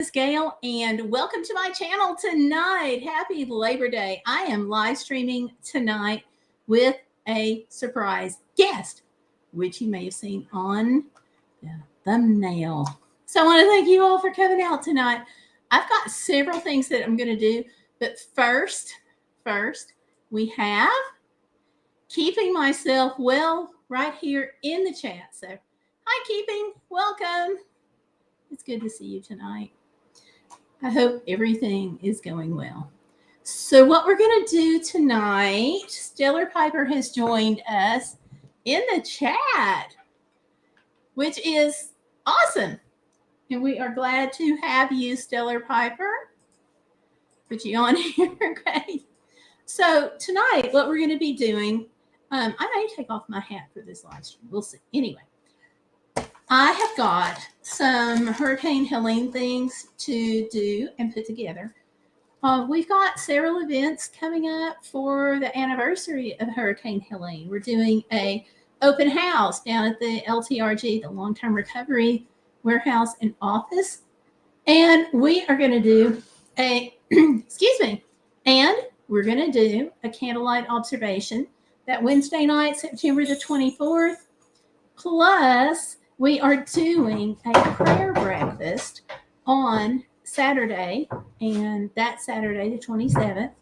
is Gail, and welcome to my channel tonight. Happy Labor Day. I am live streaming tonight with a surprise guest, which you may have seen on the thumbnail. So I want to thank you all for coming out tonight. I've got several things that I'm going to do, but first, we have Keeping Myself Well right here in the chat. So, hi, Keeping. Welcome. It's good to see you tonight. I hope everything is going well. So what we're going to do tonight, Stellar Piper has joined us in the chat, which is awesome. And we are glad to have you, Stellar Piper. Put you on here, okay? So tonight, what we're going to be doing, I may take off my hat for this live stream. We'll see. Anyway. I have got some Hurricane Helene things to do and put together. We've got several events coming up for the anniversary of Hurricane Helene. We're doing a open house down at the LTRG, the Long-Term Recovery Warehouse and Office. And we are going to do and we're going to do a candlelight observation that Wednesday night, September the 24th. Plus, we are doing a prayer breakfast on Saturday, and that's Saturday the 27th.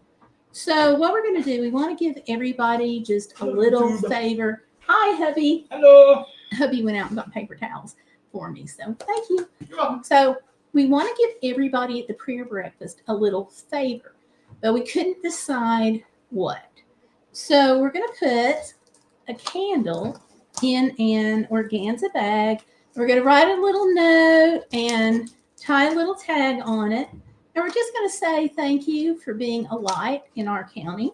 So what we're going to do, we want to give everybody just a little favor. Hi, hubby. Hello. Hubby went out and got paper towels for me, so thank you. You're welcome. So we want to give everybody at the prayer breakfast a little favor, but we couldn't decide what. So we're going to put a candle in an organza bag. We're going to write a little note and tie a little tag on it. And we're just going to say thank you for being a light in our county.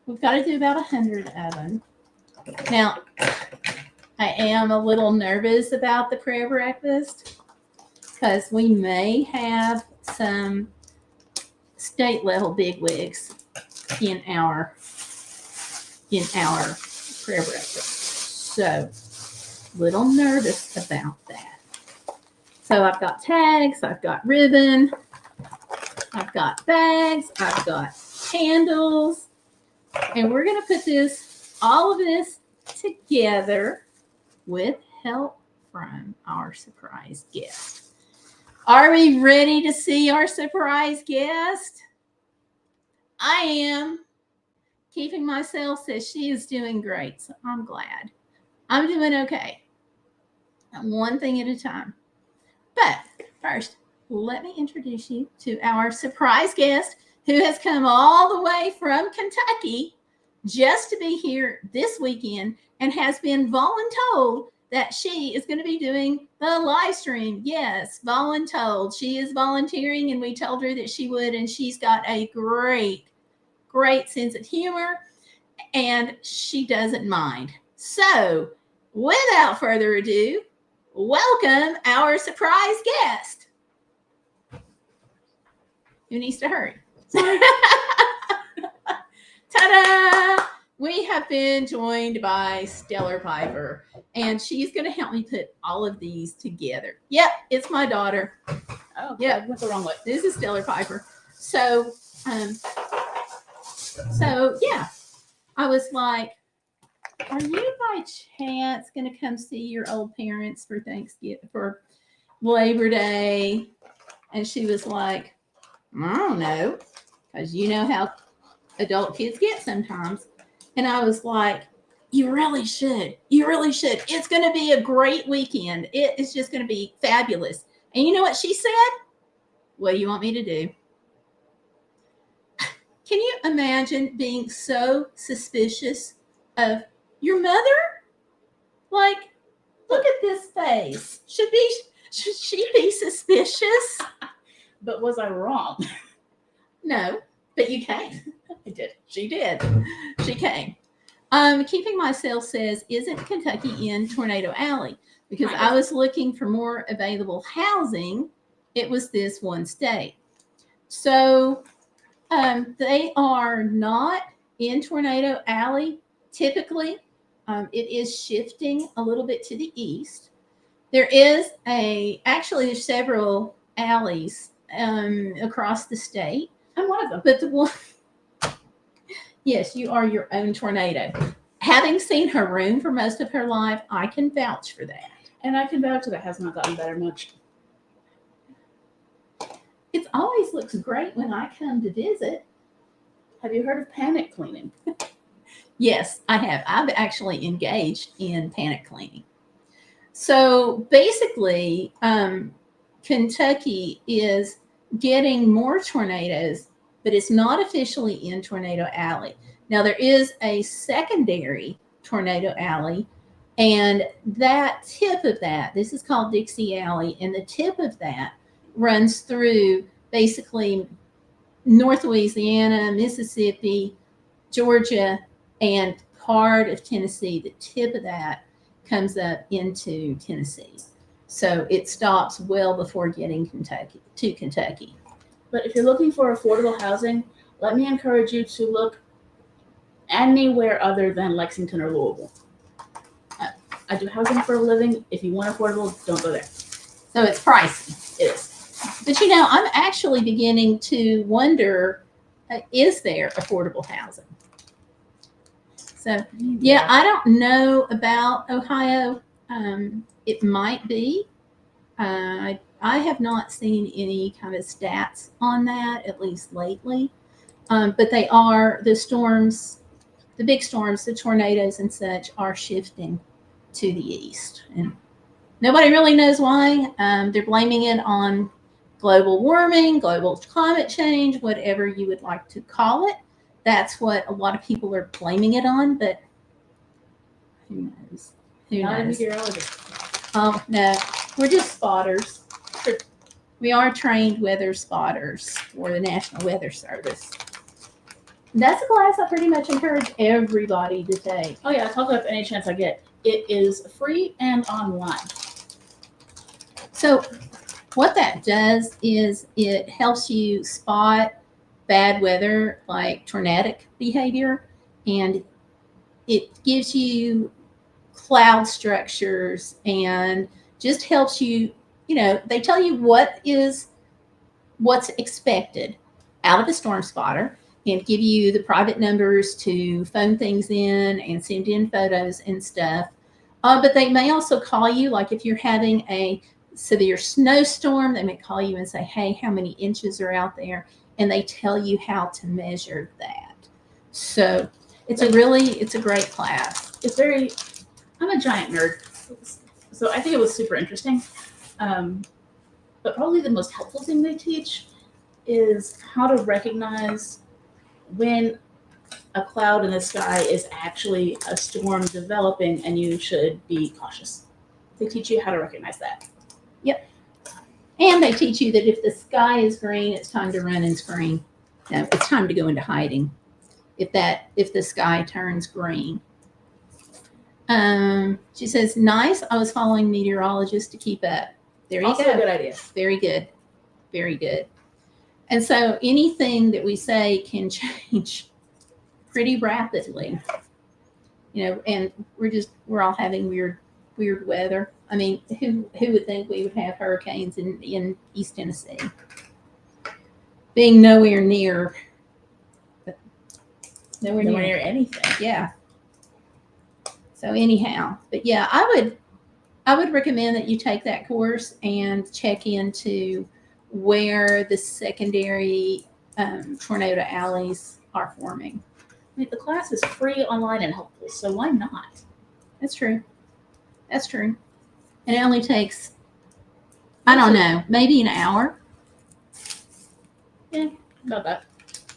We've got to do about 100 of them. Now, I am a little nervous about the prayer breakfast because we may have some state level bigwigs in our prayer breakfast. So, little nervous about that. So I've got tags, I've got ribbon, I've got bags, I've got candles, and we're going to put all of this together with help from our surprise guest. Are we ready to see our surprise guest? I am. Keeping Myself says she is doing great, so I'm glad. I'm doing okay. One thing at a time. But first, let me introduce you to our surprise guest who has come all the way from Kentucky just to be here this weekend and has been voluntold that she is going to be doing the live stream. Yes, voluntold. She is volunteering, and we told her that she would, and she's got a great sense of humor, and she doesn't mind. So, without further ado, welcome our surprise guest. Who needs to hurry? Ta-da! We have been joined by Stellar Piper, and she's going to help me put all of these together. Yep, it's my daughter. Oh, yeah, what's the wrong way? This is Stellar Piper. So yeah, I was like, are you by chance going to come see your old parents for Thanksgiving, for Labor Day? And she was like, I don't know, because you know how adult kids get sometimes. And I was like, you really should. You really should. It's going to be a great weekend. It is just going to be fabulous. And you know what she said? What do you want me to do? Can you imagine being so suspicious of your mother? Like, look at this face. Should she be suspicious? But was I wrong? No, but you came. I did. She did. She came. Keeping Myself says, isn't Kentucky in Tornado Alley? Because I was looking for more available housing. It was this one state. So they are not in Tornado Alley typically. It is shifting a little bit to the east. There's several alleys across the state. I'm one of them. But the one, yes, you are your own tornado. Having seen her room for most of her life, I can vouch for that. And I can vouch that it has not gotten better much. It always looks great when I come to visit. Have you heard of panic cleaning? Yes, I have. I've actually engaged in panic cleaning. So basically, Kentucky is getting more tornadoes, but it's not officially in Tornado Alley. Now, there is a secondary Tornado Alley, and that tip of that, this is called Dixie Alley, and the tip of that runs through basically North Louisiana, Mississippi, Georgia, and part of Tennessee. The tip of that comes up into Tennessee. So it stops well before getting to Kentucky. But if you're looking for affordable housing, let me encourage you to look anywhere other than Lexington or Louisville. I do housing for a living. If you want affordable, don't go there. So it's pricey. It is. But you know, I'm actually beginning to wonder, is there affordable housing? So yeah, I don't know about Ohio. It might be. I have not seen any kind of stats on that, at least lately. But they are, the storms, the big storms, the tornadoes and such are shifting to the east. And nobody really knows why. They're blaming it on global warming, global climate change, whatever you would like to call it. That's what a lot of people are blaming it on, but who knows? Who Not a knows? meteorologist. Oh, no, we're just spotters. We are trained weather spotters for the National Weather Service. That's a class I pretty much encourage everybody to take. Oh yeah, I'll talk about any chance I get. It is free and online. So what that does is it helps you spot bad weather like tornadic behavior, and it gives you cloud structures and just helps you, you know, they tell you what's expected out of a storm spotter and give you the private numbers to phone things in and send in photos and stuff. But they may also call you, like if you're having a severe snowstorm, they may call you and say, hey, how many inches are out there? And they tell you how to measure that. So it's a great class. It's very, I'm a giant nerd, so I think it was super interesting. But probably the most helpful thing they teach is how to recognize when a cloud in the sky is actually a storm developing and you should be cautious. They teach you how to recognize that. Yep. And they teach you that if the sky is green, it's time to run and scream. No, it's time to go into hiding. If the sky turns green. She says, nice. I was following meteorologists to keep up. There you Also go. a good idea. Very good. Very good. And so anything that we say can change pretty rapidly, you know, and we're all having weird weather. I mean, who would think we would have hurricanes in East Tennessee? Being nowhere near anything. Yeah. So anyhow, but yeah, I would recommend that you take that course and check into where the secondary tornado alleys are forming. I mean, the class is free, online, and helpful, so why not? That's true. That's true. And it only takes, I don't know, maybe an hour. Yeah, about that.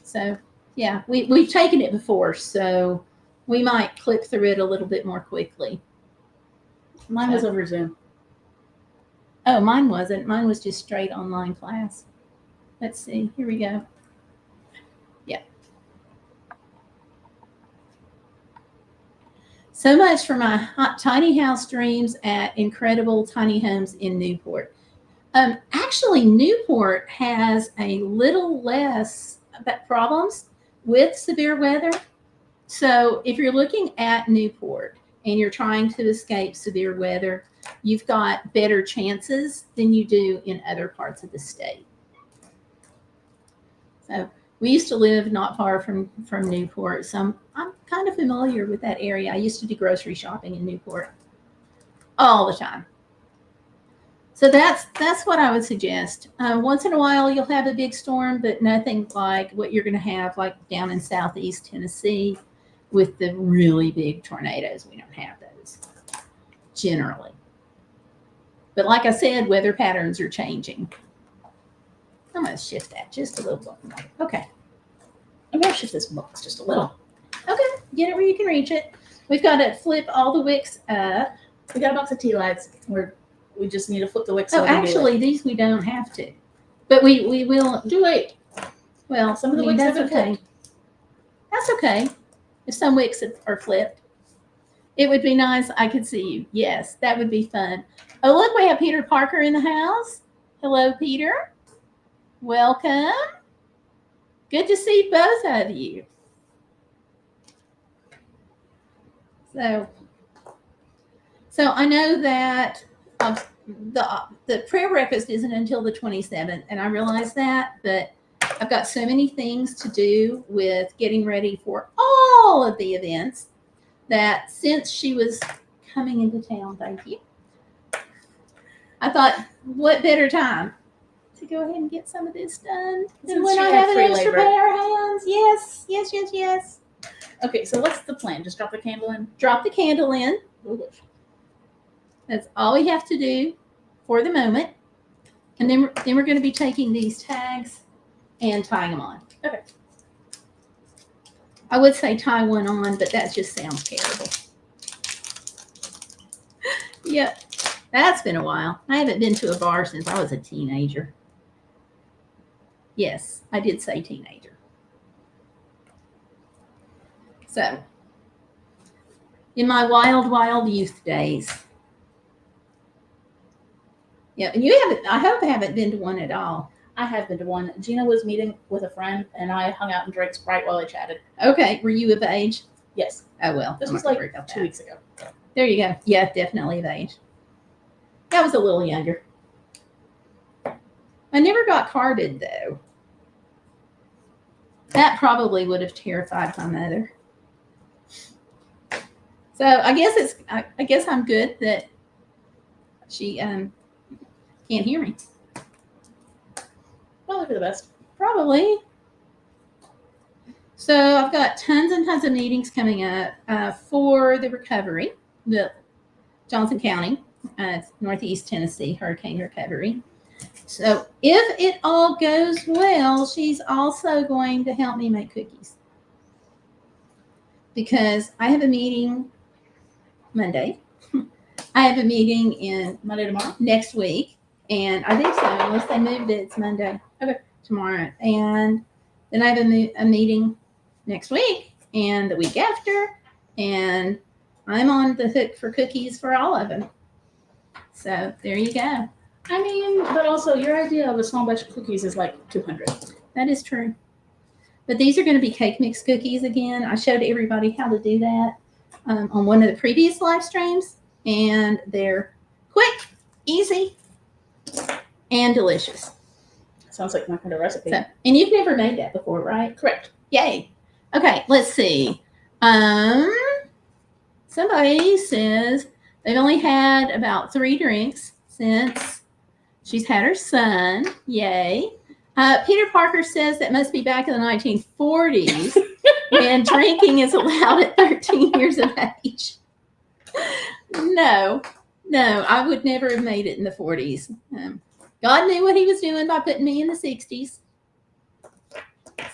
So yeah, we've taken it before, so we might clip through it a little bit more quickly. Mine was over Zoom. Oh, mine wasn't. Mine was just straight online class. Let's see. Here we go. Yeah. So much for my tiny house dreams at incredible tiny homes in Newport. Actually, Newport has a little less problems with severe weather. So if you're looking at Newport and you're trying to escape severe weather, you've got better chances than you do in other parts of the state. So we used to live not far from Newport, so I'm kind of familiar with that area. I used to do grocery shopping in Newport all the time. So that's what I would suggest. Once in a while, you'll have a big storm, but nothing like what you're going to have like down in southeast Tennessee with the really big tornadoes. We don't have those generally. But like I said, weather patterns are changing. I'm going to shift that just a little bit more. Okay. I'm going to shift this box just a little. Okay. Get it where you can reach it. We've got to flip all the wicks up. We got a box of tea lights. We just need to flip the wicks. Oh, actually, these we don't have to. But we will. Do wait. Well, some of the wicks have been flipped. That's okay. If some wicks are flipped. It would be nice. I could see you. Yes, that would be fun. Oh, look, we have Peter Parker in the house. Hello, Peter. Welcome. Good to see both of you. So I know that the prayer breakfast isn't until the 27th, and I realize that, but I've got so many things to do with getting ready for all of the events that since she was coming into town, thank you, I thought, what better time to go ahead and get some of this done than when I have an extra pair of hands. Yes, yes, yes, yes. Okay, so what's the plan? Just drop the candle in? Drop the candle in. That's all we have to do for the moment. And then we're going to be taking these tags and tying them on. Okay. I would say tie one on, but that just sounds terrible. Yep. That's been a while. I haven't been to a bar since I was a teenager. Yes, I did say teenager. So, in my wild, wild youth days. Yeah, and you haven't, I hope I haven't been to one at all. I have been to one. Gina was meeting with a friend, and I hung out and drank Sprite while I chatted. Okay, were you of age? Yes. Oh, well. This was like 2 weeks ago. There you go. Yeah, definitely of age. I was a little younger. I never got carded, though. That probably would have terrified my mother. So I guess I'm good that she can't hear me. Probably for the best. Probably. So I've got tons and tons of meetings coming up for the recovery, the Johnson County, Northeast Tennessee Hurricane Recovery. So if it all goes well, she's also going to help me make cookies. Because I have a meeting Monday. I have a meeting in Monday tomorrow? Next week. And I think so, unless they moved it, it's Monday. Okay, tomorrow. And then I have a meeting next week and the week after. And I'm on the hook for cookies for all of them. So there you go. I mean, but also your idea of a small batch of cookies is like 200. That is true. But these are going to be cake mix cookies again. I showed everybody how to do that on one of the previous live streams. And they're quick, easy, and delicious. Sounds like my kind of recipe. So, and you've never made that before, right? Correct. Yay. Okay, let's see. Somebody says they've only had about 3 drinks since she's had her son. Yay. Peter Parker says that must be back in the 1940s when drinking is allowed at 13 years of age. No, I would never have made it in the 40s. God knew what he was doing by putting me in the 60s.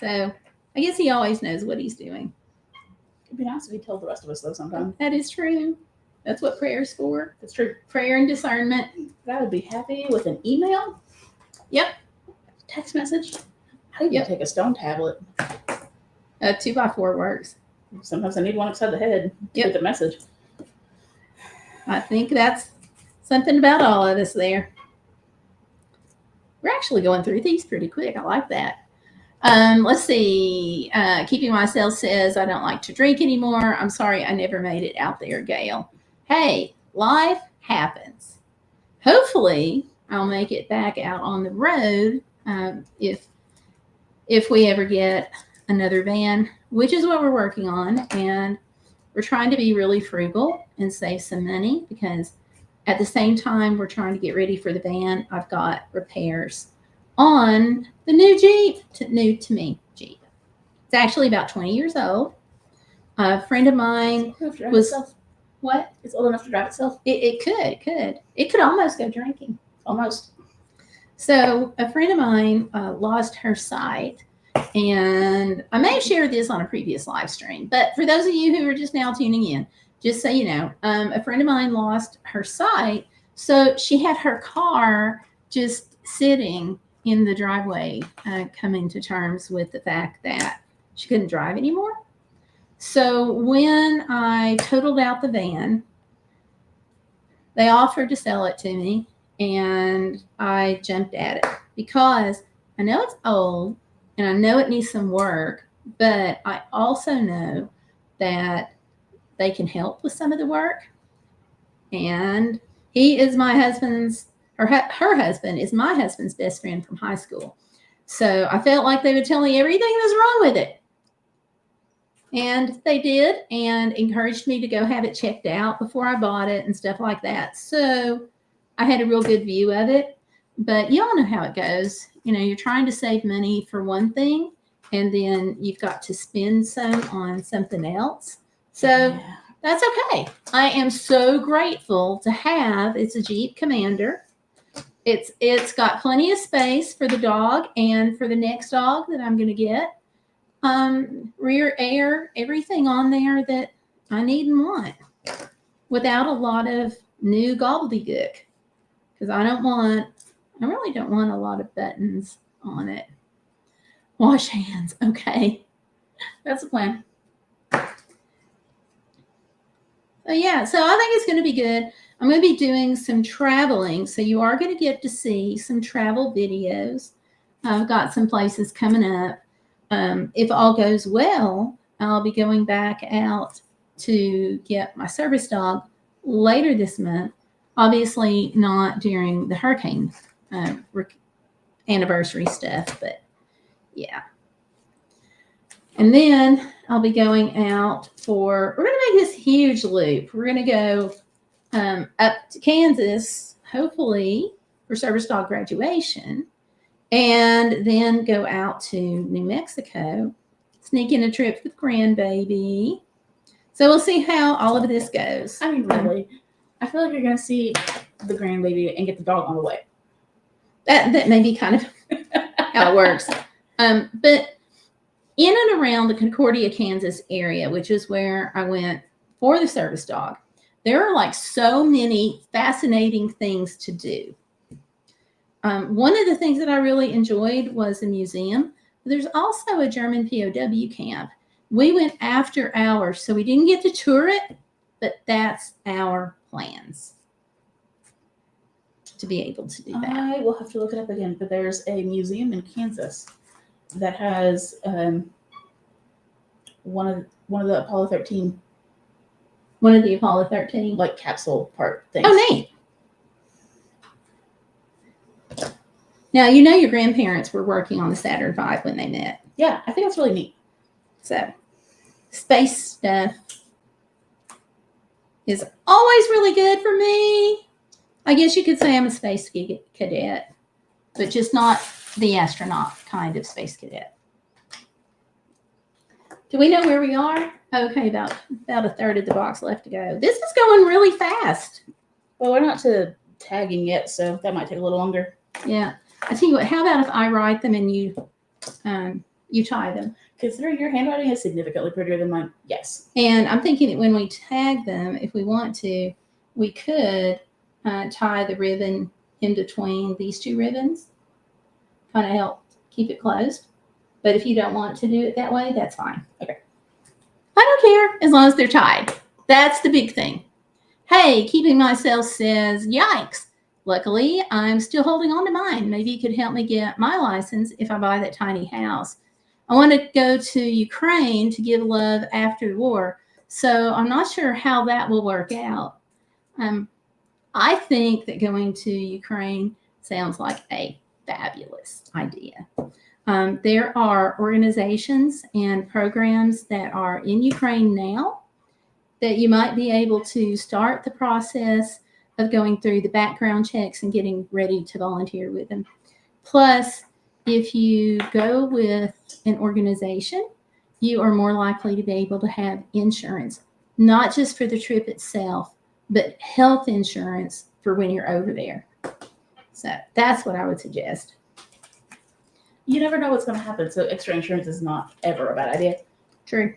So I guess he always knows what he's doing. It'd be nice if he told the rest of us, though, sometime. That is true. That's what prayer's for. That's true. Prayer and discernment. I would be happy with an email. Yep. Text message. How do you take a stone tablet? 2x4 works. Sometimes I need one upside the head to get the message. I think that's something about all of us there. We're actually going through these pretty quick. I like that. Let's see. Keeping Myself says, I don't like to drink anymore. I'm sorry I never made it out there, Gail. Hey, life happens. Hopefully, I'll make it back out on the road if we ever get another van, which is what we're working on. And we're trying to be really frugal and save some money because at the same time we're trying to get ready for the van, I've got repairs on the new Jeep, new to me Jeep. It's actually about 20 years old. A friend of mine was what? It's old enough to drive itself. It could almost go drinking. Almost. So a friend of mine lost her sight, and I may have shared this on a previous live stream, but for those of you who are just now tuning in, just so you know, a friend of mine lost her sight, so she had her car just sitting in the driveway, coming to terms with the fact that she couldn't drive anymore. So when I totaled out the van, they offered to sell it to me, and I jumped at it because I know it's old and I know it needs some work, but I also know that they can help with some of the work. And he is my husband's, or her husband is my husband's best friend from high school. So I felt like they would tell me everything that was wrong with it. And they did, and encouraged me to go have it checked out before I bought it and stuff like that. So I had a real good view of it. But you all know how it goes. You know, you're trying to save money for one thing, and then you've got to spend some on something else. So that's okay. I am so grateful to have, it's a Jeep Commander. It's got plenty of space for the dog and for the next dog that I'm going to get. Rear air, everything on there that I need and want without a lot of new gobbledygook, because I really don't want a lot of buttons on it. Wash hands. Okay. That's the plan. So yeah, so I think it's going to be good. I'm going to be doing some traveling. So you are going to get to see some travel videos. I've got some places coming up. If all goes well, I'll be going back out to get my service dog later this month. Obviously not during the hurricane anniversary stuff, but yeah. And then I'll be going out we're going to make this huge loop. We're going to go up to Kansas, hopefully for service dog graduation, and then go out to New Mexico, sneak in a trip with grandbaby. So we'll see how all of this goes. I mean, really, I feel like you're going to see the grandbaby and get the dog on the way. That may be kind of how it works. But in and around the Concordia, Kansas area, which is where I went for the service dog, there are like so many fascinating things to do. One of the things that I really enjoyed was a museum. There's also a German POW camp. We went after hours, so we didn't get to tour it, but that's our plans to be able to do that. I will have to look it up again, but there's a museum in Kansas that has one of the Apollo 13. One of the Apollo 13? Like capsule part things. Oh, neat. Now, you know your grandparents were working on the Saturn V when they met. Yeah, I think that's really neat. So, space stuff is always really good for me. I guess you could say I'm a space cadet, but just not the astronaut kind of space cadet. Do we know where we are? Okay, about a third of the box left to go. This is going really fast. Well, we're not to tagging yet, so that might take a little longer. Yeah. I tell you what, how about if I write them and you tie them? Considering your handwriting is significantly prettier than mine, yes. And I'm thinking that when we tag them, if we want to, we could tie the ribbon in between these two ribbons, kind of help keep it closed. But if you don't want to do it that way, that's fine. Okay. I don't care as long as they're tied. That's the big thing. Hey, Keeping Myself says, yikes. Luckily, I'm still holding on to mine. Maybe you could help me get my license if I buy that tiny house. I want to go to Ukraine to give love after the war, so I'm not sure how that will work out. I think that going to Ukraine sounds like a fabulous idea. There are organizations and programs that are in Ukraine now that you might be able to start the process of going through the background checks and getting ready to volunteer with them. Plus, if you go with an organization, you are more likely to be able to have insurance, not just for the trip itself, but health insurance for when you're over there. So that's what I would suggest. You never know what's going to happen, so extra insurance is not ever a bad idea. True.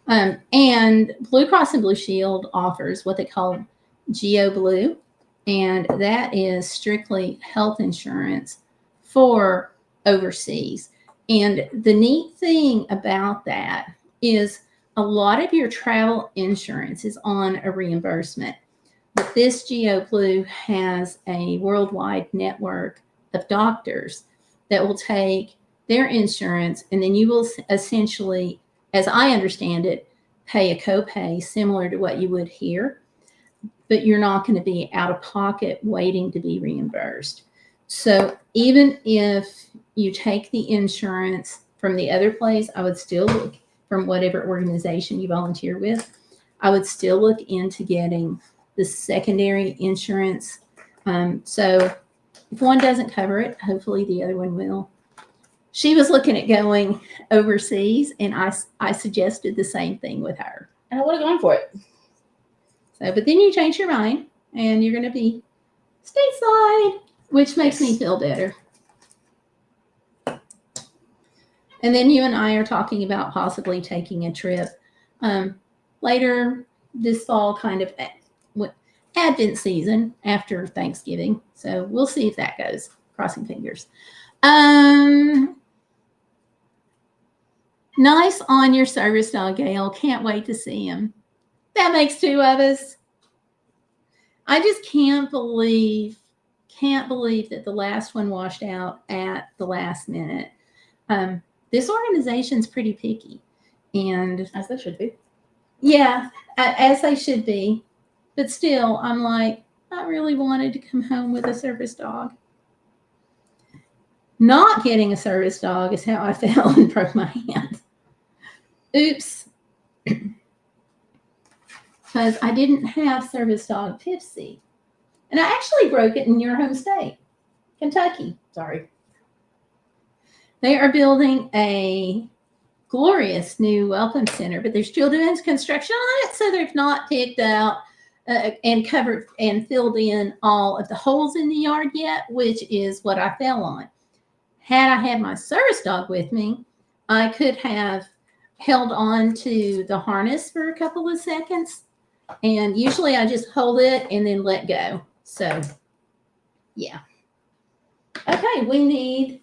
And Blue Cross and Blue Shield offers what they call Geo Blue, and that is strictly health insurance for overseas. And the neat thing about that is a lot of your travel insurance is on a reimbursement. But this Geo Blue has a worldwide network of doctors that will take their insurance, and then you will essentially, as I understand it, pay a copay similar to what you would here, but you're not going to be out of pocket waiting to be reimbursed. So even if you take the insurance from the other place, I would still look from whatever organization you volunteer with. I would still look into getting the secondary insurance. So if one doesn't cover it, hopefully the other one will. She was looking at going overseas, and I suggested the same thing with her. And I would have gone for it. So, but then you change your mind, and you're going to be stateside, which makes me feel better. And then you and I are talking about possibly taking a trip later this fall, kind of Advent season after Thanksgiving. So we'll see if that goes. Crossing fingers. Nice on your service dog, Gail. Can't wait to see him. That makes two of us. I just can't believe that the last one washed out at the last minute. This organization's pretty picky, and as they should be. Yeah, as they should be. But still, I'm like, I really wanted to come home with a service dog. Not getting a service dog is how I fell and broke my hand. Oops. Because I didn't have service dog Pipsy. And I actually broke it in your home state, Kentucky. Sorry. They are building a glorious new welcome center, but they're still doing construction on it, so they've not picked out and covered and filled in all of the holes in the yard yet, which is what I fell on. Had I had my service dog with me, I could have held on to the harness for a couple of seconds, and usually I just hold it and then let go. So, yeah. Okay, we need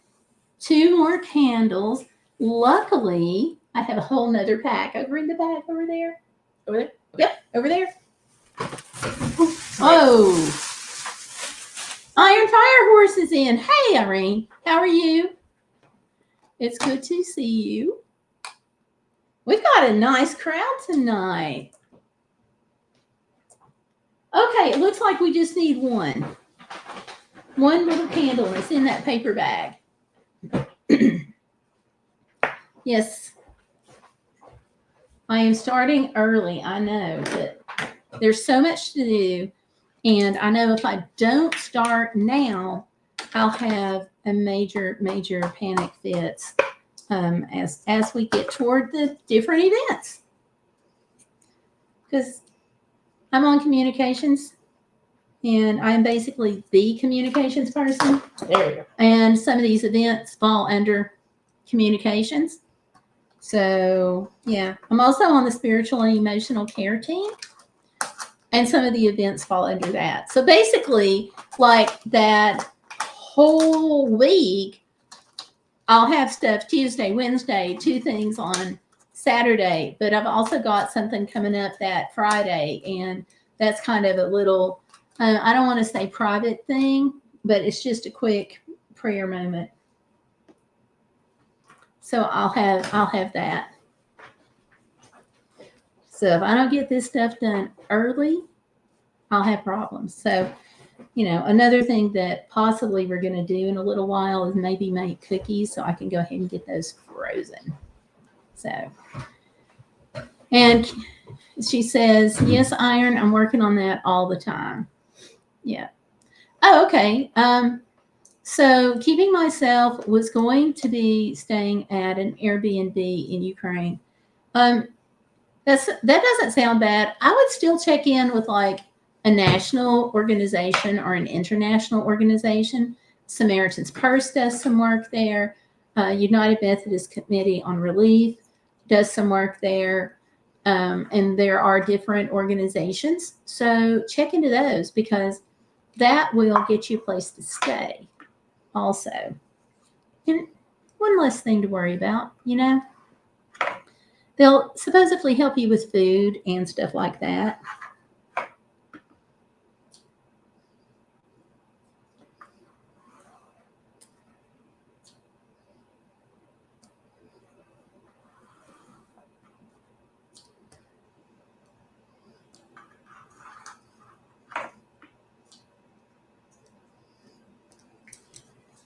2 more candles. Luckily, I have a whole nother pack over in the back over there. Over there? Yep, over there. Oh, Iron Fire Horse is in. Hey, Irene, how are you? It's good to see you. We've got a nice crowd tonight. Okay, it looks like we just need one little candle. It's in that paper bag. Yes, I am starting early, I know, but there's so much to do, and I know if I don't start now, I'll have a major panic fits as we get toward the different events. Because I'm on communications, and I'm basically the communications person. There you go. And some of these events fall under communications. So, yeah, I'm also on the spiritual and emotional care team, and some of the events fall under that. So basically, like that whole week, I'll have stuff Tuesday, Wednesday, 2 things on Saturday, but I've also got something coming up that Friday, and that's kind of a little, I don't want to say private thing, but it's just a quick prayer moment. So I'll have that. So if I don't get this stuff done early, I'll have problems. So, another thing that possibly we're going to do in a little while is maybe make cookies so I can go ahead and get those frozen. So, and she says, yes, Iron, I'm working on that all the time. Yeah. Oh, okay. So keeping myself was going to be staying at an Airbnb in Ukraine. That doesn't sound bad. I would still check in with like a national organization or an international organization. Samaritan's Purse does some work there. United Methodist Committee on Relief does some work there. And there are different organizations. So check into those because that will get you a place to stay also. And one less thing to worry about, They'll supposedly help you with food and stuff like that.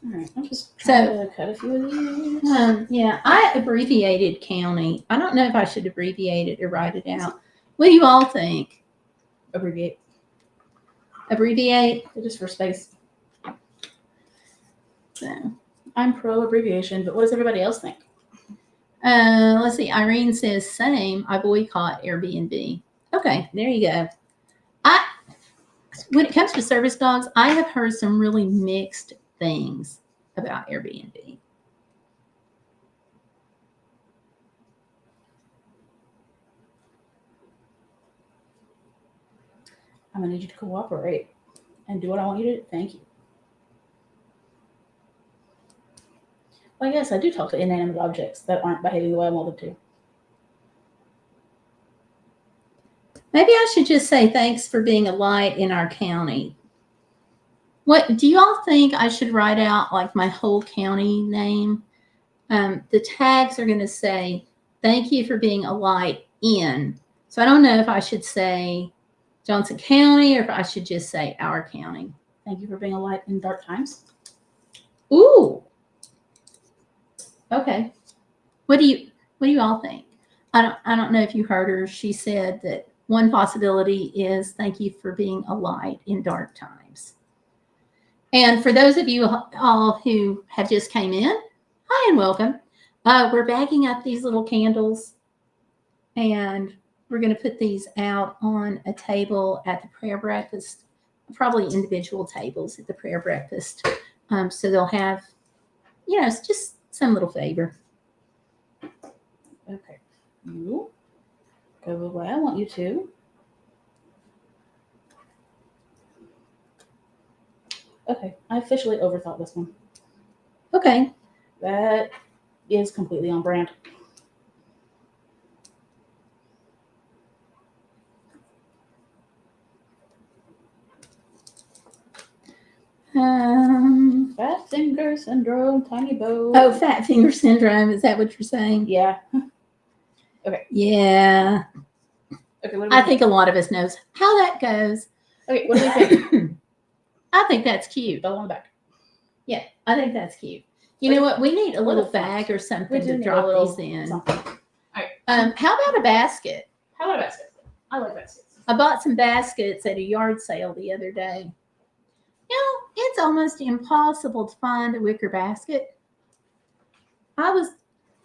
All right, I'm just trying to cut a few of these. Yeah, I abbreviated county. I don't know if I should abbreviate it or write it out. What do you all think? Abbreviate. Abbreviate? Just for space. So, I'm pro abbreviation, but what does everybody else think? let's see. Irene says, same. I boycott Airbnb. Okay, there you go. When it comes to service dogs, I have heard some really mixed things about Airbnb. I'm gonna need you to cooperate and do what I want you to do. Thank you. Well, yes, I do talk to inanimate objects that aren't behaving the way I want them to. Maybe I should just say thanks for being a light in our county. What do you all think I should write out like my whole county name? The tags are going to say thank you for being a light in. So I don't know if I should say Johnson County or if I should just say our county. Thank you for being a light in dark times. Ooh. Okay. What do you all think? I don't know if you heard her. She said that one possibility is thank you for being a light in dark times. And for those of you all who have just came in, hi and welcome. We're bagging up these little candles and we're going to put these out on a table at the prayer breakfast, probably individual tables at the prayer breakfast. So they'll have, it's just some little favor. Okay. You go the way I want you to. Okay, I officially overthought this one. Okay. That is completely on brand. Fat finger syndrome, tiny bow. Oh, fat finger syndrome. Is that what you're saying? Yeah. Okay. Yeah. Okay. What do we I think a lot of us knows how that goes. Okay. What do we think? I think that's cute. Bell on the back. Yeah, I think that's cute. You know what? We need a little bag or something to drop these in. Something. All right. How about a basket? How about a basket? I like baskets. I bought some baskets at a yard sale the other day. It's almost impossible to find a wicker basket. I was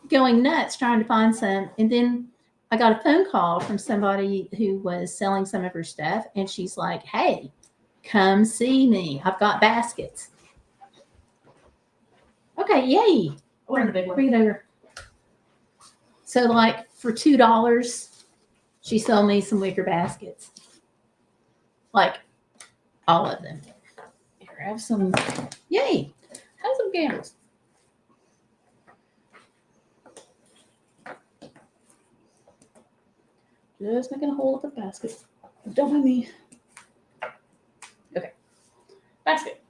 going nuts trying to find some, and then I got a phone call from somebody who was selling some of her stuff, and she's like, hey, come see me. I've got baskets. Okay, yay. Bring it over. So like for $2, she sold me some wicker baskets. Like all of them. Here, have some. Yay. Have some candles. Just making a hole at the basket. Don't mind me. Okay. Basket.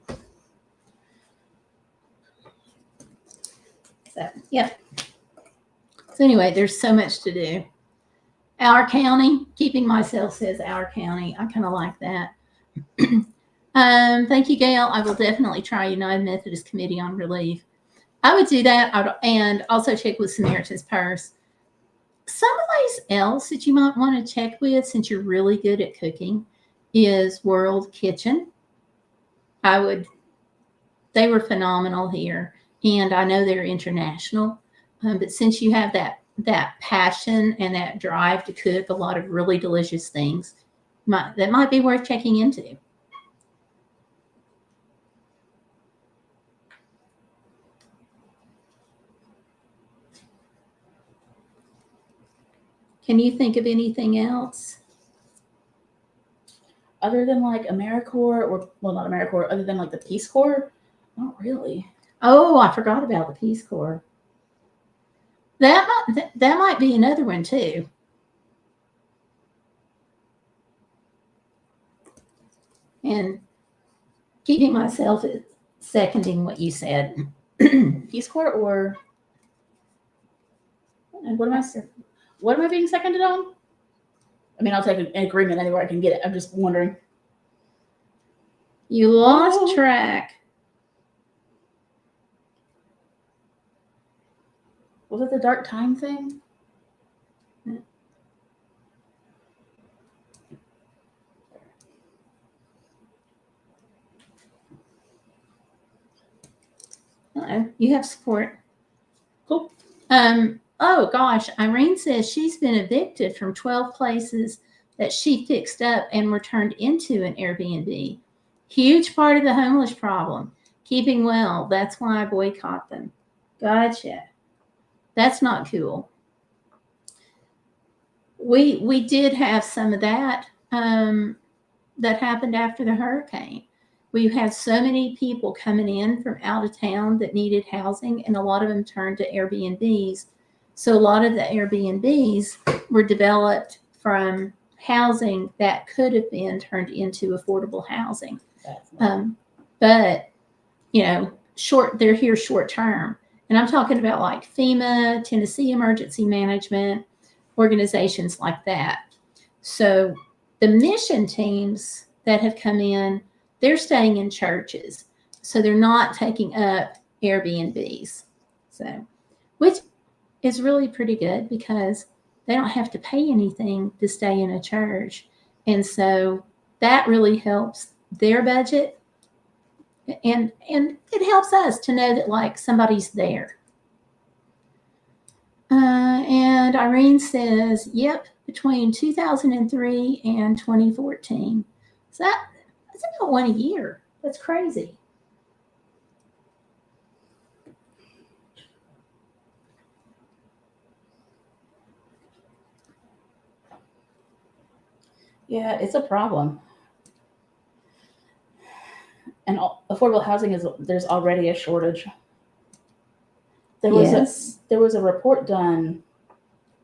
So, yep. So anyway, there's so much to do. Our county, keeping myself says our county. I kind of like that. Thank you, Gail. I will definitely try United Methodist Committee on Relief. I would do that, and also check with Samaritan's Purse. Someplace else that you might want to check with, since you're really good at cooking, is World Kitchen. They were phenomenal here, and I know they're international. But since you have that passion and that drive to cook a lot of really delicious things, that might be worth checking into. Can you think of anything else? Other than like AmeriCorps, or well, not AmeriCorps, other than like the Peace Corps? Not really. Oh, I forgot about the Peace Corps. That might be another one too. And keeping myself seconding what you said. Peace Corps, or and what am I being seconded on? I mean, I'll take an agreement anywhere I can get it. I'm just wondering. You lost track. Was it the dark time thing? You have support. Cool. Oh gosh, Irene says she's been evicted from 12 places that she fixed up and were turned into an Airbnb. Huge part of the homeless problem. Keeping well. That's why I boycott them. Gotcha. That's not cool. We did have some of that that happened after the hurricane. We had so many people coming in from out of town that needed housing, and a lot of them turned to Airbnbs. So a lot of the Airbnbs were developed from housing that could have been turned into affordable housing. But they're here short term, and I'm talking about like FEMA, Tennessee Emergency Management, organizations like that. So the mission teams that have come in, they're staying in churches, so they're not taking up Airbnbs. So, which is really pretty good because they don't have to pay anything to stay in a church, and so that really helps their budget, and it helps us to know that like somebody's there. And Irene says, "Yep, between 2003 and 2014." So that's about one a year. That's crazy. Yeah, it's a problem. And affordable housing there's already a shortage. There was a report done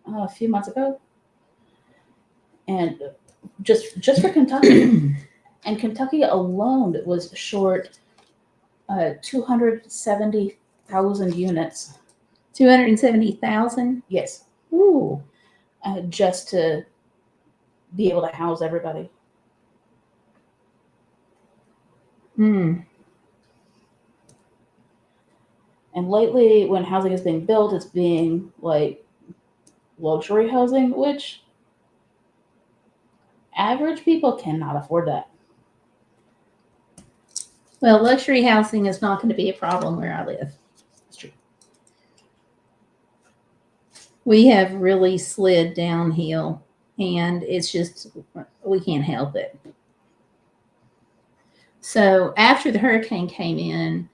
a few months ago, and just for Kentucky, and Kentucky alone was short 270,000 units. 270,000. Yes. Ooh. Just to be able to house everybody. Hmm. And lately, when housing is being built, it's being like luxury housing, which average people cannot afford that. Well, luxury housing is not going to be a problem where I live. That's true. We have really slid downhill, and it's just, we can't help it. So after the hurricane came in,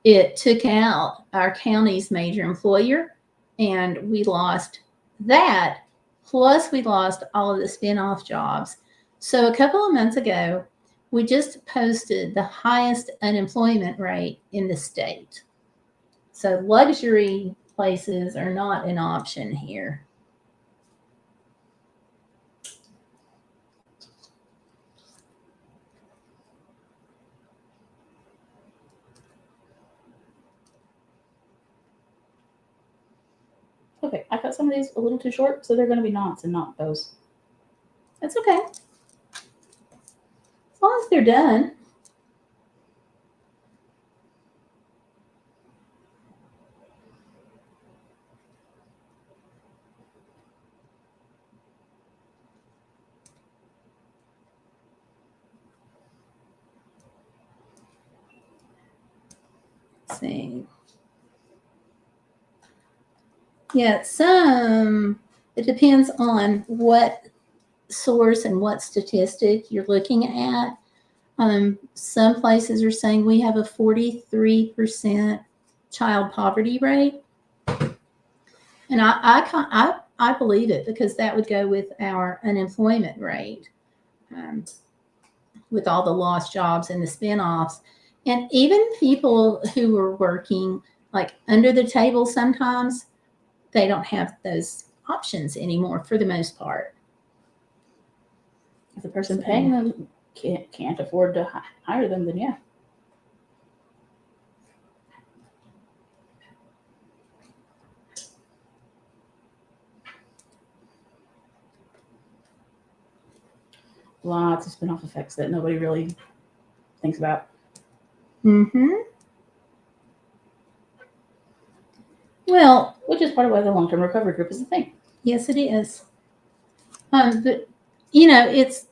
it took out our county's major employer, and we lost that. Plus, we lost all of the spin-off jobs. So a couple of months ago, we just posted the highest unemployment rate in the state. So luxury places are not an option here. Okay, I cut some of these a little too short, so they're going to be knots and not bows. That's okay. As long as they're done. Let's see. Yeah, it depends on what source and what statistic you're looking at. Some places are saying we have a 43% child poverty rate. And I believe it, because that would go with our unemployment rate, with all the lost jobs and the spinoffs. And even people who are working like under the table, sometimes they don't have those options anymore for the most part. If the person paying them can't afford to hire them, then yeah. Lots of spin-off effects that nobody really thinks about. Mm-hmm. Well, which is part of why the long-term recovery group is a thing. Yes, it is. But you know, it's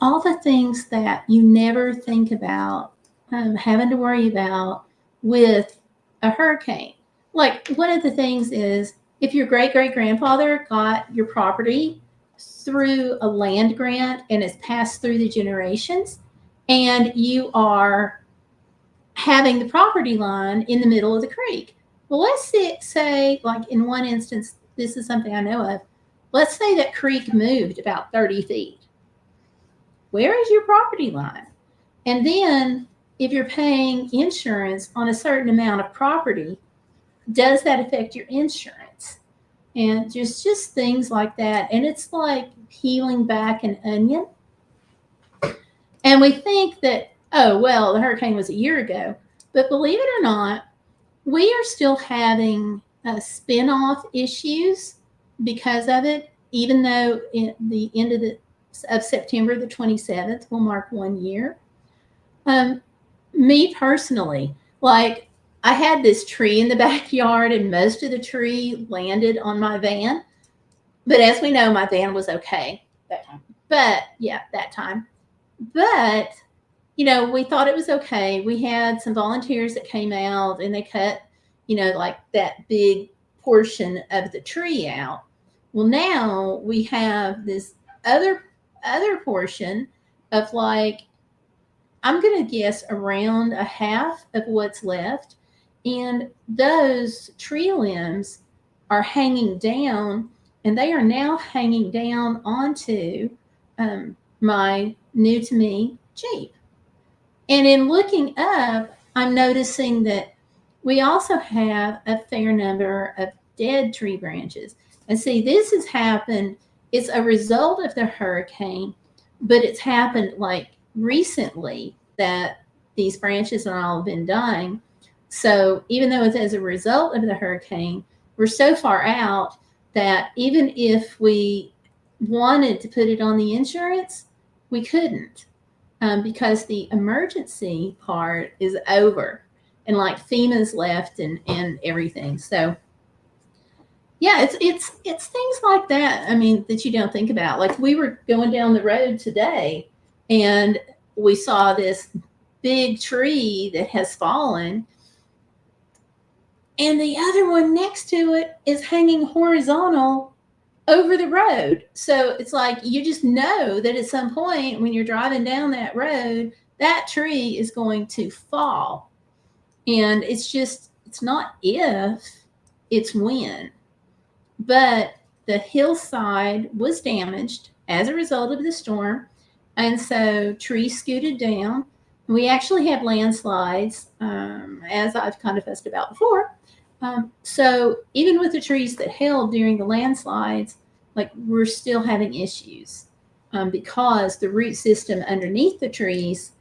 all the things that you never think about having to worry about with a hurricane. Like, one of the things is, if your great-great-grandfather got your property through a land grant and it's passed through the generations, and you are having the property line in the middle of the creek. Well, let's say, like in one instance, this is something I know of. Let's say that creek moved about 30 feet. Where is your property line? And then if you're paying insurance on a certain amount of property, does that affect your insurance? And just things like that. And it's like peeling back an onion. And we think that, oh, well, the hurricane was a year ago. But believe it or not, we are still having spin-off issues because of it, even though the end of September the 27th will mark 1 year. Me personally, like, I had this tree in the backyard and most of the tree landed on my van. But as we know, my van was okay that time. But yeah, that time. But, you know, we thought it was okay. We had some volunteers that came out and they cut, you know, like that big portion of the tree out. Well, now we have this other portion of, like, I'm going to guess around a half of what's left. And those tree limbs are hanging down, and they are now hanging down onto my new to me Jeep. And in looking up, I'm noticing that we also have a fair number of dead tree branches. And see, this has happened, it's a result of the hurricane, but it's happened like recently that these branches and all have been dying. So even though it's as a result of the hurricane, we're so far out that even if we wanted to put it on the insurance, we couldn't, because the emergency part is over, and like FEMA's left and everything. So yeah, it's things like that. I mean, that you don't think about. Like, we were going down the road today and we saw this big tree that has fallen, and the other one next to it is hanging horizontal over the road. So it's like, you just know that at some point when you're driving down that road, that tree is going to fall. And it's not if, it's when. But the hillside was damaged as a result of the storm. And so trees scooted down. We actually had landslides, as I've kind of fussed about before. So even with the trees that held during the landslides, like, we're still having issues because the root system underneath the trees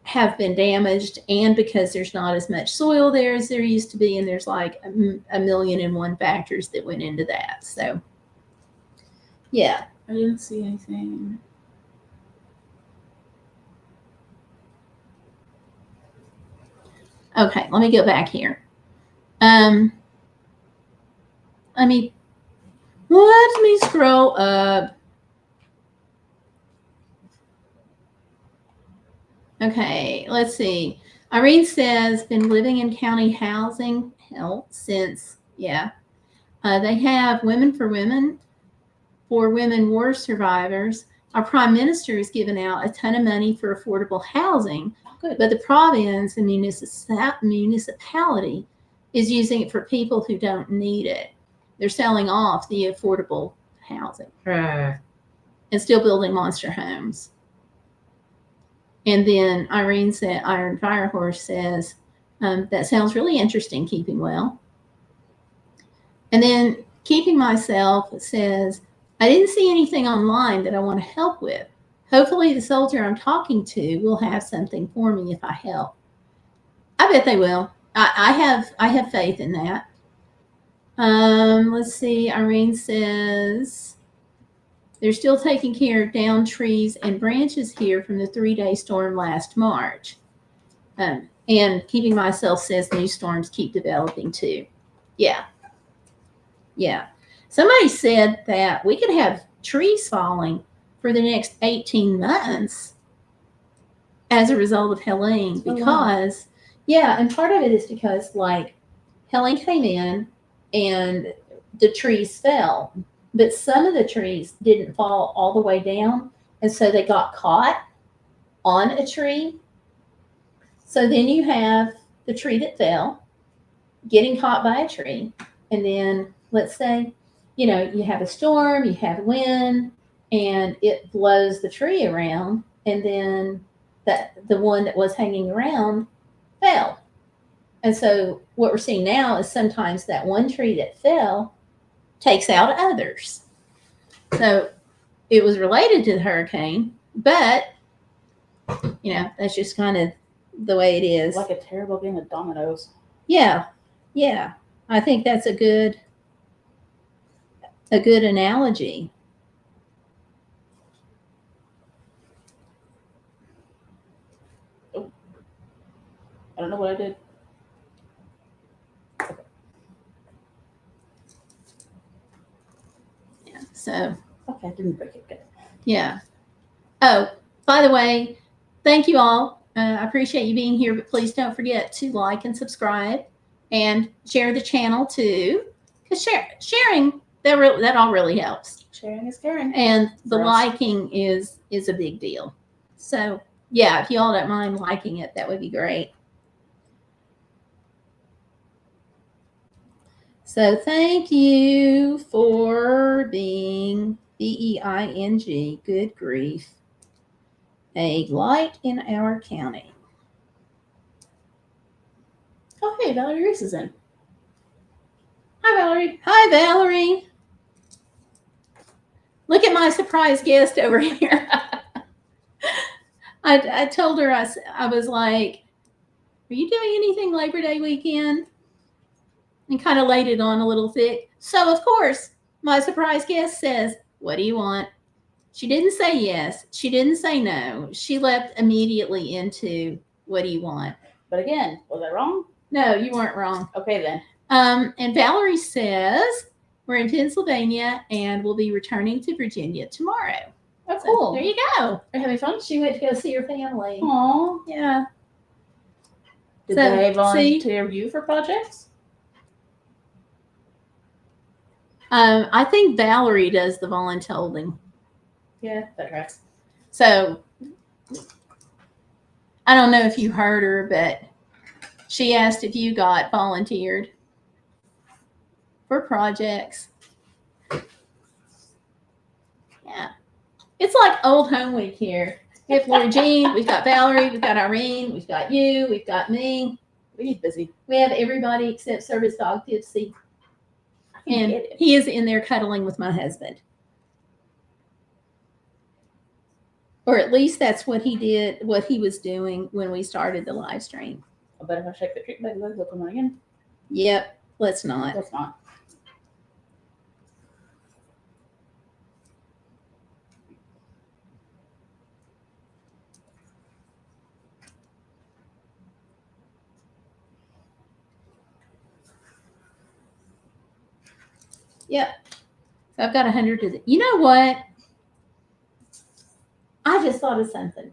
have been damaged, and because there's not as much soil there as there used to be, and there's like a million and one factors that went into that. So yeah. I didn't see anything. Okay, let me go back here. Let me scroll up. Okay, let's see. Irene says, been living in county housing help since, yeah. They have Women for Women war survivors. Our prime minister has given out a ton of money for affordable housing, but the province and municipality is using it for people who don't need it. They're selling off the affordable housing and still building monster homes. And then Irene said, Iron Firehorse says, that sounds really interesting, keeping well. And then Keeping Myself says, I didn't see anything online that I want to help with. Hopefully the soldier I'm talking to will have something for me if I help. I bet they will. I have faith in that. Let's see. Irene says, they're still taking care of downed trees and branches here from the 3-day storm last March. And Keeping Myself says new storms keep developing too. Yeah. Yeah. Somebody said that we could have trees falling for the next 18 months as a result of Helene because, yeah, and part of it is because, like, Helene came in and the trees fell, but some of the trees didn't fall all the way down, and so they got caught on a tree. So then you have the tree that fell getting caught by a tree, and then let's say, you have a storm, you have wind, and it blows the tree around, and then the one that was hanging around fell. And so what we're seeing now is sometimes that one tree that fell takes out others. So it was related to the hurricane, but that's just kind of the way it is. Like a terrible game of dominoes. Yeah. I think that's a good analogy. Oh. I don't know what I did. Yeah. So. Okay, I didn't break it. Good. Yeah. Oh, by the way, thank you all. I appreciate you being here, but please don't forget to like and subscribe and share the channel too, because sharing that all really helps. Sharing is caring. And the liking is a big deal. So yeah, if you all don't mind liking it, that would be great. So thank you for being BEING, good grief, a light in our county. Oh, hey, Valerie Reese is in. Hi, Valerie. Hi, Valerie. Look at my surprise guest over here. I told her, I was like, are you doing anything Labor Day weekend? And kind of laid it on a little thick. So, of course, my surprise guest says, what do you want? She didn't say yes. She didn't say no. She leapt immediately into, what do you want? But again, was I wrong? No, you weren't wrong. Okay, then. And Valerie says, we're in Pennsylvania and we'll be returning to Virginia tomorrow. Oh, cool. So, there you go. Are you having fun? She went to go see her family. Aww. Yeah. Did they volunteer you for projects? I think Valerie does the volunteering. Yeah, that tracks. So I don't know if you heard her, but she asked if you got volunteered for projects. Yeah. It's like old home week here. We have Lori Jean, we've got Valerie, we've got Irene, we've got you, we've got me. We get busy. We have everybody except Service Dog Tipsy. And he is in there cuddling with my husband. Or at least that's what he did, what he was doing when we started the live stream. I bet if I shake the treat bag, they'll come on again. Yep, let's not. Let's not. Yep. So I've got 100 to you know what? I just thought of something.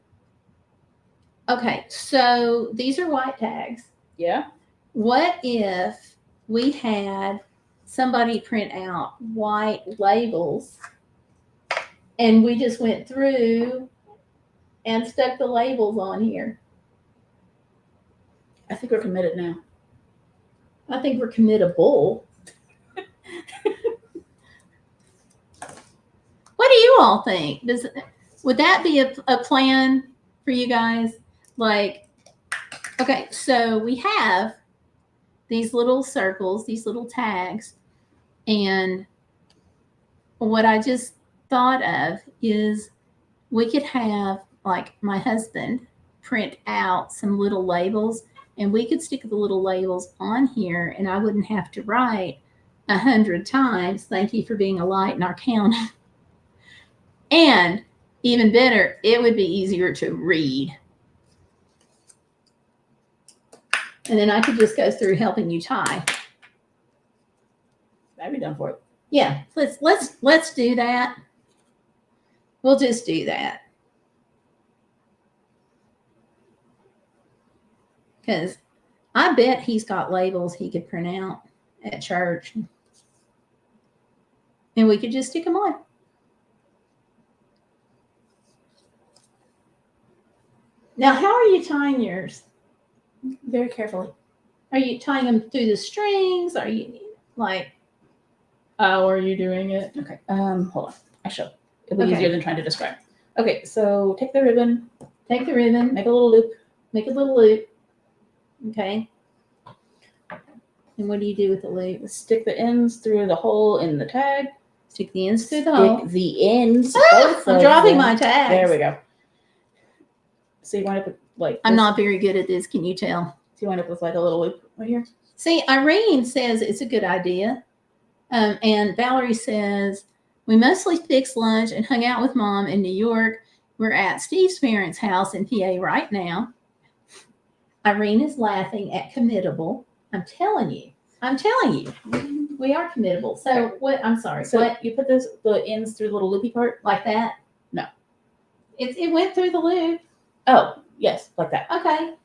Okay, so these are white tags. Yeah. What if we had somebody print out white labels and we just went through and stuck the labels on here? I think we're committed now. I think we're committable. What do you all think? Would that be a plan for you guys? Like, okay, so we have these little circles, these little tags, and what I just thought of is we could have like my husband print out some little labels and we could stick the little labels on here and I wouldn't have to write 100 times, thank you for being a light in our county. And even better, it would be easier to read. And then I could just go through helping you tie. That'd be done for it. Yeah, let's do that. We'll just do that. Because I bet he's got labels he could print out at church. And we could just stick them on. Now, how are you tying yours? Very carefully. Are you tying them through the strings? Are you like, how are you doing it? Okay. Hold on. I show. It'll be Okay. easier than trying to describe. Okay, so take the ribbon, Take the ribbon, make a little loop. make a little loop. Okay. And what do you do with the loop? Stick the ends through the hole in the tag. Stick the ends through the hole. Stick the ends. I'm dropping my tags. There we go. So you wind up with like. I'm not very good at this. Can you tell? So you wind up with like a little loop right here. See, Irene says it's a good idea. And Valerie says, we mostly fixed lunch and hung out with Mom in New York. We're at Steve's parents' house in PA right now. Irene is laughing at committable. I'm telling you. We are committable. So what? I'm sorry. So what? you put the ends through the little loopy part? Like that? No. It went through the loop. Oh, yes, like that. Okay.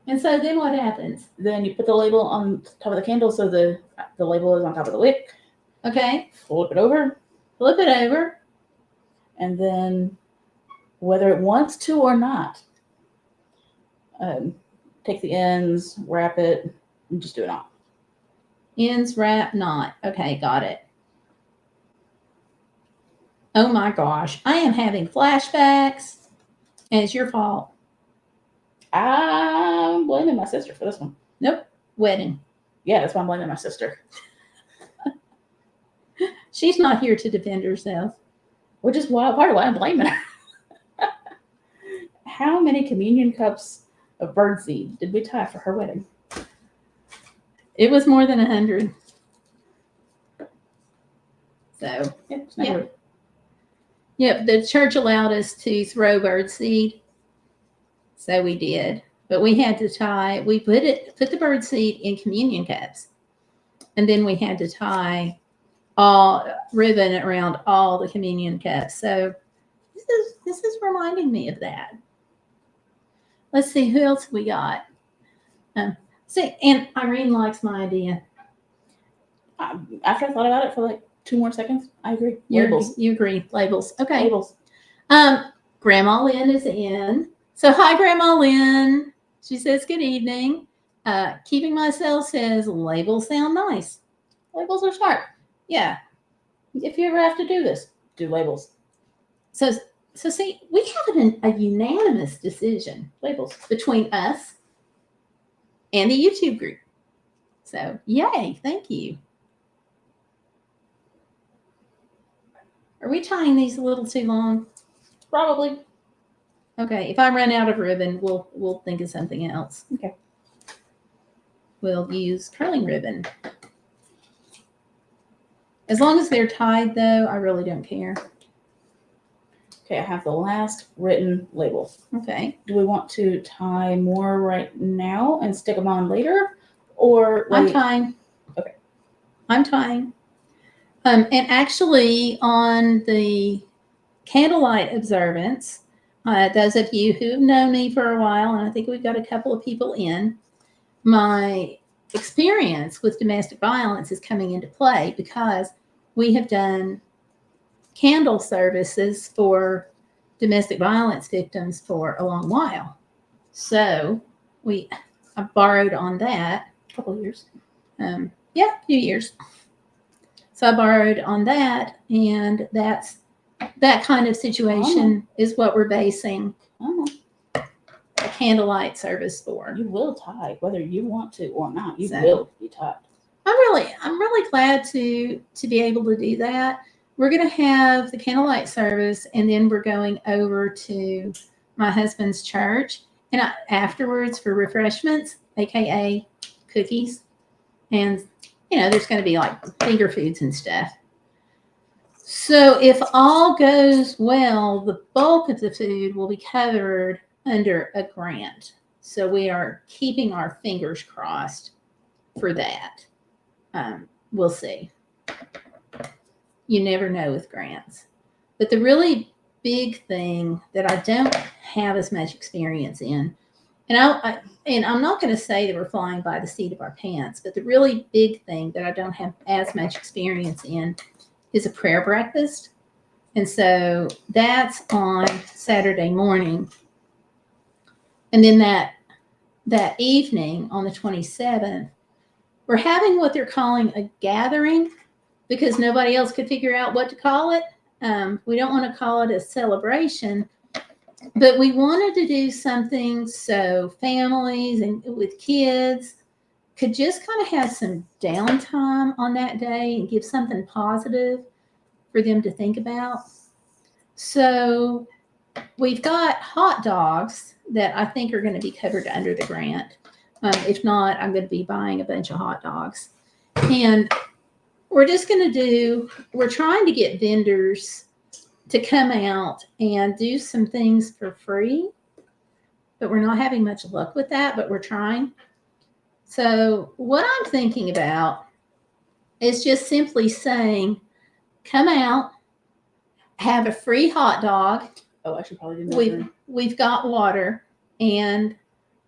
And so then what happens? Then you put the label on top of the candle so the label is on top of the wick. Okay. Flip it over. Flip it over. And then, whether it wants to or not, take the ends, wrap it, and just do it on. Ends, wrap, knot. Okay, got it. Oh my gosh, I am having flashbacks, and it's your fault. I'm blaming my sister for this one. Nope, wedding. Yeah, that's why I'm blaming my sister. She's not here to defend herself. Which is part of why I'm blaming her. How many communion cups of birdseed did we tie for her wedding? It was more than 100. So, Yeah. Yep, the church allowed us to throw birdseed. So we did. But we had to tie, we put the birdseed in communion cups. And then we had to tie all ribbon around all the communion cups. So this is reminding me of that. Let's see who else we got. See, and Irene likes my idea. After I thought about it for like 2 more seconds, I agree. Labels. You agree. Labels. Okay. Labels. Grandma Lynn is in. So hi, Grandma Lynn. She says good evening. Keeping Myself says labels sound nice. Labels are smart. Yeah. If you ever have to do this, do labels. So see, we have a unanimous decision Labels. between us and the YouTube group. So yay, thank you. Are we tying these a little too long? Probably. Okay, if I run out of ribbon, we'll think of something else. Okay. We'll use curling ribbon. As long as they're tied, though, I really don't care. Okay, I have the last written label. Okay. Do we want to tie more right now and stick them on later? Or I'm tying. Okay. I'm trying. And actually, on the candlelight observance, those of you who have known me for a while, and I think we've got a couple of people in, my experience with domestic violence is coming into play because we have done candle services for domestic violence victims for a long while. So I borrowed on that. A couple of years. Yeah, a few years. So I borrowed on that, and that kind of situation is what we're basing a candlelight service for. You will tie, whether you want to or not. You So, will be tied. I'm really glad to be able to do that. We're going to have the candlelight service, and then we're going over to my husband's church, and afterwards for refreshments, aka cookies, and there's going to be like finger foods and stuff. So if all goes well, the bulk of the food will be covered under a grant. So we are keeping our fingers crossed for that. We'll see. You never know with grants. But the really big thing that I don't have as much experience in, and I'm not going to say that we're flying by the seat of our pants, but the really big thing that I don't have as much experience in is a prayer breakfast. And so that's on Saturday morning. And then that evening on the 27th, we're having what they're calling a gathering because nobody else could figure out what to call it. We don't want to call it a celebration, but we wanted to do something so families and with kids could just kind of have some downtime on that day and give something positive for them to think about. So we've got hot dogs that I think are going to be covered under the grant. If not, I'm going to be buying a bunch of hot dogs. And we're trying to get vendors to come out and do some things for free, but we're not having much luck with that, but we're trying. So what I'm thinking about is just simply saying, come out, have a free hot dog. Oh, I should probably do that. We've got water, and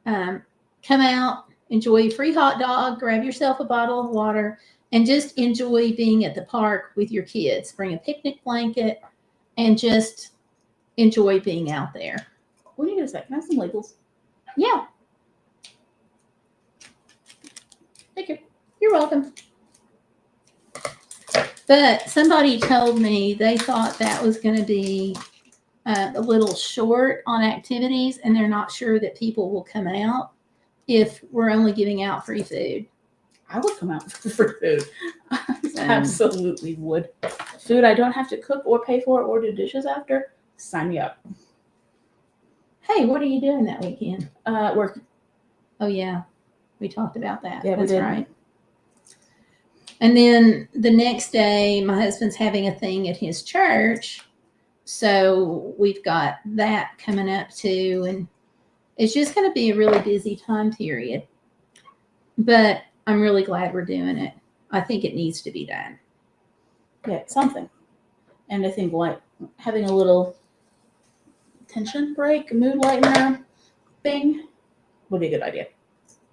come out, enjoy a free hot dog, grab yourself a bottle of water, and just enjoy being at the park with your kids. Bring a picnic blanket and just enjoy being out there. What are you going to say? Can I have some labels? Yeah. Thank you. You're welcome. But somebody told me they thought that was going to be a little short on activities, and they're not sure that people will come out if we're only giving out free food. I would come out for food. Absolutely would. Food I don't have to cook or pay for or do dishes after. Sign me up. Hey, what are you doing that weekend? Work. Oh yeah, we talked about that. Yeah, that's we did. Right. And then the next day, my husband's having a thing at his church, so we've got that coming up too, and it's just going to be a really busy time period. But I'm really glad we're doing it. I think it needs to be done. Yeah, something. And I think like having a little tension break, mood lightener thing would be a good idea.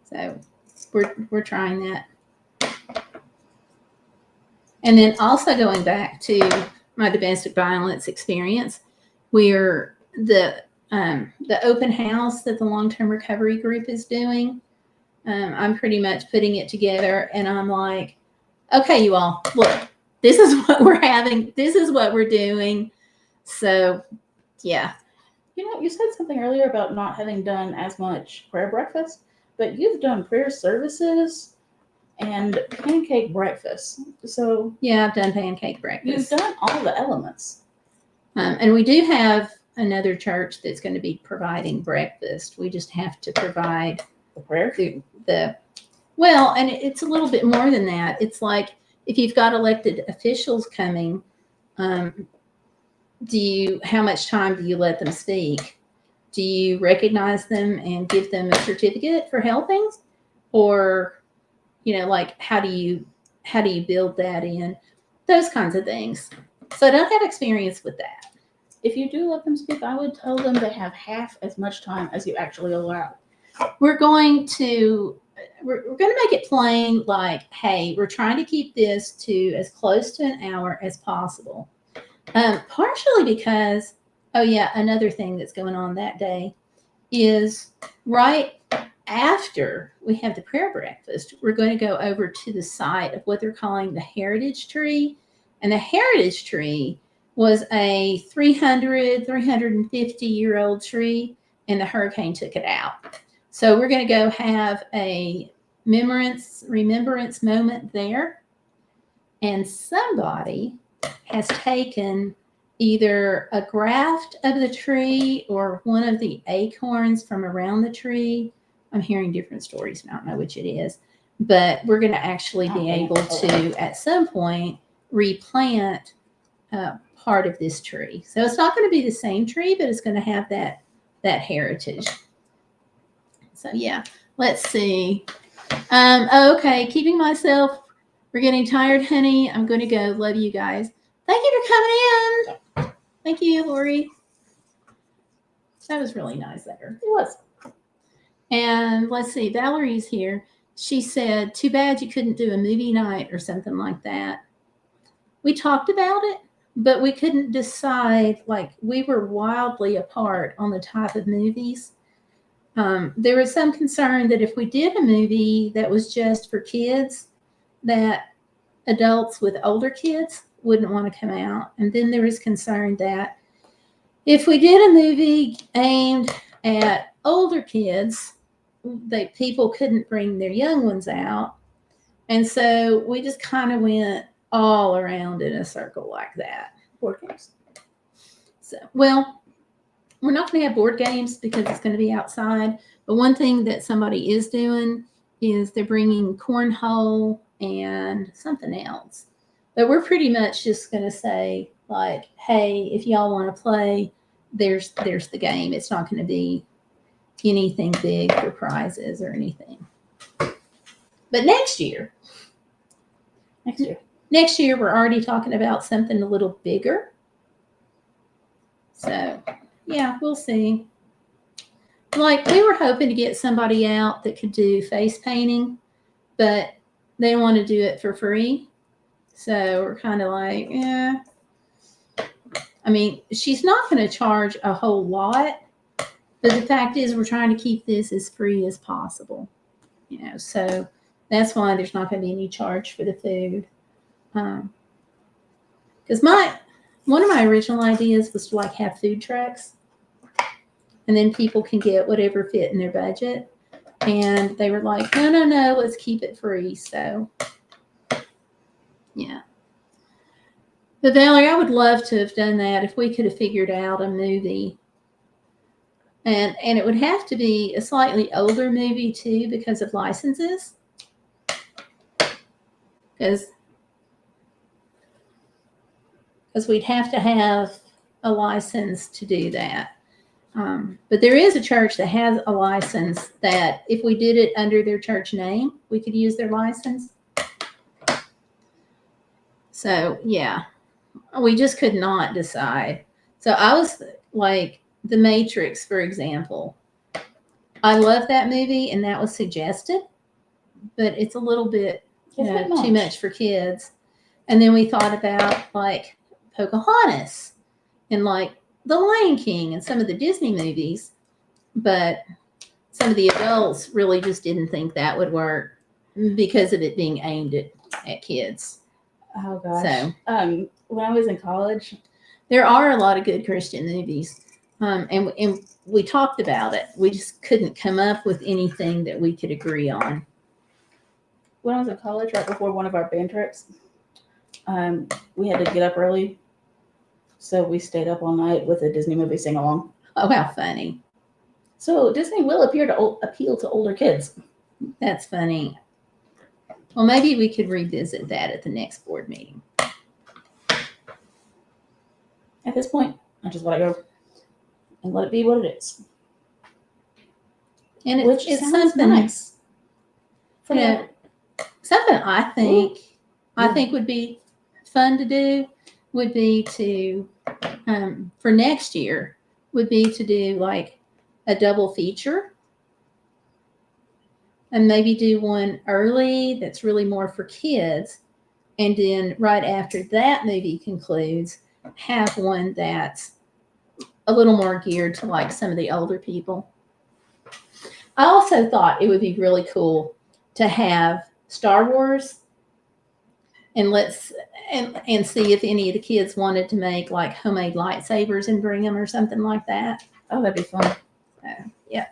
So we're trying that. And then also going back to my domestic violence experience, we're the open house that the long-term recovery group is doing. I'm pretty much putting it together, and I'm like, okay, you all, look, this is what we're having. This is what we're doing. So, yeah. You said something earlier about not having done as much prayer breakfast, but you've done prayer services and pancake breakfast. So yeah, I've done pancake breakfast. You've done all the elements. And we do have another church that's going to be providing breakfast. We just have to provide the prayer. Well, and it's a little bit more than that. It's like if you've got elected officials coming, how much time do you let them speak? Do you recognize them and give them a certificate for helping? Or, like, how do you how do you build that in? Those kinds of things. So I don't have experience with that. If you do let them speak, I would tell them they have half as much time as you actually allow. We're going to make it plain, like, hey, we're trying to keep this to as close to an hour as possible. Partially because, oh yeah, another thing that's going on that day is right after we have the prayer breakfast, we're going to go over to the site of what they're calling the Heritage Tree. And the Heritage Tree was a 350-year-old tree, and the hurricane took it out. So we're going to go have a remembrance moment there. And somebody has taken either a graft of the tree or one of the acorns from around the tree. I'm hearing different stories, and I don't know which it is. But we're going to actually be able to, at some point, replant part of this tree. So it's not going to be the same tree, but it's going to have that heritage. So yeah, let's see. Okay, keeping myself. We're getting tired, honey. I'm going to go. Love you guys. Thank you for coming in. Thank you, Lori. That was really nice of her. It was. And let's see, Valerie's here. She said, too bad you couldn't do a movie night or something like that. We talked about it, but we couldn't decide. Like, we were wildly apart on the type of movies. There was some concern that if we did a movie that was just for kids, that adults with older kids wouldn't want to come out. And then there was concern that if we did a movie aimed at older kids, that people couldn't bring their young ones out. And so we just kind of went all around in a circle like that. Board games. So, well, we're not going to have board games because it's going to be outside. But one thing that somebody is doing is they're bringing cornhole and something else. But we're pretty much just going to say, like, hey, if y'all want to play, there's the game. It's not going to be anything big for prizes or anything. But next year, we're already talking about something a little bigger. So, yeah, we'll see. Like, we were hoping to get somebody out that could do face painting, but they want to do it for free. So we're kind of like, yeah. I mean, she's not going to charge a whole lot, but the fact is we're trying to keep this as free as possible. You know, so that's why there's not going to be any charge for the food. Because one of my original ideas was to like have food trucks, and then people can get whatever fit in their budget. And they were like, no, let's keep it free. So, yeah. But Valerie, I would love to have done that if we could have figured out a movie. And it would have to be a slightly older movie too because of licenses. Because we'd have to have a license to do that. But there is a church that has a license that if we did it under their church name, we could use their license. So, yeah, we just could not decide. So I was like, The Matrix, for example. I love that movie, and that was suggested, but it's a little bit too much for kids. And then we thought about like Pocahontas and like The Lion King and some of the Disney movies, but some of the adults really just didn't think that would work because of it being aimed at kids. Oh gosh. So when I was in college, there are a lot of good Christian movies. And we talked about it. We just couldn't come up with anything that we could agree on. When I was in college, right before one of our band trips, we had to get up early. So we stayed up all night with a Disney movie sing-along. Oh, how funny. So Disney will appeal to older kids. That's funny. Well, maybe we could revisit that at the next board meeting. At this point, I just let it go and let it be what it is. And it's something nice. Something I think I think would be fun to do would be to, for next year, would be to do like a double feature and maybe do one early that's really more for kids. And then right after that movie concludes, have one that's a little more geared to like some of the older people. I also thought it would be really cool to have Star Wars and and see if any of the kids wanted to make like homemade lightsabers and bring them or something like that. Oh, that'd be fun. Yeah.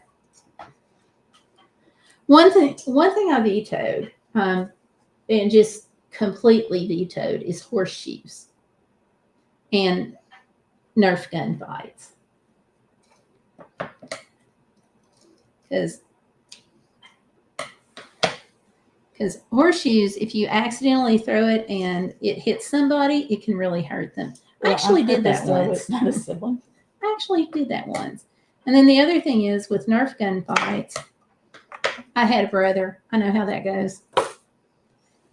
One thing I vetoed, and just completely vetoed, is horseshoes and Nerf gun fights. Because horseshoes, if you accidentally throw it and it hits somebody, it can really hurt them. I actually did that once. Not a sibling. I actually did that once. And then the other thing is with Nerf gun fights, I had a brother. I know how that goes.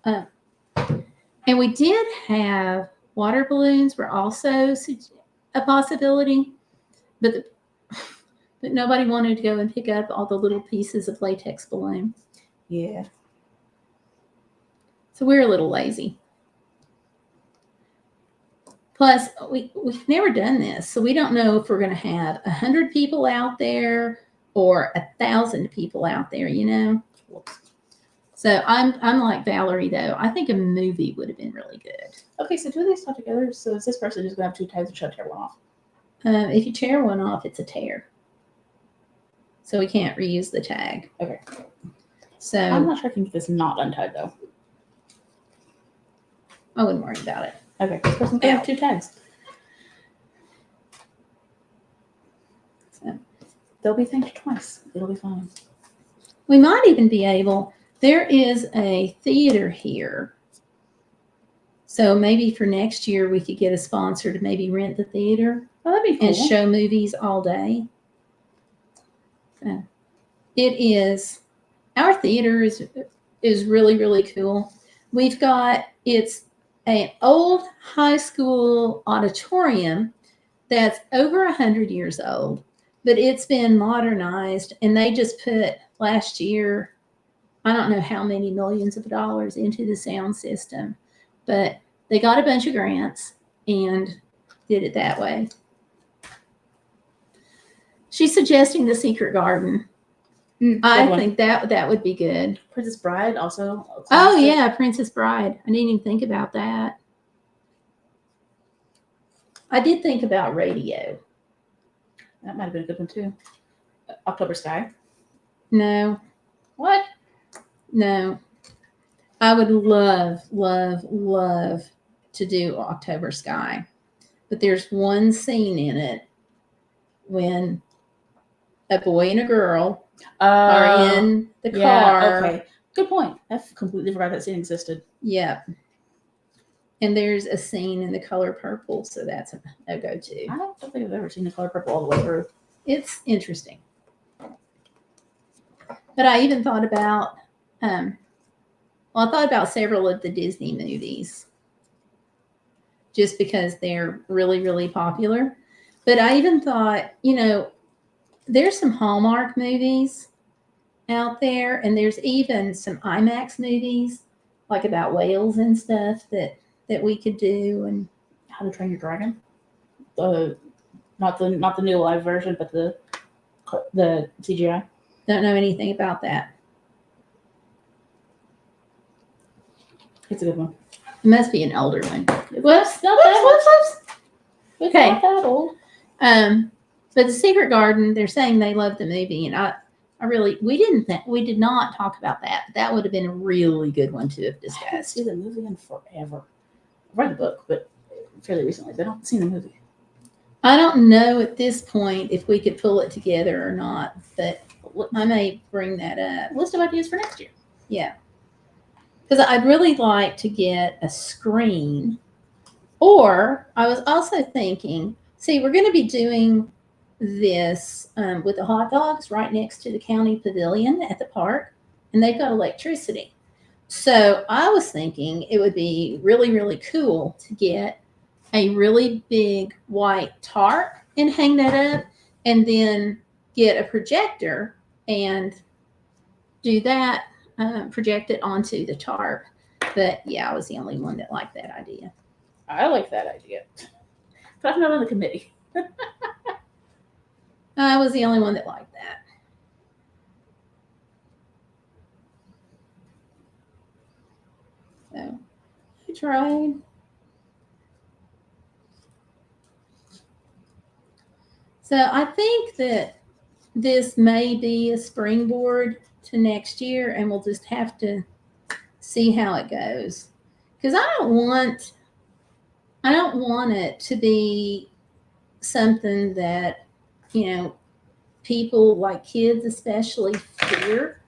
And we did have water balloons were also a possibility, but nobody wanted to go and pick up all the little pieces of latex balloon. Yeah. So we're a little lazy. Plus, we've never done this, so we don't know if we're going to have 100 people out there or 1,000 people out there, you know? So I'm like Valerie, though. I think a movie would have been really good. Okay, so do they stop together? So is this person just going to have 2 tags and tear one off? If you tear one off, it's a tear. So we can't reuse the tag. Okay. So I'm not sure I can get this not untied, though. I wouldn't worry about it. Okay, this person's going to have 2 tags. So they'll be thanked twice. It'll be fine. We might even be able, there is a theater here. So maybe for next year, we could get a sponsor to maybe rent the theater. Oh, that'd be cool. And show movies all day. So it is, our theater is really, really cool. We've got, it's an old high school auditorium that's over 100 years old, but it's been modernized, and they just put last year, I don't know how many millions of dollars into the sound system, but they got a bunch of grants and did it that way. She's suggesting the Secret Garden. I think that would be good. Princess Bride also. Oh yeah, Princess Bride. I didn't even think about that. I did think about radio. That might have been a good one too. October Sky. No. What? No. I would love, love, love to do October Sky. But there's one scene in it when a boy and a girl are in the car. Yeah, okay. Good point. I completely forgot that scene existed. Yep. And there's a scene in the color purple, so that's a no-go too. I don't think I've ever seen the color purple all the way through. It's interesting. But I even thought about, I thought about several of the Disney movies just because they're really, really popular. But I even thought, there's some Hallmark movies out there, and there's even some IMAX movies, like about whales and stuff that we could do. And How to Train Your Dragon, not the new live version, but the CGI. Don't know anything about that. It's a good one. It must be an older one. Whoops, not that one. Okay. Not that old. But the Secret Garden, they're saying they love the movie, and we did not talk about that. That would have been a really good one to have I haven't discussed. seen the movie in forever. I've read the book, but fairly recently, but I haven't seen the movie. I don't know at this point if we could pull it together or not, but I may bring that up. List of ideas for next year. Yeah. Because I'd really like to get a screen. Or I was also thinking, we're going to be doing this with the hot dogs right next to the county pavilion at the park, and they've got electricity. So I was thinking it would be really, really cool to get a really big white tarp and hang that up, and then get a projector and do that, project it onto the tarp. But yeah, I was the only one that liked that idea. I like that idea. But I'm not on the committee. I was the only one that liked that. So I tried. So I think that this may be a springboard to next year, and we'll just have to see how it goes. Because I don't want it to be something that, people like kids especially fear.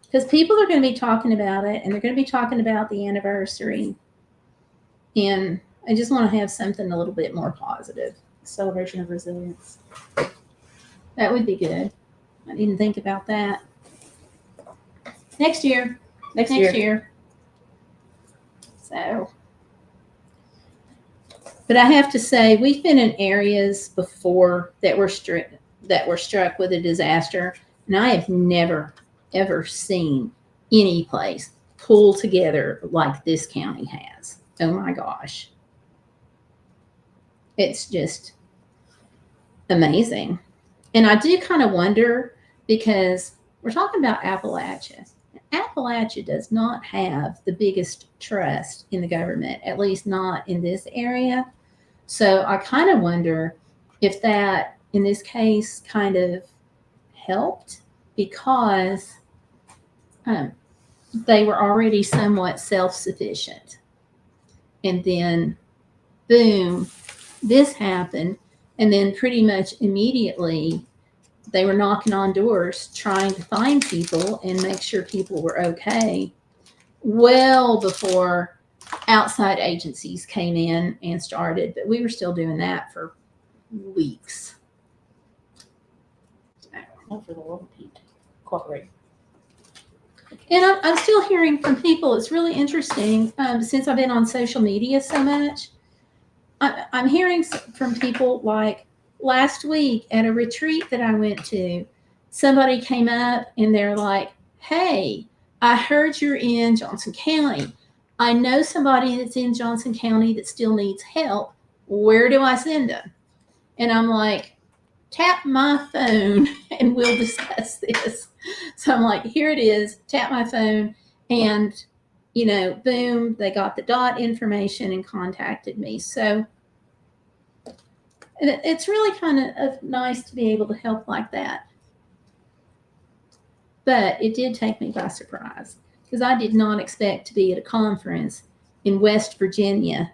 Because people are going to be talking about it, and they're going to be talking about the anniversary. And I just want to have something a little bit more positive. Celebration of resilience. That would be good. I didn't think about that. Next year. Next year. So, but I have to say, we've been in areas before that were struck with a disaster, and I have never ever seen any place pull together like this county has. Oh my gosh. It's just amazing. And I do kind of wonder, because we're talking about Appalachia. Appalachia does not have the biggest trust in the government, at least not in this area. So I kind of wonder if that, in this case, kind of helped, because they were already somewhat self-sufficient. And then, boom, this happened. And then pretty much immediately, they were knocking on doors trying to find people and make sure people were okay, well before outside agencies came in and started. But we were still doing that for weeks. Oh, for the love of Pete. Cooperate. And I'm still hearing from people. It's really interesting, since I've been on social media so much. I'm hearing from people, like last week at a retreat that I went to, somebody came up and they're like, "Hey, I heard you're in Johnson County. I know somebody that's in Johnson County that still needs help. Where do I send them?" And I'm like, "Tap my phone and we'll discuss this." So I'm like, here it is, tap my phone, and, boom, they got the dot information and contacted me. So it's really kind of nice to be able to help like that. But it did take me by surprise, because I did not expect to be at a conference in West Virginia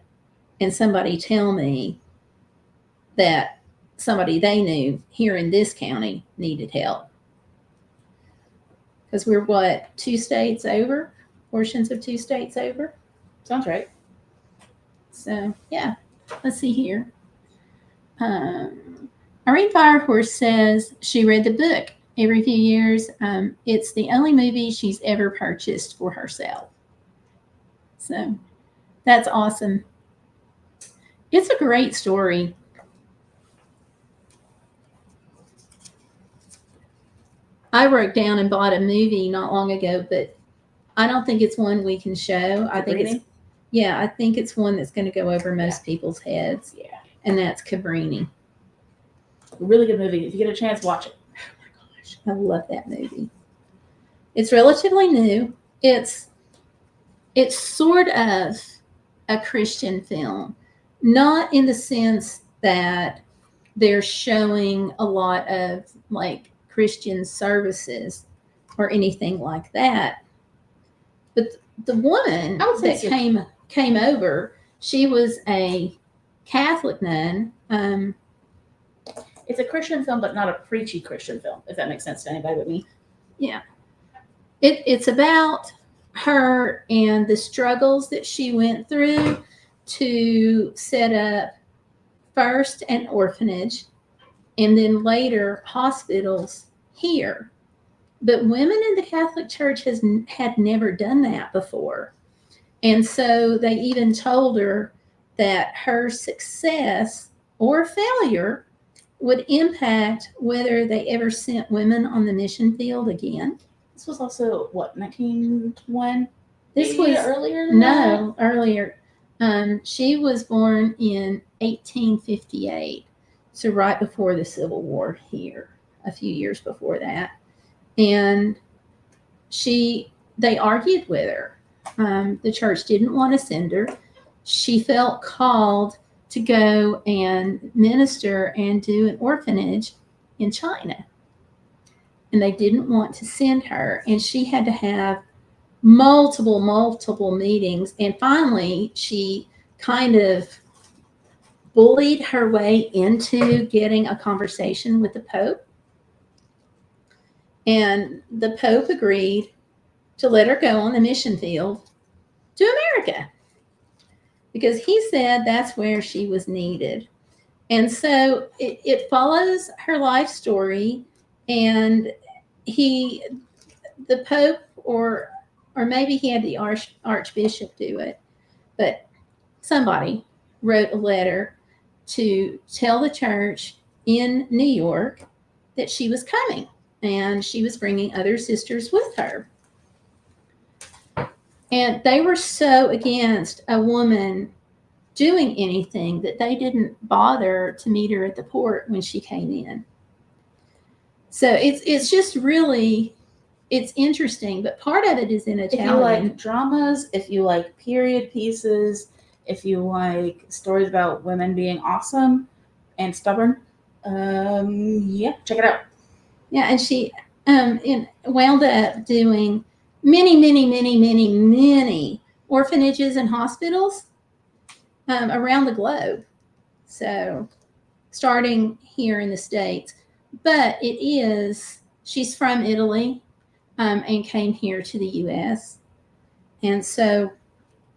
and somebody tell me that somebody they knew here in this county needed help. Because we're what, 2 states over? Portions of 2 states over? Sounds right. So, yeah. Let's see here. Irene Firehorse says she read the book every few years. It's the only movie she's ever purchased for herself. So, that's awesome. It's a great story. I wrote down and bought a movie not long ago, but I don't think it's one we can show. I think it's one that's going to go over most people's heads. Yeah. And that's Cabrini. A really good movie. If you get a chance, watch it. Oh my gosh, I love that movie. It's relatively new. It's sort of a Christian film, not in the sense that they're showing a lot of like Christian services or anything like that. But the woman that came over, she was a Catholic nun. It's a Christian film, but not a preachy Christian film, if that makes sense to anybody but me. Yeah. It's about her and the struggles that she went through to set up first an orphanage and then later hospitals here. But women in the Catholic Church had never done that before. And so they even told her that her success or failure would impact whether they ever sent women on the mission field again. This was also, what, 1920? This was earlier than that? No, earlier. She was born in 1858, so right before the Civil War here, a few years before that. And they argued with her. The church didn't want to send her. She felt called to go and minister and do an orphanage in China. And they didn't want to send her. And she had to have multiple meetings. And finally, she kind of bullied her way into getting a conversation with the Pope. And the Pope agreed to let her go on the mission field to America because he said that's where she was needed. And so it follows her life story, and the Pope, or maybe he had the Archbishop do it, but somebody wrote a letter to tell the church in New York that she was coming, and she was bringing other sisters with her. And they were so against a woman doing anything that they didn't bother to meet her at the port when she came in. So it's just really, it's interesting, but part of it is in Italian. If you like dramas, if you like period pieces, if you like stories about women being awesome and stubborn, yeah, check it out. Yeah, and she wound up doing many orphanages and hospitals around the globe. So starting here in the States, but she's from Italy and came here to the U.S. And so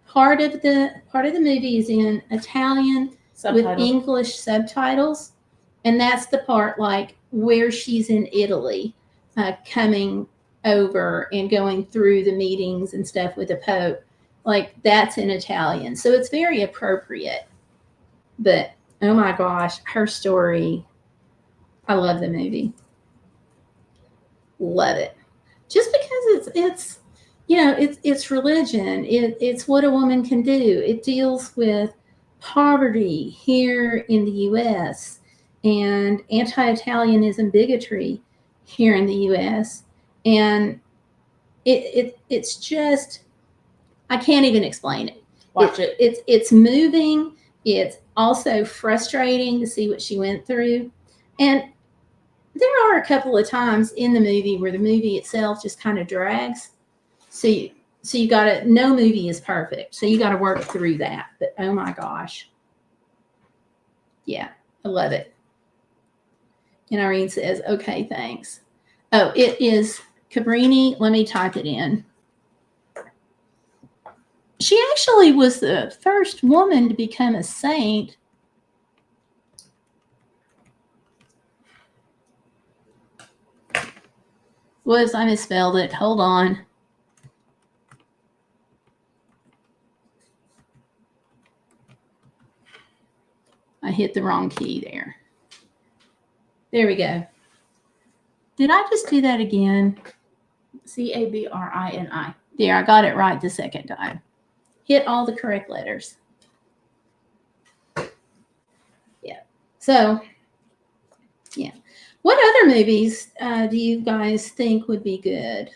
part of the movie is in Italian with English subtitles, and that's the part like where she's in Italy, coming over and going through the meetings and stuff with the Pope. Like that's in Italian, so it's very appropriate. But oh my gosh, her story! I love the movie. Love it, just because it's religion. It's what a woman can do. It deals with poverty here in the U.S. and anti-Italianism, bigotry here in the U.S. And it's just, I can't even explain it. Watch it. It's moving. It's also frustrating to see what she went through. And there are a couple of times in the movie where the movie itself just kind of drags. So you gotta, no movie is perfect. So you gotta work through that. But oh my gosh. Yeah, I love it. And Irene says, okay, thanks. Oh, it is Cabrini. Let me type it in. She actually was the first woman to become a saint. Whoops, I misspelled it. Hold on. I hit the wrong key there. There we go. Did I just do that again? Cabrini. There, I got it right the second time. Hit all the correct letters. Yeah. So, yeah. What other movies do you guys think would be good?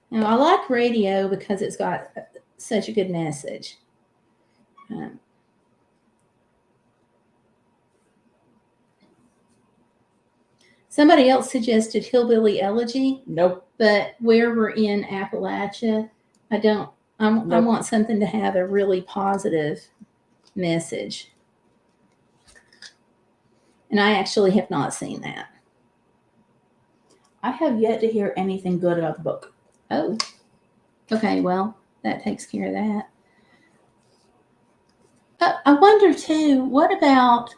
Now, I like radio because it's got such a good message. Somebody else suggested Hillbilly Elegy. Nope. But where we're in Appalachia, I want something to have a really positive message. And I actually have not seen that. I have yet to hear anything good about the book. Oh, okay. Well, that takes care of that. I wonder too, what about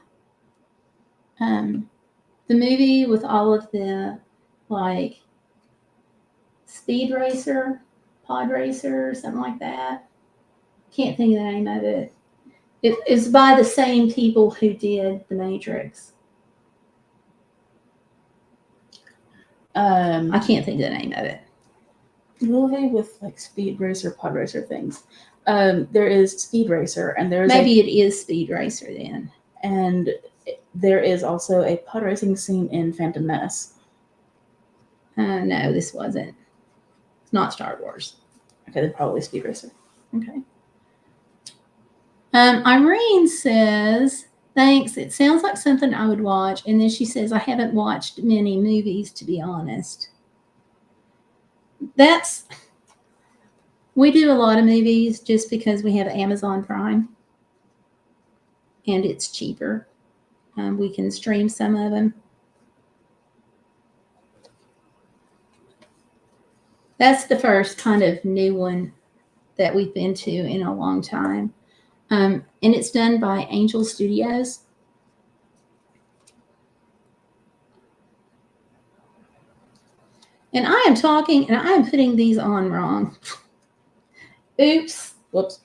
the movie with all of the like speed racer, pod racer, something like that. Can't think of the name of it. It is by the same people who did The Matrix. I can't think of the name of it. Movie with like speed racer, pod racer things. There is Speed Racer, and there's Maybe it is Speed Racer then. and there is also a pod racing scene in Phantom Menace. No, this wasn't. It's not Star Wars. Okay, then probably Speed Racer. Okay. Irene says, thanks. It sounds like something I would watch. And then she says, I haven't watched many movies, to be honest. We do a lot of movies just because we have Amazon Prime. And it's cheaper. We can stream some of them. That's the first kind of new one that we've been to in a long time. And it's done by Angel Studios. And I am talking and I am putting these on wrong. Oops. Whoops.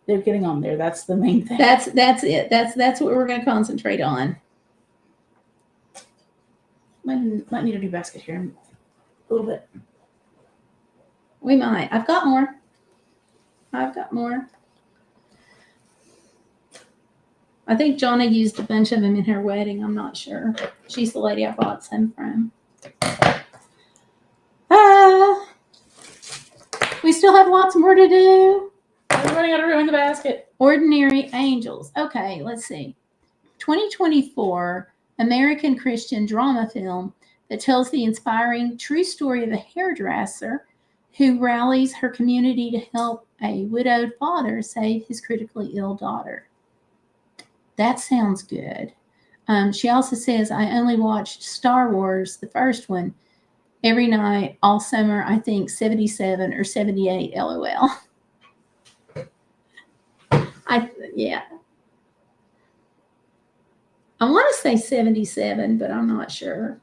They're getting on there. That's the main thing. That's it. That's what we're going to concentrate on. Might need a new basket here in a little bit. We might. I've got more. I think Jonna used a bunch of them in her wedding. I'm not sure. She's the lady I bought some from. We still have lots more to do. We're running out of room in the basket. Ordinary Angels. Okay, let's see. 2024 American Christian drama film that tells the inspiring true story of a hairdresser who rallies her community to help a widowed father save his critically ill daughter. That sounds good. She also says, I only watched Star Wars, the first one, every night all summer, I think 77 or 78 LOL. Yeah. I want to say 77, but I'm not sure.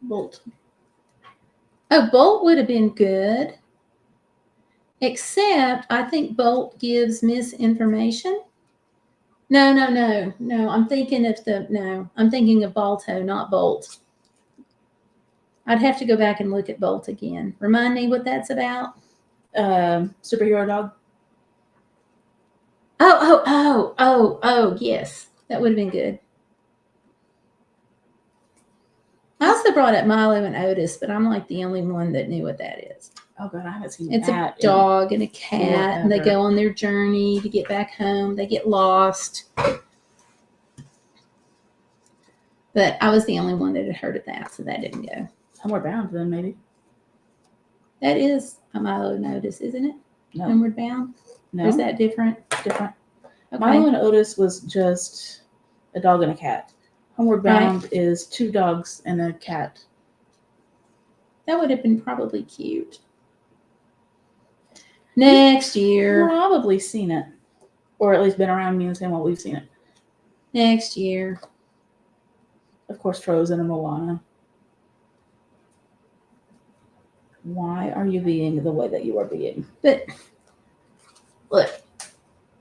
Bolt. Oh, Bolt would have been good. Except I think Bolt gives misinformation. No. I'm thinking of Balto, not Bolt. I'd have to go back and look at Bolt again. Remind me what that's about. Superhero dog. Oh, yes. That would have been good. I also brought up Milo and Otis, but I'm like the only one that knew what that is. Oh, God, I haven't seen It's that. a dog and a cat, and they forever. go on their journey to get back home. They get lost. But I was the only one that had heard of that, so that didn't go. Homeward Bound, then, maybe. That is a Milo and Otis, isn't it? No. Homeward Bound? No. Or is that different? Different. Okay. Milo and Otis was just a dog and a cat. Homeward Bound is two dogs and a cat. That would have been probably cute. Next year. Probably seen it. Or at least been around me and saying, well, we've seen it. Next year. Of course, Frozen and Moana. Why are you being the way that you are being? But look,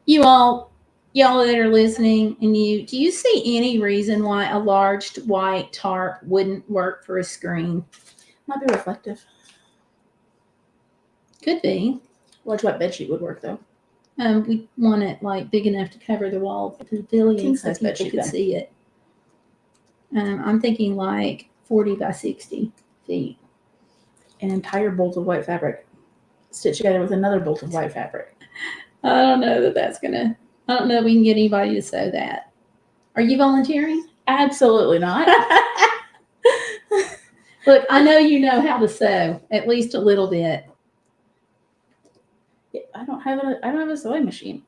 y'all that are listening, and do you see any reason why a large white tarp wouldn't work for a screen? Might be reflective. Could be. Large white bedsheet would work, though. We want it like big enough to cover the wall of the pavilion so King-size people bedsheet, could then. see it. I'm thinking like 40 by 60 feet. An entire bolt of white fabric stitched together with another bolt of white fabric. I don't know I don't know if we can get anybody to sew that. Are you volunteering? Absolutely not. Look, I know you know how to sew, at least a little bit. I don't have a sewing machine.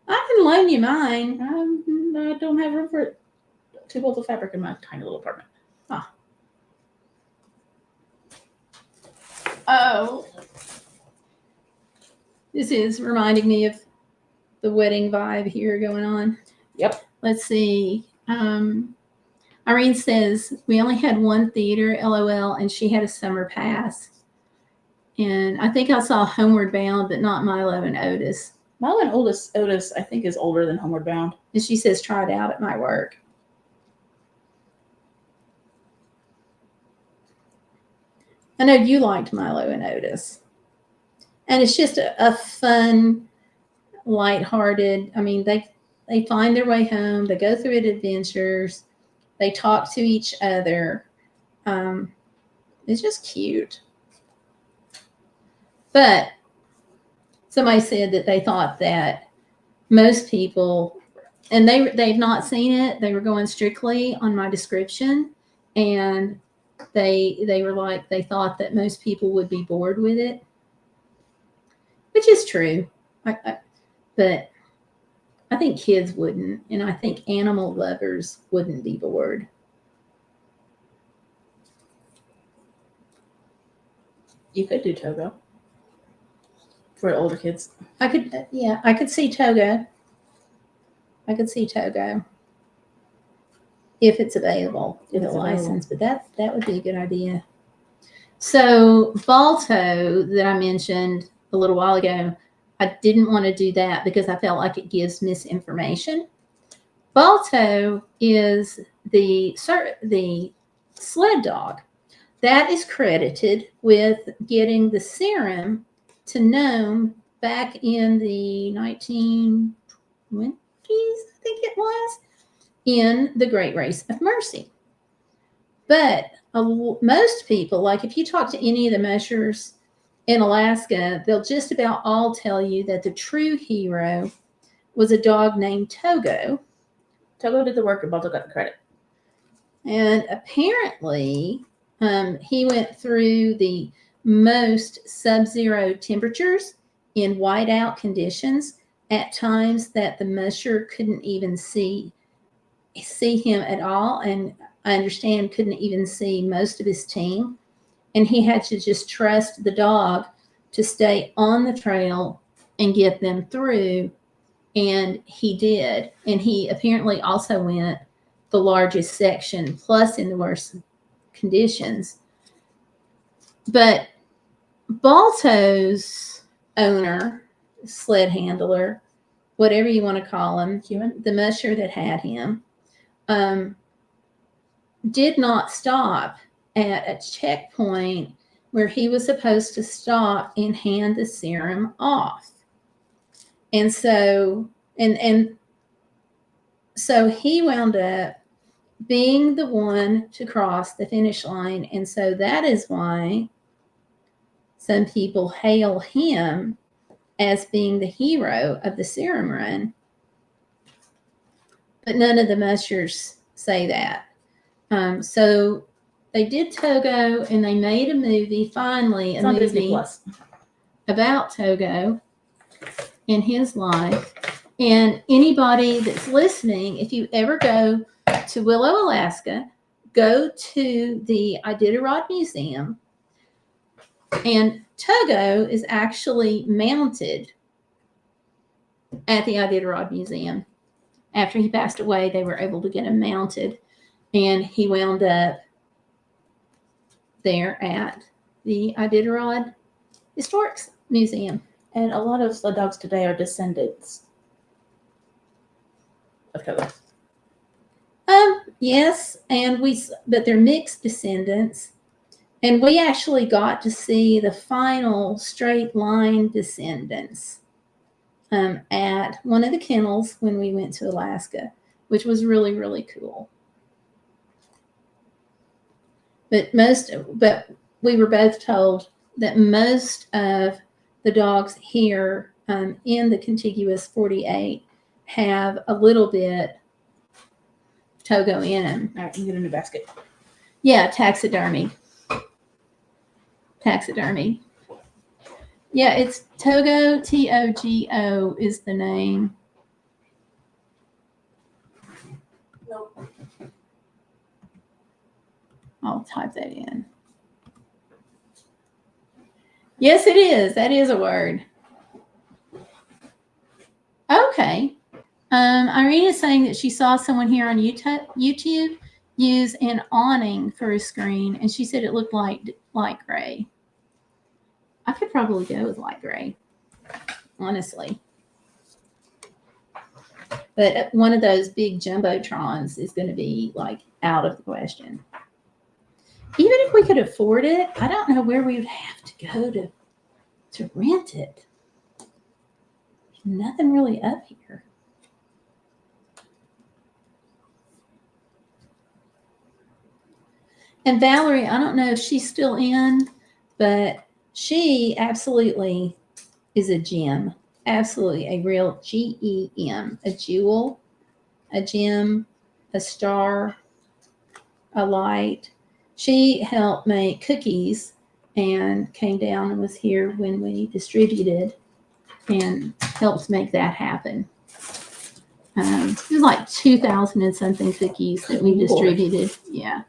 I can loan you mine. I don't have room for 2 bolts of fabric in my tiny little apartment. Oh. This is reminding me of the wedding vibe here going on. Yep. Let's see. Irene says, we only had one theater, LOL, and she had a summer pass. And I think I saw Homeward Bound, but not Milo and Otis. Milo and Otis, I think, is older than Homeward Bound. And she says, try it out at my work. I know you liked Milo and Otis. And it's just a fun, lighthearted, I mean, they find their way home. They go through adventures. They talk to each other. It's just cute. But somebody said that they thought that most people, and they've not seen it. They were going strictly on my description, and they were like, they thought that most people would be bored with it, which is true. But I think kids wouldn't, and I think animal lovers wouldn't be bored. You could do Togo for older kids. I could see Togo. I could see Togo if it's available with a license, but that would be a good idea. So Balto that I mentioned a little while ago, I didn't want to do that because I felt like it gives misinformation. Balto is the sled dog that is credited with getting the serum to Nome back in the 1920s, I think it was, in the Great Race of Mercy. But most people, like if you talk to any of the mushers in Alaska, they'll just about all tell you that the true hero was a dog named Togo. Togo did the work and Balto got the credit. And apparently, he went through the most sub-zero temperatures in whiteout conditions at times that the musher couldn't even see him at all, and I understand couldn't even see most of his team. And he had to just trust the dog to stay on the trail and get them through. And he did. And he apparently also went the largest section, plus in the worst conditions. But Balto's owner, sled handler, whatever you want to call him, the musher that had him, did not stop at a checkpoint where he was supposed to stop and hand the serum off. And so, so he wound up being the one to cross the finish line. And so that is why some people hail him as being the hero of the serum run. But none of the mushers say that. So they did Togo, and they made a movie, finally, a movie about Togo and his life. And anybody that's listening, if you ever go to Willow, Alaska, go to the Iditarod Museum. And Togo is actually mounted at the Iditarod Museum. After he passed away, they were able to get him mounted. And he wound up there at the Iditarod Historic Museum. And a lot of sled dogs today are descendants of Togo. Yes, but they're mixed descendants. And we actually got to see the final straight line descendants at one of the kennels when we went to Alaska, which was really, really cool. But we were both told that most of the dogs here in the contiguous 48 have a little bit Togo in them. All right, you get a new basket. Yeah, taxidermy. Yeah, it's Togo, Togo is the name. Nope. I'll type that in. Yes, it is. That is a word. Okay. Irene is saying that she saw someone here on YouTube use an awning for a screen, and she said it looked like light gray. I could probably go with light gray, honestly. But one of those big jumbotrons is going to be like out of the question. Even if we could afford it, I don't know where we would have to go to rent it. There's nothing really up here. And Valerie, I don't know if she's still in, but she absolutely is a gem. Absolutely a real GEM, a jewel, a gem, a star, a light. She helped make cookies and came down and was here when we distributed and helped make that happen. It was like 2,000 and something cookies that we distributed. Yeah.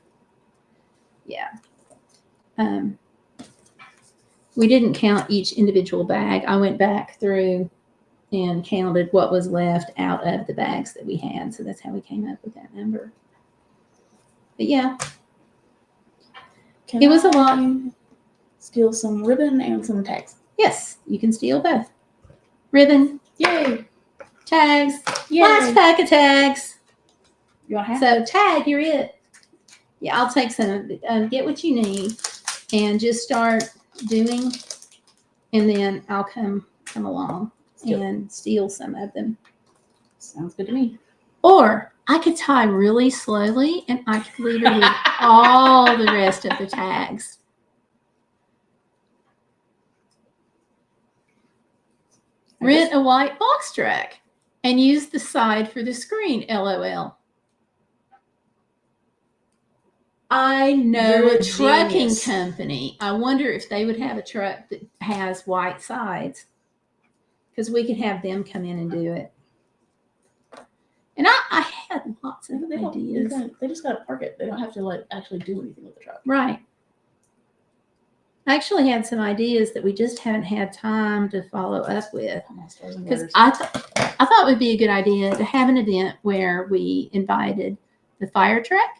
Yeah. We didn't count each individual bag. I went back through and counted what was left out of the bags that we had. So that's how we came up with that number. But yeah, it was a lot. Steal some ribbon and some tags. Yes, you can steal both. Ribbon. Yay. Tags. Yay. Last pack of tags. You want half? So tag, you're it. Yeah, I'll take some. Get what you need and just start doing, and then I'll come along and steal some of them. Sounds good to me. Or I could tie really slowly and I could leave it with all the rest of the tags. Rent a white box truck and use the side for the screen, LOL. I know a trucking company. I wonder if they would have a truck that has white sides, because we could have them come in and do it. And I had lots of ideas. They just got to park it. They don't have to actually do anything with the truck. Right. I actually had some ideas that we just haven't had time to follow up with. Because I thought it would be a good idea to have an event where we invited the fire truck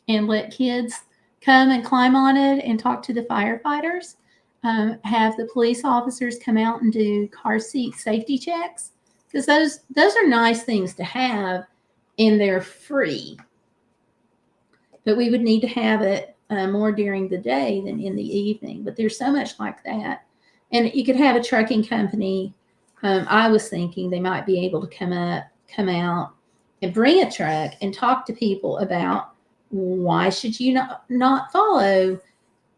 and let kids come and climb on it and talk to the firefighters. Have the police officers come out and do car seat safety checks, because those are nice things to have, and they're free. But we would need to have it more during the day than in the evening. But there's so much like that. And you could have a trucking company. I was thinking they might be able to come out and bring a truck and talk to people about why should you not follow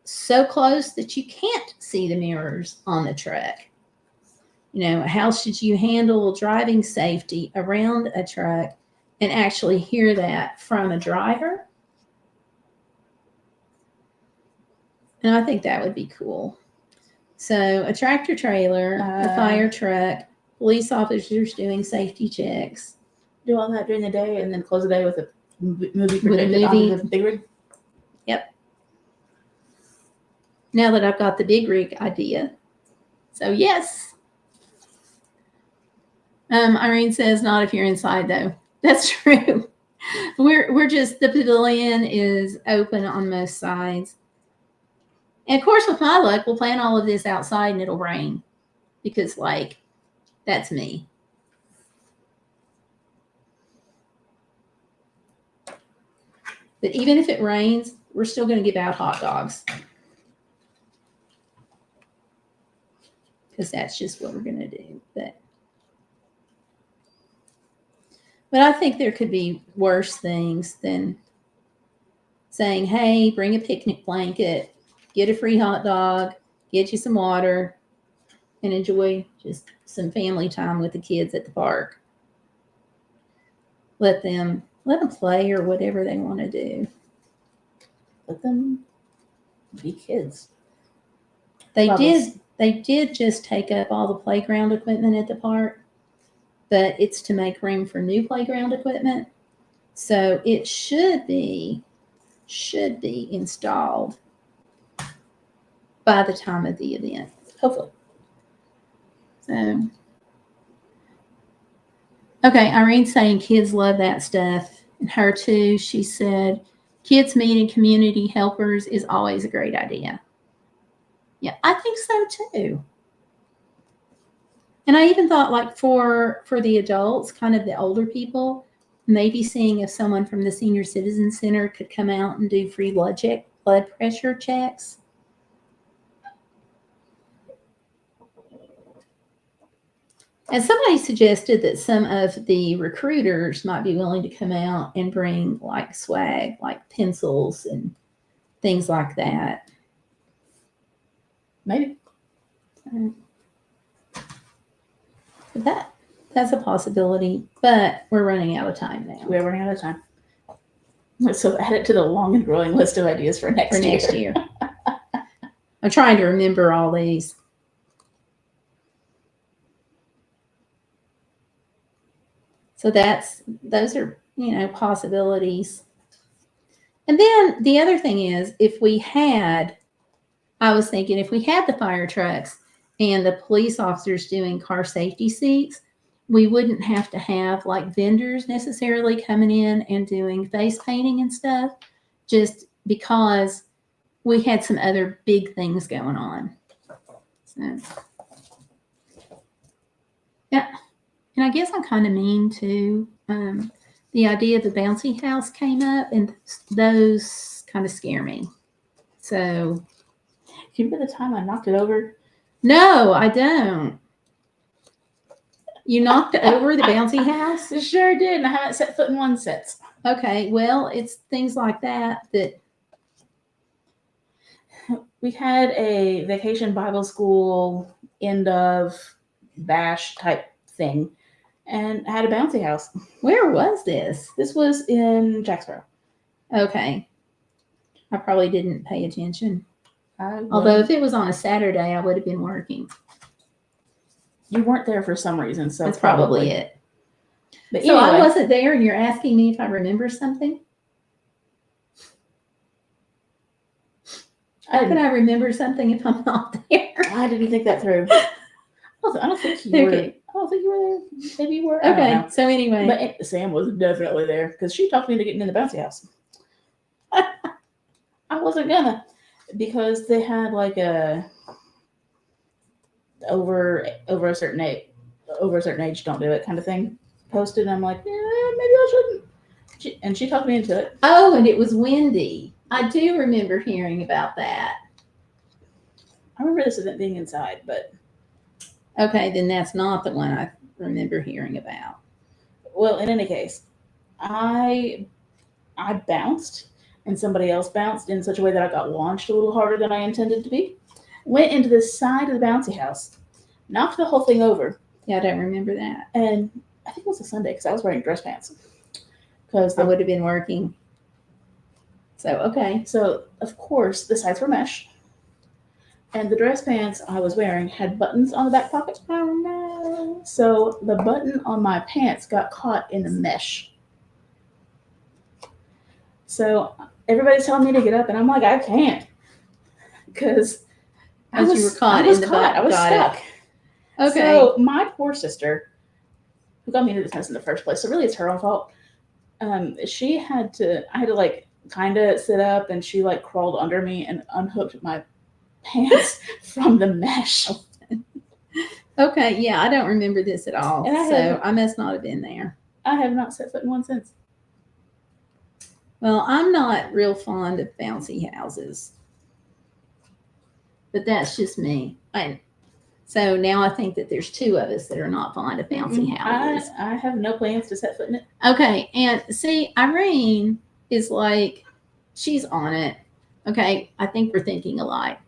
so close that you can't see the mirrors on the truck. You know, how should you handle driving safety around a truck and actually hear that from a driver? And I think that would be cool. So a tractor trailer, a fire truck, police officers doing safety checks. Do all that during the day and then close the day with a movie projected on the big rig? Yep. Now that I've got the big rig idea. So yes. Irene says not if you're inside though. That's true. We're just, the pavilion is open on most sides. And of course, with my luck, we'll plan all of this outside and it'll rain, because that's me. But even if it rains, we're still going to give out hot dogs, because that's just what we're going to do. But I think there could be worse things than saying, hey, bring a picnic blanket, get a free hot dog, get you some water, and enjoy just some family time with the kids at the park. Let them play or whatever they want to do. Let them be kids. They did just take up all the playground equipment at the park, but it's to make room for new playground equipment. So it should be installed by the time of the event, hopefully. So Okay, Irene's saying kids love that stuff. And her too, she said, kids meeting community helpers is always a great idea. Yeah, I think so too. And I even thought like for the adults, kind of the older people, maybe seeing if someone from the senior citizen center could come out and do free blood pressure checks. And somebody suggested that some of the recruiters might be willing to come out and bring like swag, like pencils and things like that. Maybe. That's a possibility, but we're running out of time now. We're running out of time. So add it to the long and growing list of ideas for next year. I'm trying to remember all these. So those are, possibilities. And then the other thing is, I was thinking if we had the fire trucks and the police officers doing car safety seats, we wouldn't have to have like vendors necessarily coming in and doing face painting and stuff, just because we had some other big things going on. So, yeah. And I guess I'm kind of mean too. The idea of the bouncy house came up, and those kind of scare me. So, do you remember the time I knocked it over? No, I don't. You knocked over the bouncy house? I sure did. And I haven't set foot in one since. Okay, well, it's things like that. We had a vacation Bible school end of bash type thing, and I had a bouncy house. Where was this? This was in Jacksboro. Okay. I probably didn't pay attention. Although if it was on a Saturday, I would have been working. You weren't there for some reason, so that's probably it. But so anyway, I wasn't there, and you're asking me if I remember something? How can I remember something if I'm not there? I didn't think that through. I don't think you were. I don't think you were there. Maybe you were. Okay. So anyway, but Sam was definitely there because she talked me into getting in the bouncy house. I wasn't gonna, because they had like a over a certain age don't do it kind of thing posted. And I'm like, yeah, maybe I shouldn't. And she talked me into it. Oh, and it was windy. I do remember hearing about that. I remember this event being inside, but okay, then that's not the one I remember hearing about. Well, in any case, I bounced, and somebody else bounced in such a way that I got launched a little harder than I intended to be. Went into the side of the bouncy house, knocked the whole thing over. Yeah, I don't remember that. And I think it was a Sunday because I was wearing dress pants. Because I would have been working. So, okay. So, of course, the sides were mesh. And the dress pants I was wearing had buttons on the back pocket. Oh, no. So, the button on my pants got caught in the mesh. So, everybody's telling me to get up, and I'm like, I can't. Because you were caught in the butt. I was stuck. Okay. So, my poor sister, who got me into this mess in the first place, so really it's her own fault. I had to like kind of sit up, and she like crawled under me and unhooked my pants from the mesh. Okay, yeah, I don't remember this at all. And I must not have been there. I have not set foot in one since. Well, I'm not real fond of bouncy houses, but that's just me. So now I think that there's two of us that are not fond of bouncy houses. I have no plans to set foot in it. Okay, and see, Irene is like, she's on it. Okay, I think we're thinking alike.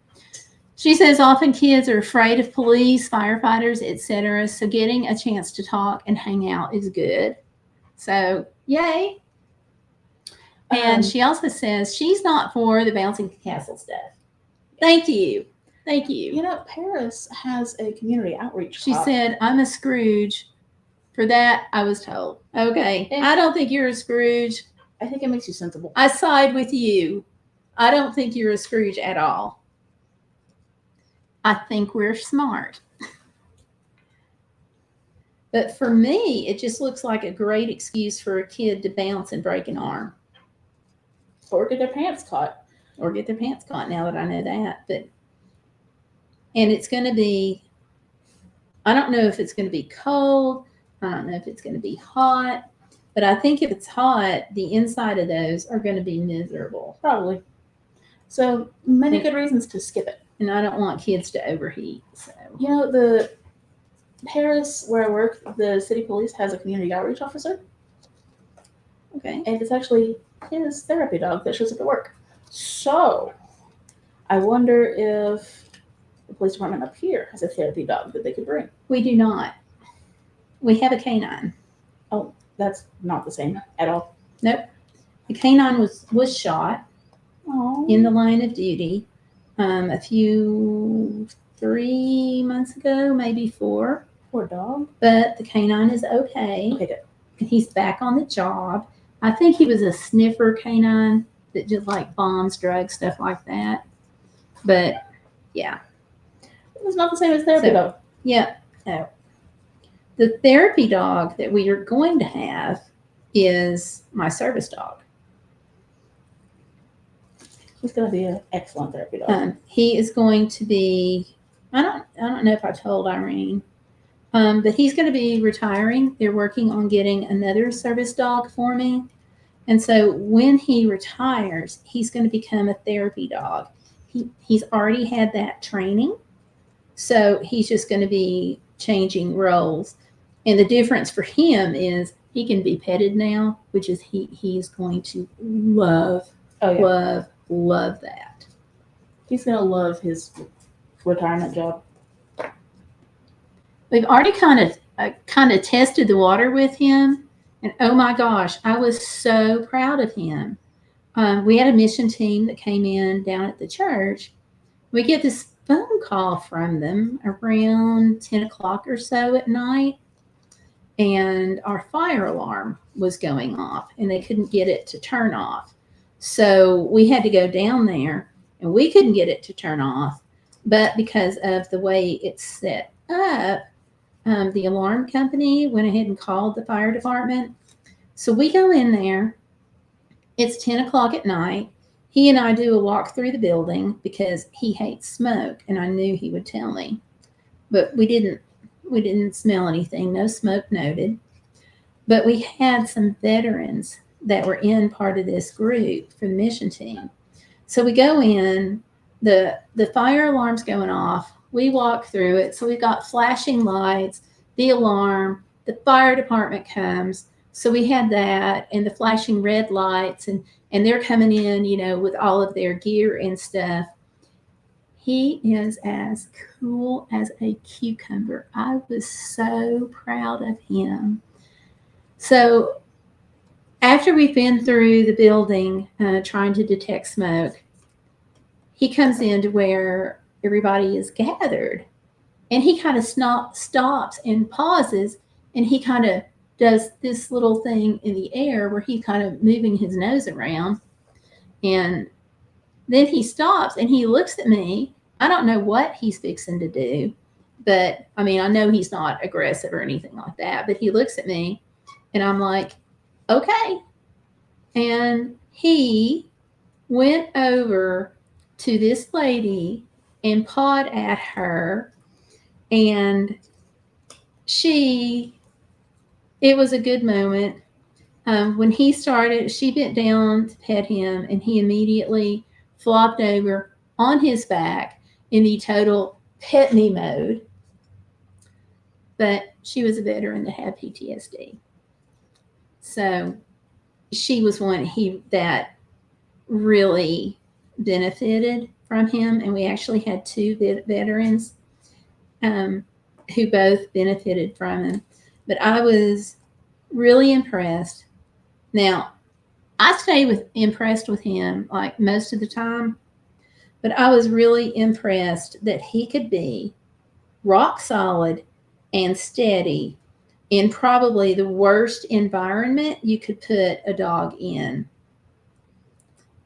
She says often kids are afraid of police, firefighters, etc. So getting a chance to talk and hang out is good. So yay. And she also says she's not for the bouncing castle stuff. Thank you. Thank you. You know, Paris has a community outreach. She said, I'm a Scrooge. For that, I was told. Okay. I don't think you're a Scrooge. I think it makes you sensible. I side with you. I don't think you're a Scrooge at all. I think we're smart. But for me, it just looks like a great excuse for a kid to bounce and break an arm Or get their pants caught. or get their pants caught. Now that I know that, and it's going to be, I don't know if it's going to be cold. I don't know if it's going to be hot. But I think if it's hot, the inside of those are going to be miserable. Probably. So many good reasons to skip it. And I don't want kids to overheat. So You know, the Paris where I work, the city police has a community outreach officer, okay. and it's actually his therapy dog that shows up at work. So I wonder if the police department up here has a therapy dog that they could bring. We do not. We have a canine. Oh, that's not the same at all. Nope. The canine was shot in the line of duty a few 3 months ago, maybe 4. Poor dog. But the canine is okay. Okay, good. And he's back on the job. I think he was a sniffer canine that just like bombs, drugs, stuff like that. But yeah. It was not the same as therapy dog. Yeah. No. The therapy dog that we are going to have is my service dog. He's going to be an excellent therapy dog. He is going to be, I don't know if I told Irene, but he's going to be retiring. They're working on getting another service dog for me. And so when he retires, he's going to become a therapy dog. He's already had that training. So he's just going to be changing roles. And the difference for him is he can be petted now, which is he's going to love that. He's going to love his retirement job. We've already kind of tested the water with him, and oh my gosh, I was so proud of him. We had a mission team that came in down at the church. We get this phone call from them around 10 o'clock or so at night, and our fire alarm was going off, and they couldn't get it to turn off. So we had to go down there, and we couldn't get it to turn off, but because of the way it's set up, the alarm company went ahead and called the fire department. So we go in there. It's 10 o'clock at night. He and I do a walk through the building because he hates smoke, and I knew he would tell me. But we didn't smell anything, no smoke noted. But we had some veterans that were in part of this group for the mission team. So we go in, the fire alarm's going off. We walk through it. So we've got flashing lights, the alarm, the fire department comes. So we had that and the flashing red lights and they're coming in, with all of their gear and stuff. He is as cool as a cucumber. I was so proud of him. So after we've been through the building trying to detect smoke, he comes in to where everybody is gathered. And he kind of stops and pauses, and he kind of does this little thing in the air where he's kind of moving his nose around. And then he stops and he looks at me. I don't know what he's fixing to do, but I know he's not aggressive or anything like that, but he looks at me and I'm like, okay. And he went over to this lady and pawed at her, and it was a good moment. When he started, she bent down to pet him, and he immediately flopped over on his back in the total pet me mode. But she was a veteran that had PTSD. So she was one that really benefited from him. And we actually had 2 veterans who both benefited from him. But I was really impressed. Now, I stay impressed with him like most of the time, but I was really impressed that he could be rock solid and steady in probably the worst environment you could put a dog in.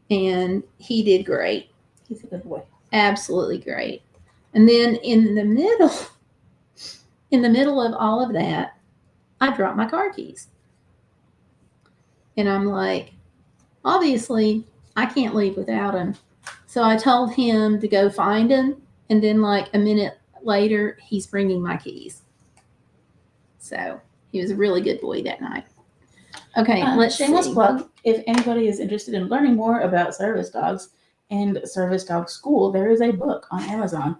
And he did great. He's a good boy. Absolutely great. And then in the middle of all of that, I dropped my car keys. And I'm like, obviously, I can't leave without them. So I told him to go find them. And then, like, a minute later, he's bringing my keys. So he was a really good boy that night. Okay, let's shameless see. plug. If anybody is interested in learning more about service dogs and service dog school, there is a book on Amazon.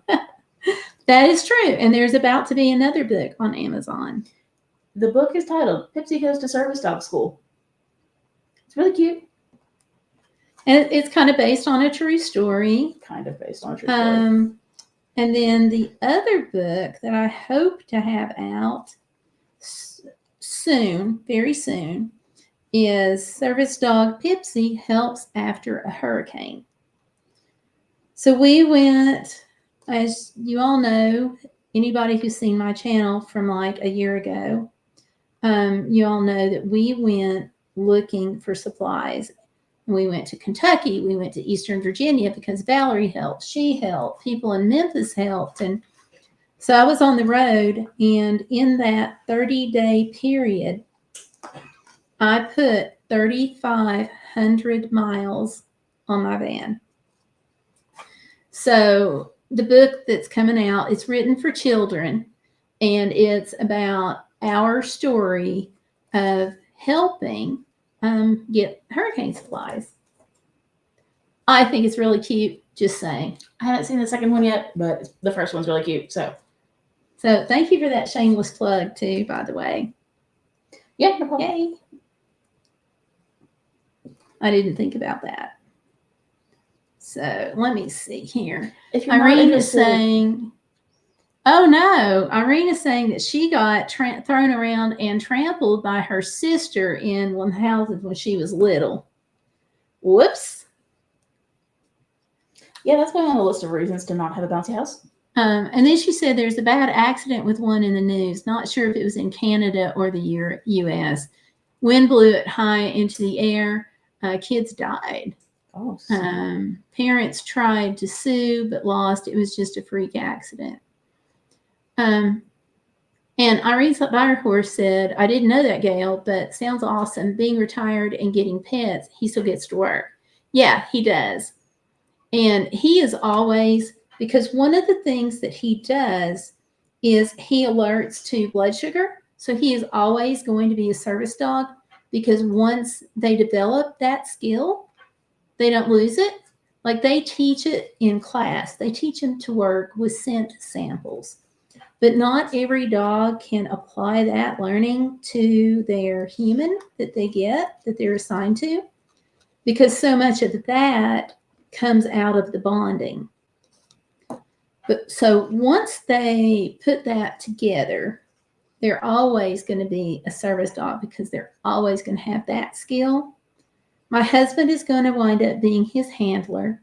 That is true. And there's about to be another book on Amazon. The book is titled Pipsy Goes to Service Dog School. It's really cute. And it's kind of based on a true story. Kind of based on a true story. And then the other book that I hope to have out soon, very soon, is Service Dog Pipsy Helps After a Hurricane. So we went, as you all know, anybody who's seen my channel from like a year ago, you all know that we went looking for supplies. We went to Kentucky. We went to Eastern Virginia because Valerie helped. She helped. People in Memphis helped. And so I was on the road. And in that 30-day period, I put 3,500 miles on my van. So the book that's coming out, it's written for children. And it's about our story of helping get hurricane supplies. I think it's really cute, just saying. I haven't seen the second one yet, but the first one's really cute. So thank you for that shameless plug too, by the way. Yeah, no problem. Yay. I didn't think about that. So let me see here. If you're Irene is saying, oh no, Irene is saying that she got thrown around and trampled by her sister in one house when she was little. Whoops. Yeah, that's going on the list of reasons to not have a bouncy house. And then she said there's a bad accident with one in the news. Not sure if it was in Canada or the U.S. Wind blew it high into the air. Kids died. Oh. Parents tried to sue but lost. It was just a freak accident. And Irene Firehorse said, I didn't know that, Gail, but sounds awesome. Being retired and getting pets, he still gets to work. Yeah, he does. And he is always, because one of the things that he does is he alerts to blood sugar. So he is always going to be a service dog because once they develop that skill, they don't lose it. Like they teach it in class. They teach them to work with scent samples. But not every dog can apply that learning to their human that they get, that they're assigned to, because so much of that comes out of the bonding. But so once they put that together, they're always going to be a service dog because they're always going to have that skill. My husband is going to wind up being his handler,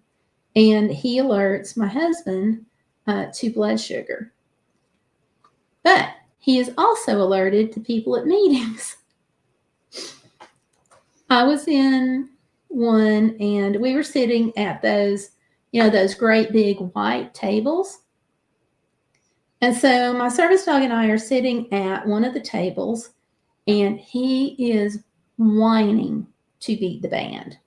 and he alerts my husband to blood sugar. But he is also alerted to people at meetings. I was in one and we were sitting at those, those great big white tables. And so my service dog and I are sitting at one of the tables and he is whining to beat the band.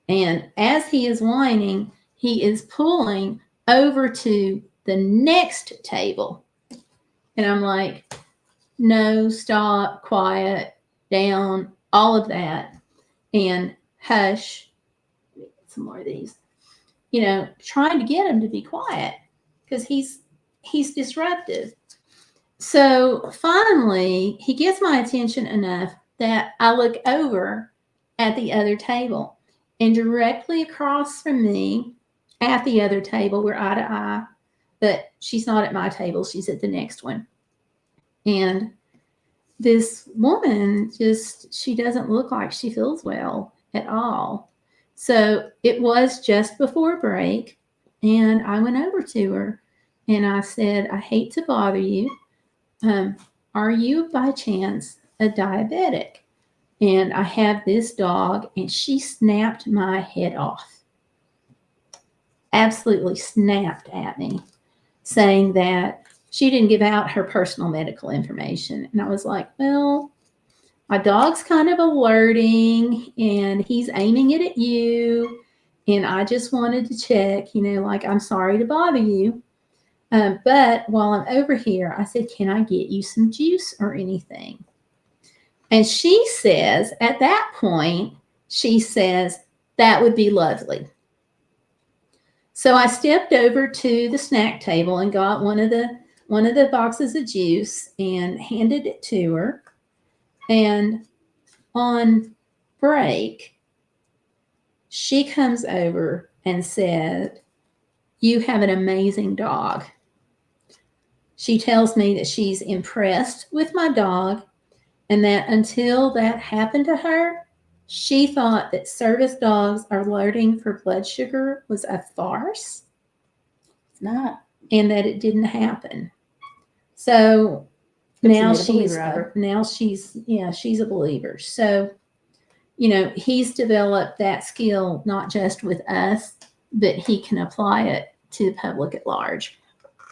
And as he is whining, he is pulling over to the next table. And I'm like, no, stop, quiet, down, all of that. And hush, some more of these, trying to get him to be quiet because he's disruptive. So finally, he gets my attention enough that I look over at the other table. And directly across from me at the other table, we're eye to eye, but she's not at my table. She's at the next one. And this woman she doesn't look like she feels well at all. So it was just before break. And I went over to her and I said, I hate to bother you. Are you by chance a diabetic? And I have this dog, and she snapped my head off. Absolutely snapped at me, saying that she didn't give out her personal medical information. And I was like, well, my dog's kind of alerting and he's aiming it at you. And I just wanted to check, like, I'm sorry to bother you. But while I'm over here, I said, can I get you some juice or anything? And she says, at that point, she says, that would be lovely. So I stepped over to the snack table and got one of the boxes of juice and handed it to her. And on break, she comes over and said, you have an amazing dog. She tells me that she's impressed with my dog and that until that happened to her, she thought that service dogs alerting for blood sugar was a farce. It's not. And that it didn't happen. So now she's a believer. So, he's developed that skill not just with us, but he can apply it to the public at large.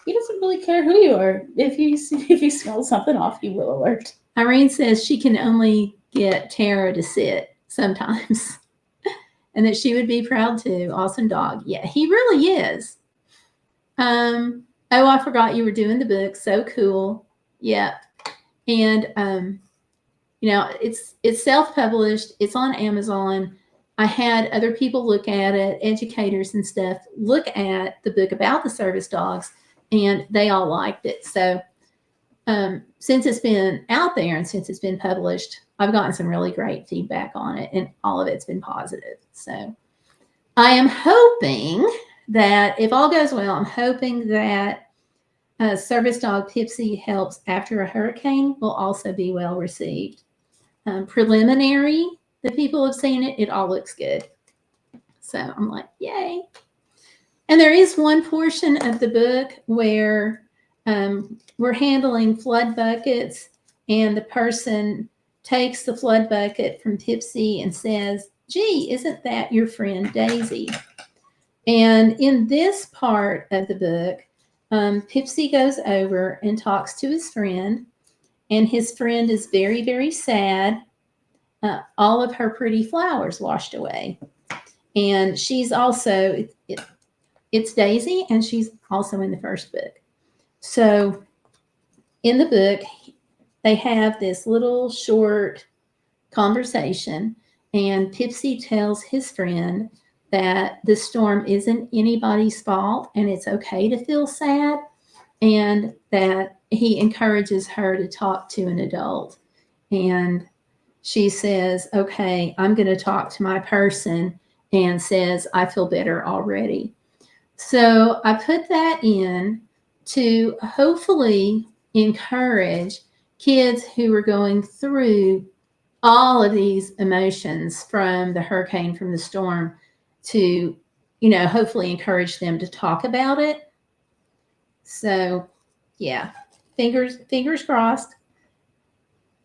He doesn't really care who you are. If he smells something off, he will alert. Irene says she can only get Tara to sit sometimes, and that she would be proud too. Awesome dog. Yeah, he really is. Oh, I forgot you were doing the book. So cool. Yeah. And it's self-published. It's on Amazon. I had other people look at it, educators and stuff, look at the book about the service dogs, and they all liked it. So since it's been out there and since it's been published, I've gotten some really great feedback on it, and all of it's been positive. So I am hoping that if all goes well, I'm hoping that Service Dog Pipsy Helps After a Hurricane will also be well received. Preliminary, the people have seen it. It all looks good. So I'm like, yay. And there is one portion of the book where we're handling flood buckets, and the person takes the flood bucket from Pipsy and says, gee, isn't that your friend Daisy? And in this part of the book, Pipsy goes over and talks to his friend, and his friend is very, very sad. All of her pretty flowers washed away. And she's also, it's Daisy, and she's also in the first book. So in the book, they have this little short conversation, and Pipsy tells his friend that the storm isn't anybody's fault and it's okay to feel sad, and that he encourages her to talk to an adult. And she says, okay, I'm going to talk to my person, and says, I feel better already. So I put that in to hopefully encourage kids who are going through all of these emotions from the hurricane, from the storm, to, hopefully encourage them to talk about it. So yeah, fingers crossed.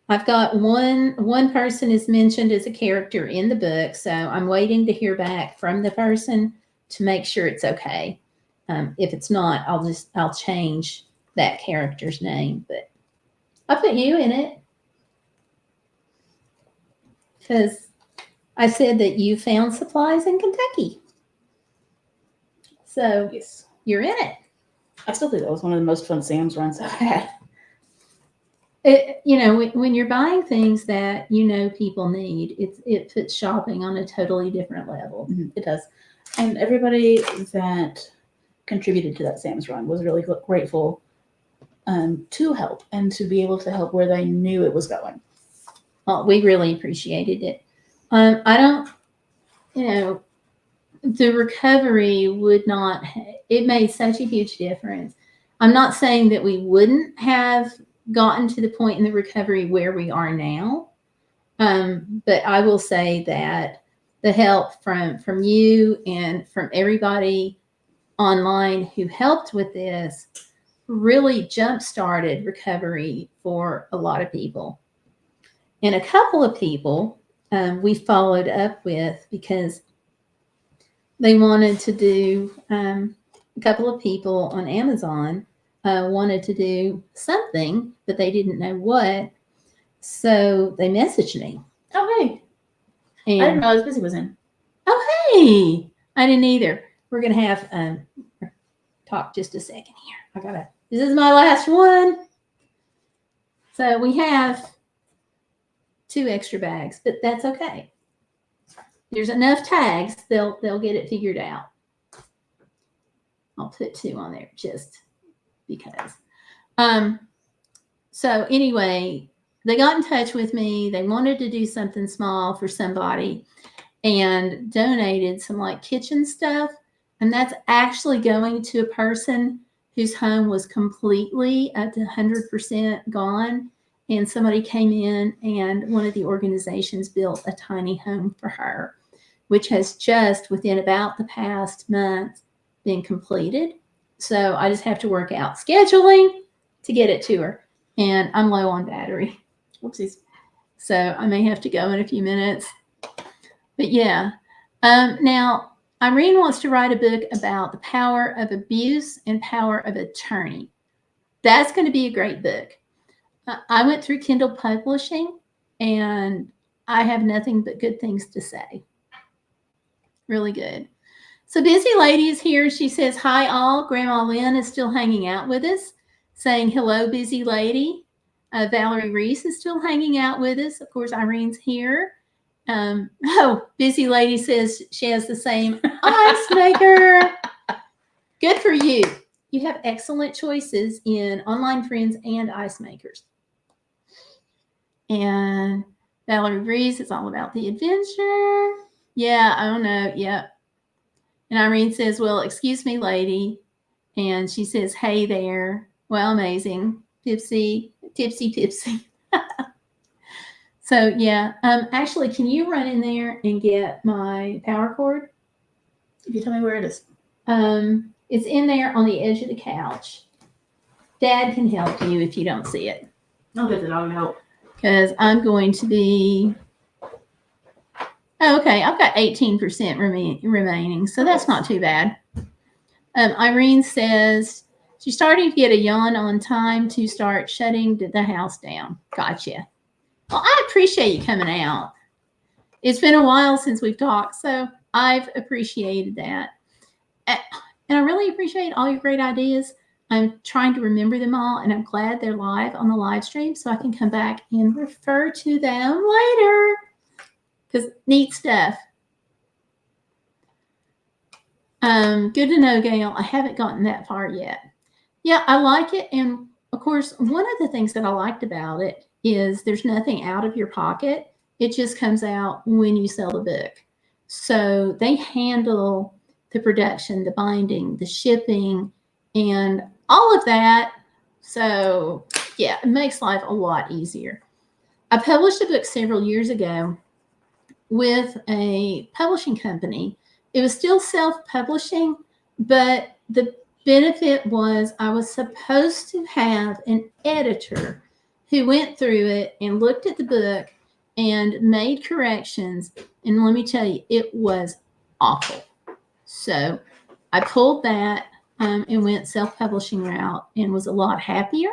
I've got one person is mentioned as a character in the book, so I'm waiting to hear back from the person to make sure it's okay. If it's not, I'll change that character's name, but I'll put you in it because I said that you found supplies in Kentucky. So yes, you're in it. I still think that was one of the most fun Sam's runs I've had. When you're buying things that people need, it puts shopping on a totally different level. Mm-hmm. It does. And everybody that contributed to that Sam's run was really grateful to help and to be able to help where they knew it was going. Well, we really appreciated it. The recovery it made such a huge difference. I'm not saying that we wouldn't have gotten to the point in the recovery where we are now. But I will say that the help from you and from everybody online who helped with this really jump-started recovery for a lot of people. And a couple of people we followed up with because they wanted to do, a couple of people on Amazon wanted to do something, but they didn't know what. So they messaged me. Oh, hey. And, I didn't realize Busy was in. Oh, hey. I didn't either. We're going to have talk just a second here. This is my last one. So we have 2 extra bags, but that's okay. There's enough tags, they'll get it figured out. I'll put 2 on there just because. So anyway, they got in touch with me. They wanted to do something small for somebody and donated some like kitchen stuff. And that's actually going to a person whose home was completely at 100% gone. And somebody came in and one of the organizations built a tiny home for her, which has just within about the past month been completed. So I just have to work out scheduling to get it to her. And I'm low on battery. Whoopsies. So I may have to go in a few minutes. But yeah. Now, Irene wants to write a book about the power of abuse and power of attorney. That's going to be a great book. I went through Kindle Publishing, and I have nothing but good things to say. Really good. So Busy Lady is here. She says, hi all. Grandma Lynn is still hanging out with us, saying hello, Busy Lady. Valerie Reese is still hanging out with us. Of course, Irene's here. Busy Lady says she has the same ice maker. Good for you. You have excellent choices in online friends and ice makers. And Valerie Reese is all about the adventure. Yeah, I don't know. Yep. And Irene says, well, excuse me, lady. And she says, hey there. Well, amazing. Tipsy. So, yeah. Actually, can you run in there and get my power cord? If you tell me where it is. It's in there on the edge of the couch. Dad can help you if you don't see it. I'll get the dog to help. Because I'm going to be... Oh, okay, I've got 18% remaining, so that's not too bad. Irene says she's starting to get a yawn on time to start shutting the house down. Gotcha. Well, I appreciate you coming out. It's been a while since we've talked, so I've appreciated that. And I really appreciate all your great ideas. I'm trying to remember them all, and I'm glad they're live on the live stream so I can come back and refer to them later. Because neat stuff. Good to know, Gail. I haven't gotten that far yet. Yeah, I like it. And of course, one of the things that I liked about it is there's nothing out of your pocket. It just comes out when you sell the book. So they handle the production, the binding, the shipping, and all of that. So yeah, it makes life a lot easier. I published a book several years ago with a publishing company. It was still self-publishing, but the benefit was I was supposed to have an editor who went through it and looked at the book and made corrections. And let me tell you, it was awful. So I pulled that and went self-publishing route and was a lot happier.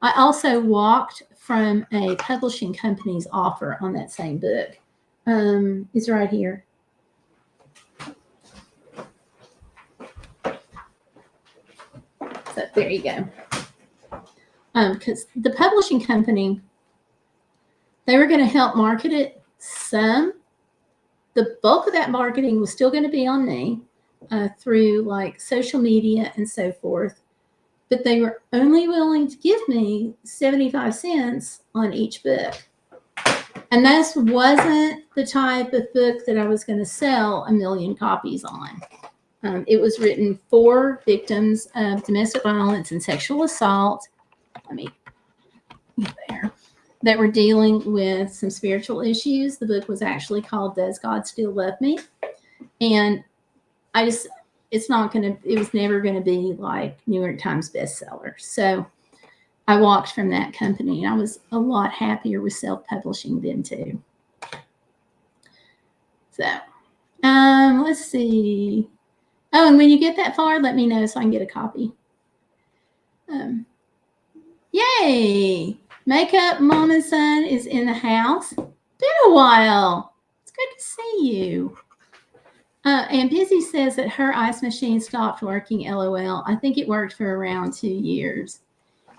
I also walked from a publishing company's offer on that same book. It's right here. So there you go. Because the publishing company, they were going to help market it some. The bulk of that marketing was still going to be on me through like social media and so forth. But they were only willing to give me 75 cents on each book. And this wasn't the type of book that I was going to sell 1 million copies on. It was written for victims of domestic violence and sexual assault. Let me get there. That were dealing with some spiritual issues. The book was actually called Does God Still Love Me? And it was never going to be like New York Times bestseller. So I walked from that company, and I was a lot happier with self-publishing then too. So let's see. Oh, and when you get that far, let me know so I can get a copy. Yay! Makeup Mama's son is in the house. Been a while. It's good to see you. And Busy says that her ice machine stopped working. LOL. I think it worked for around 2 years.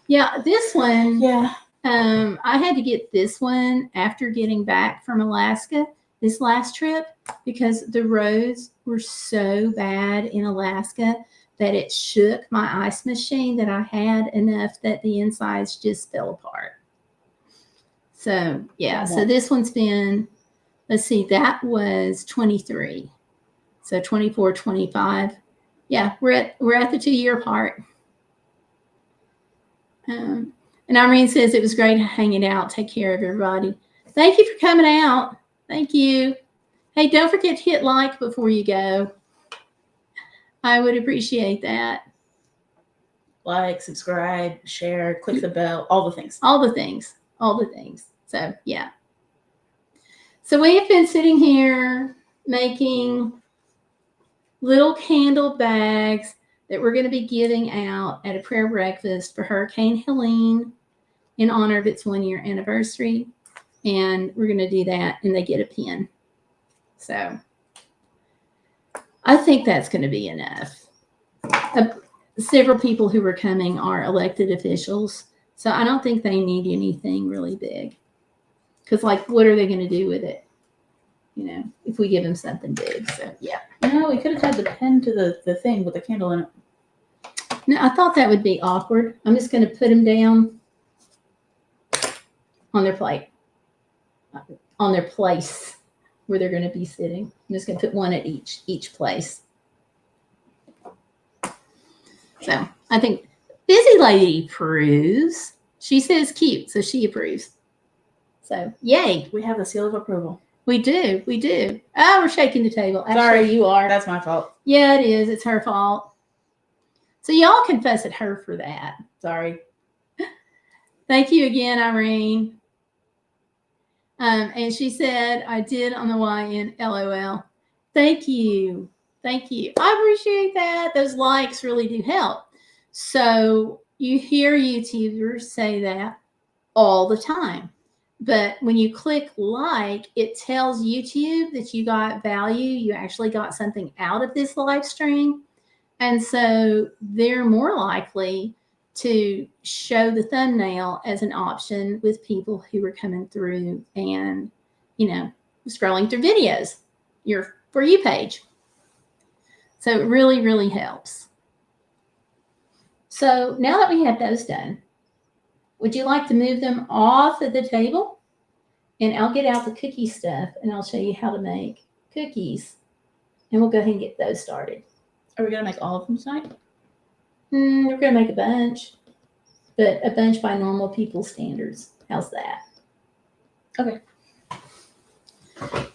Yeah, this one. Yeah. I had to get this one after getting back from Alaska this last trip because the roads were so bad in Alaska that it shook my ice machine that I had enough that the insides just fell apart. So yeah, so this one's been, let's see, that was 23. So 24, 25. Yeah, we're at the 2-year part. And Irene says it was great hanging out. Take care of everybody. Thank you for coming out. Thank you. Hey, don't forget to hit like before you go. I would appreciate that. Like, subscribe, share, click the bell, all the things. All the things. All the things. So, yeah. So we have been sitting here making little candle bags that we're going to be giving out at a prayer breakfast for Hurricane Helene in honor of its 1-year anniversary. And we're going to do that, and they get a pin. So I think that's going to be enough. Several people who are coming are elected officials, so I don't think they need anything really big. Because, like, what are they going to do with it? You know, if we give them something big. So, yeah. No, we could have had the pen to the thing with the candle in it. No, I thought that would be awkward. I'm just going to put them down on their plate, on their place where they're going to be sitting. I'm just going to put one at each place. So I think Busy Lady approves. She says cute, so she approves. So yay. We have the seal of approval. We do. We do. Oh, we're shaking the table. Actually, Sorry, you are. That's my fault. Yeah, it is. It's her fault. So y'all can fuss at her for that. Sorry. Thank you again, Irene. And she said, I did on the YN, LOL. Thank you. Thank you. I appreciate that. Those likes really do help. So you hear YouTubers say that all the time. But when you click like, it tells YouTube that you got value. You actually got something out of this live stream. And so they're more likely to show the thumbnail as an option with people who are coming through and, you know, scrolling through videos, your For You page. So it really, really helps. So now that we have those done, would you like to move them off of the table? And I'll get out the cookie stuff and I'll show you how to make cookies. And we'll go ahead and get those started. Are we going to make all of them tonight? We're going to make a bunch, but a bunch by normal people's standards. How's that? Okay.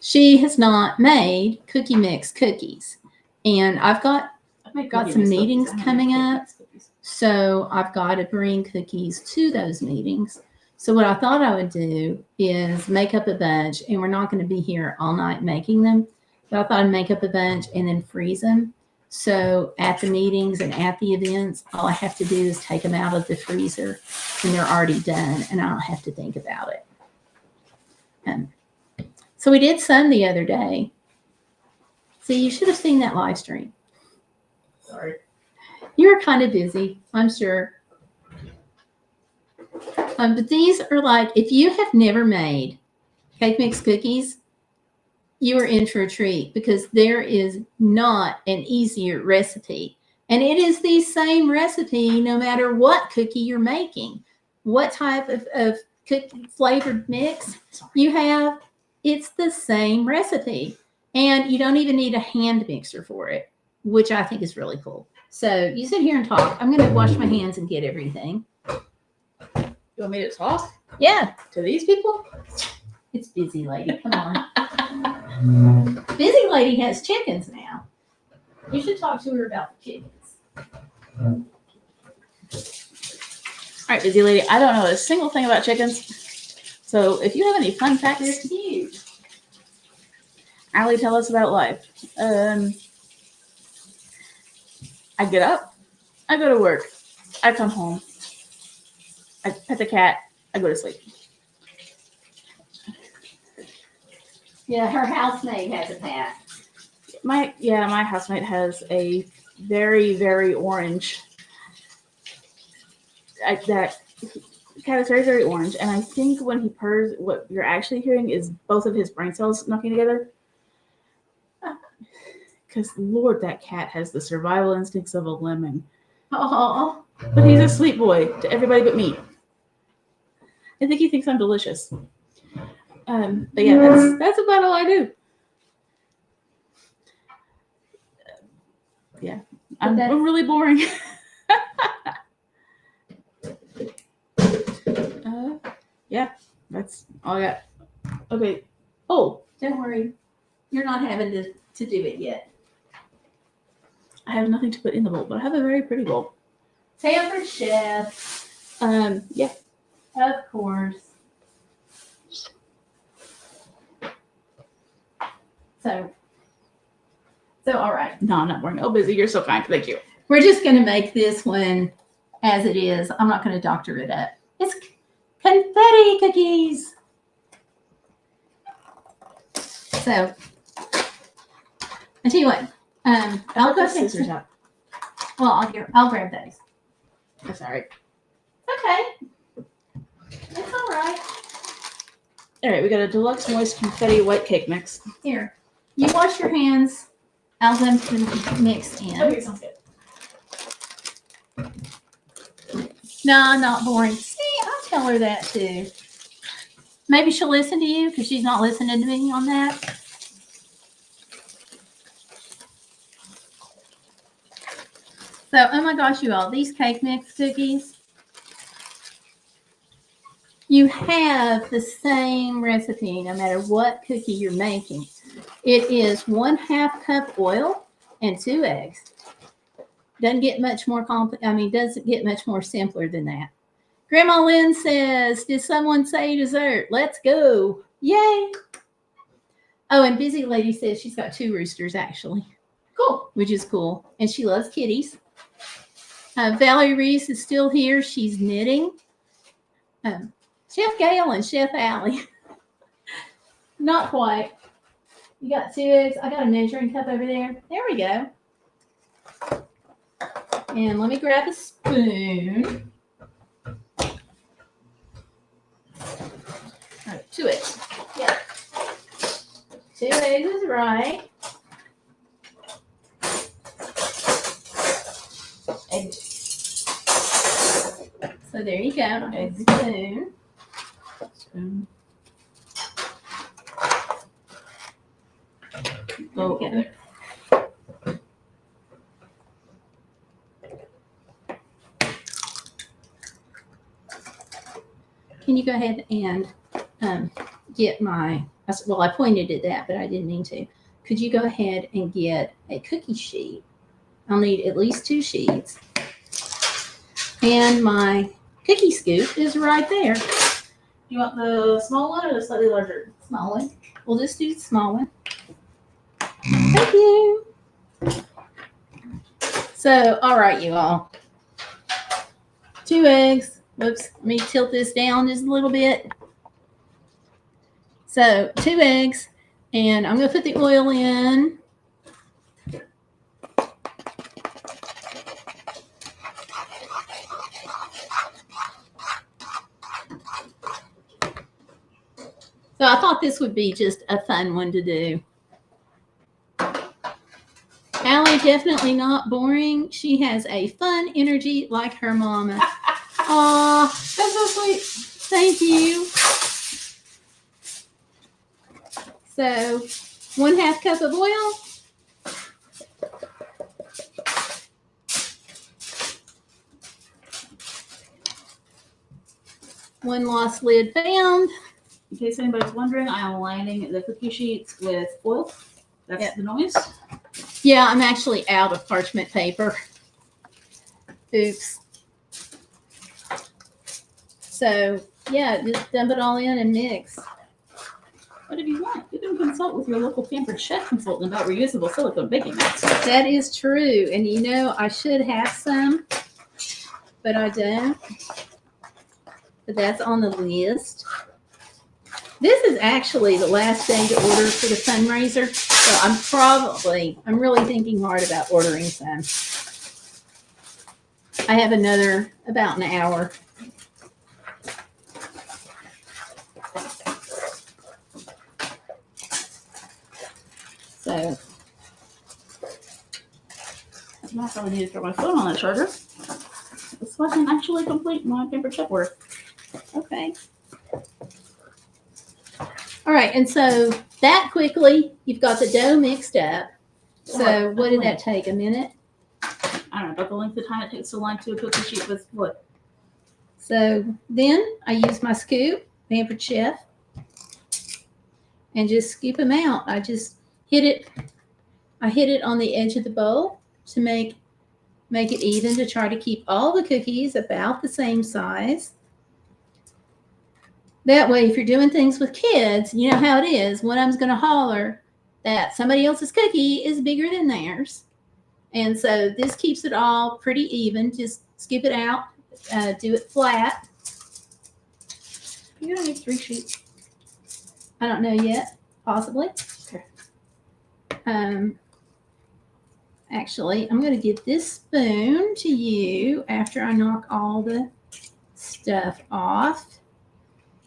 She has not made cookie mix cookies. And I've got some meetings coming up. So I've got to bring cookies to those meetings. So what I thought I would do is make up a bunch, and we're not going to be here all night making them. But I thought I'd make up a bunch and then freeze them. So at the meetings and at the events, all I have to do is take them out of the freezer and they're already done and I don't have to think about it. So we did some the other day. See, you should have seen that live stream. Sorry. You were kind of busy, I'm sure. But these are like, if you have never made cake mix cookies, you are in for a treat because there is not an easier recipe. And it is the same recipe no matter what cookie you're making. What type of cookie flavored mix you have, it's the same recipe. And you don't even need a hand mixer for it, which I think is really cool. So you sit here and talk. I'm going to wash my hands and get everything. You want me to talk? Yeah. To these people? It's Busy Lady. Come on. Busy Lady has chickens now. You should talk to her about the chickens. All right, Busy Lady. I don't know a single thing about chickens. So if you have any fun facts, They're cute. Allie, tell us about life. I get up. I go to work. I come home, I pet the cat, I go to sleep. Yeah, her housemate has a cat. My housemate has a very, very orange. That cat is very, very orange, and I think when he purrs, what you're actually hearing is both of his brain cells knocking together. Because Lord, that cat has the survival instincts of a lemon. Oh, But he's a sweet boy to everybody but me. I think he thinks I'm delicious. But yeah, that's about all I do. Yeah, I'm really boring. Yeah, that's all I got. Okay. Oh, don't worry. You're not having to do it yet. I have nothing to put in the bowl, but I have a very pretty bowl. Pampered Chef. Yeah. Of course. So all right. No, I'm not boring. Oh, busy. You're so kind. Thank you. We're just going to make this one as it is. I'm not going to doctor it up. It's confetti cookies. So, I tell you what. I'll go take scissors out. Well, I'll grab those. That's all right. Okay. It's all right. All right, we got a deluxe moist confetti white cake mix. Here, you wash your hands. I'll dump the mix in. Okay, sounds good. No, I'm not boring. See, I'll tell her that too. Maybe she'll listen to you because she's not listening to me on that. So, oh my gosh, you all, these cake mix cookies, you have the same recipe no matter what cookie you're making. It is 1/2 cup oil and 2 eggs. Doesn't get much more doesn't get much more simpler than that. Grandma Lynn says, did someone say dessert? Let's go. Yay. Oh, and Busy Lady says she's got 2 roosters actually. Cool. Which is cool. And she loves kitties. Valerie Reese is still here. She's knitting. Chef Gail and Chef Allie. Not quite. You got 2 eggs. I got a measuring cup over there. There we go. And let me grab a spoon. All right, 2 eggs. Yeah. 2 eggs is right. Eggs. So there you go. Egg spoon. Spoon. Oh, okay. Can you go ahead and get my, well, I pointed at that, but I didn't mean to. Could you go ahead and get a cookie sheet? I'll need at least 2 sheets. And my cookie scoop is right there. You want the small one or the slightly larger? Small one. We'll just do the small one. Thank you. So, all right, you all. 2 eggs. Whoops, let me tilt this down just a little bit. So 2 eggs, and I'm going to put the oil in. So I thought this would be just a fun one to do. Allie, definitely not boring. She has a fun energy like her mama. Aw, that's so sweet. Thank you. So 1/2 cup of oil. One lost lid found. In case anybody's wondering, I am lining the cookie sheets with foil. That's the noise. Yeah, I'm actually out of parchment paper. Oops. So, yeah, just dump it all in and mix. But if you want, you can consult with your local Pampered Chef consultant about reusable silicone baking mats. That is true. And you know, I should have some, but I don't. But that's on the list. This is actually the last day to order for the fundraiser. So I'm really thinking hard about ordering some. I have another about an hour. So I probably need to throw my phone on the charger. So I can actually complete my paper chip work. okay. All right, and so that quickly, you've got the dough mixed up. So what did that take, a minute? I don't know, about the length of time it takes to line to a cookie sheet with wood. So then I use my scoop, Pampered Chef, and just scoop them out. I just hit it on the edge of the bowl to make it even, to try to keep all the cookies about the same size. That way, if you're doing things with kids, you know how it is. One of them's going to holler that somebody else's cookie is bigger than theirs. And so this keeps it all pretty even. Just scoop it out, do it flat. You're going to need 3 sheets. I don't know yet, possibly. Okay. Actually, I'm going to give this spoon to you after I knock all the stuff off.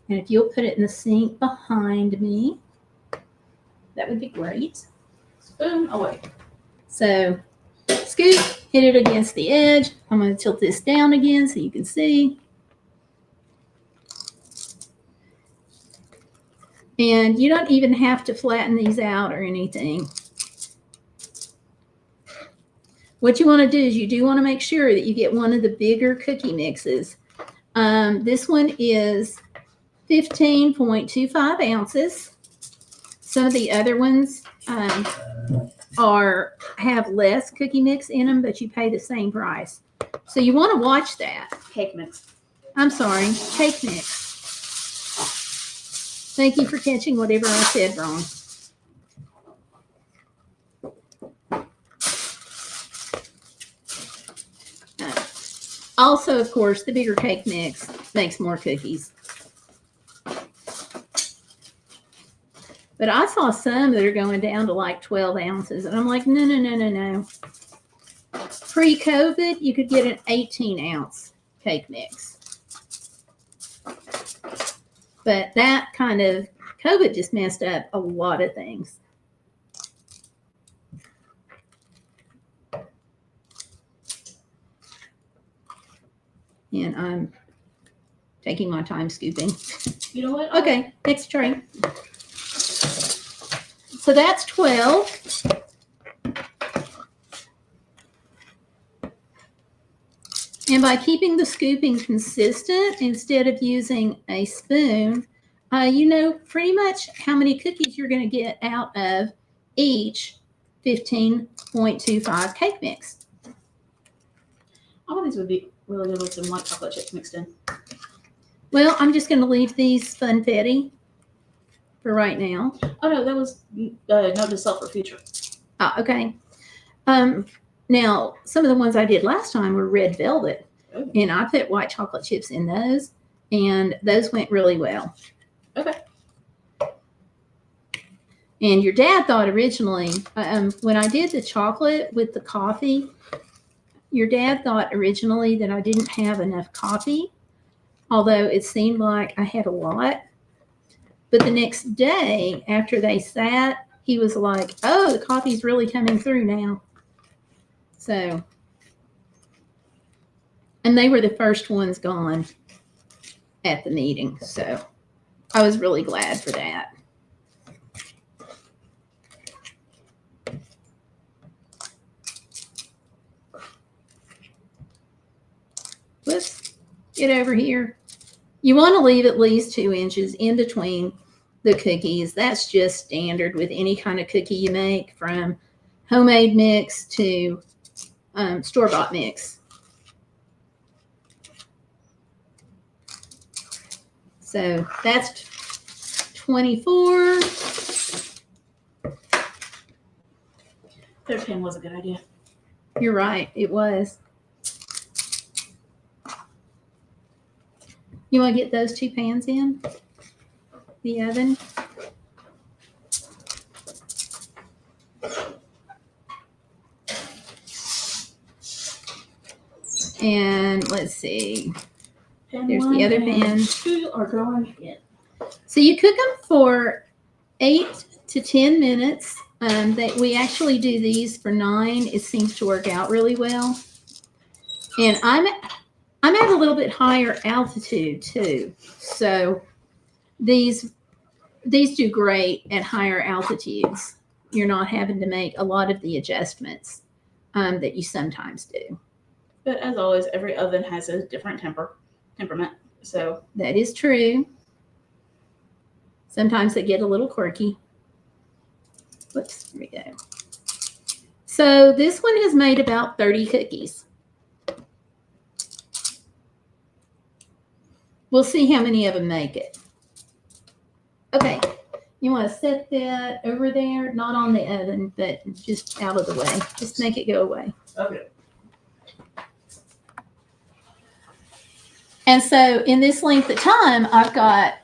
And if you'll put it in the sink behind me, that would be great. Spoon away. So, scoop, hit it against the edge. I'm going to tilt this down again so you can see. And you don't even have to flatten these out or anything. What you want to do is you do want to make sure that you get one of the bigger cookie mixes. This one is 15.25 ounces. Some of the other ones have less cookie mix in them, but you pay the same price. So you want to watch that. Cake mix. I'm sorry, cake mix. Thank you for catching whatever I said wrong. Also, of course, the bigger cake mix makes more cookies. But I saw some that are going down to like 12 ounces. And I'm like, no. Pre-COVID, you could get an 18-ounce cake mix. But that kind of, COVID just messed up a lot of things. And I'm taking my time scooping. You know what? Okay, next tray. So that's 12. And by keeping the scooping consistent instead of using a spoon, you know pretty much how many cookies you're going to get out of each 15.25 cake mix. All of these would be really good with some white chocolate chips mixed in. Well, I'm just going to leave these funfetti for right now. Oh, no, that was note to self for future. Okay. Now, some of the ones I did last time were red velvet, and I put white chocolate chips in those, and those went really well. Okay. And your dad thought originally, when I did the chocolate with the coffee, your dad thought originally that I didn't have enough coffee, although it seemed like I had a lot. But the next day, after they sat, he was like, oh, the coffee's really coming through now. So, and they were the first ones gone at the meeting. So I was really glad for that. Let's get over here. You want to leave at least 2 inches in between the cookies. That's just standard with any kind of cookie you make, from homemade mix to store-bought mix. So that's 24. Third pan was a good idea. You're right, it was. You want to get those 2 pans in the oven? And let's see. There's the other pan. 2 are going in. So you cook them for 8 to 10 minutes. That we actually do these for 9. It seems to work out really well. And I'm at a little bit higher altitude too. So these do great at higher altitudes. You're not having to make a lot of the adjustments that you sometimes do. But as always, every oven has a different temperament. So that is true. Sometimes they get a little quirky. Whoops, here we go. So this one has made about 30 cookies. We'll see how many of them make it. Okay, you want to set that over there, not on the oven, but just out of the way. Just make it go away. okay. And so in this length of time, I've got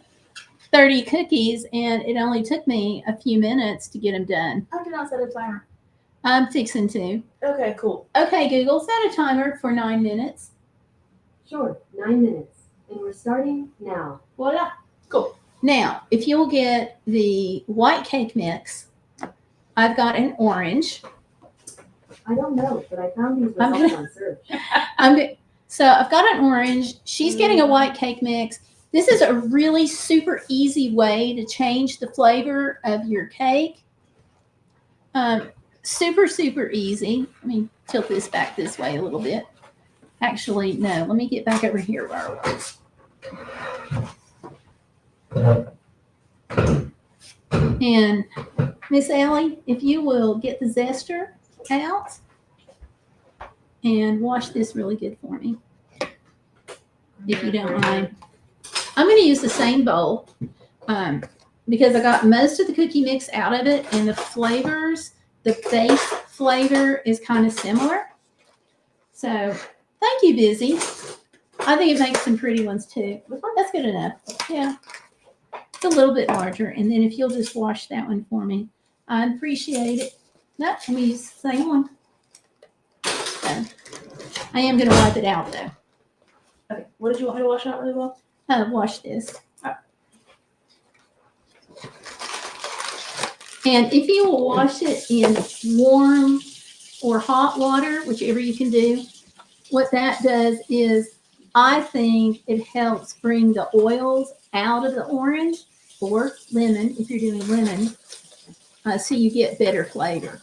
30 cookies, and it only took me a few minutes to get them done. I did not set a timer. I'm fixing to. Okay, cool. Okay, Google, set a timer for 9 minutes. Sure, 9 minutes. And we're starting now. Voila. Cool. Now, if you'll get the white cake mix, I've got an orange. I don't know, but I found these I'm results gonna- on search. So I've got an orange. She's getting a white cake mix. This is a really super easy way to change the flavor of your cake. Super, super easy. Let me tilt this back this way a little bit. Actually, no, let me get back over here where I was. And Miss Ellie, if you will get the zester out and wash this really good for me, if you don't mind. I'm going to use the same bowl because I got most of the cookie mix out of it, and the flavors, the base flavor is kind of similar. So thank you, Busy. I think it makes some pretty ones too. That's good enough. Yeah. It's a little bit larger. And then if you'll just wash that one for me, I'd appreciate it. No, let me use the same one. So, I am going to wipe it out though. Okay. What did you want me to wash out really well? Wash this. And if you will wash it in warm or hot water, whichever you can do, what that does is I think it helps bring the oils out of the orange or lemon, if you're doing lemon, so you get better flavor.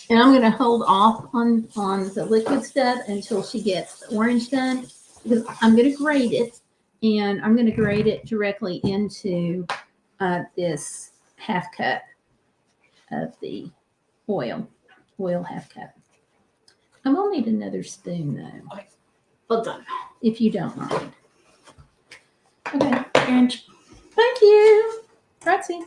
And I'm going to hold off on the liquid stuff until she gets the orange done, because I'm going to grate it, and I'm going to grate it directly into this half cup of the oil half cup. I'm going to need another spoon though. Okay. Well done. If you don't mind. Okay. And Thank you. Grazie.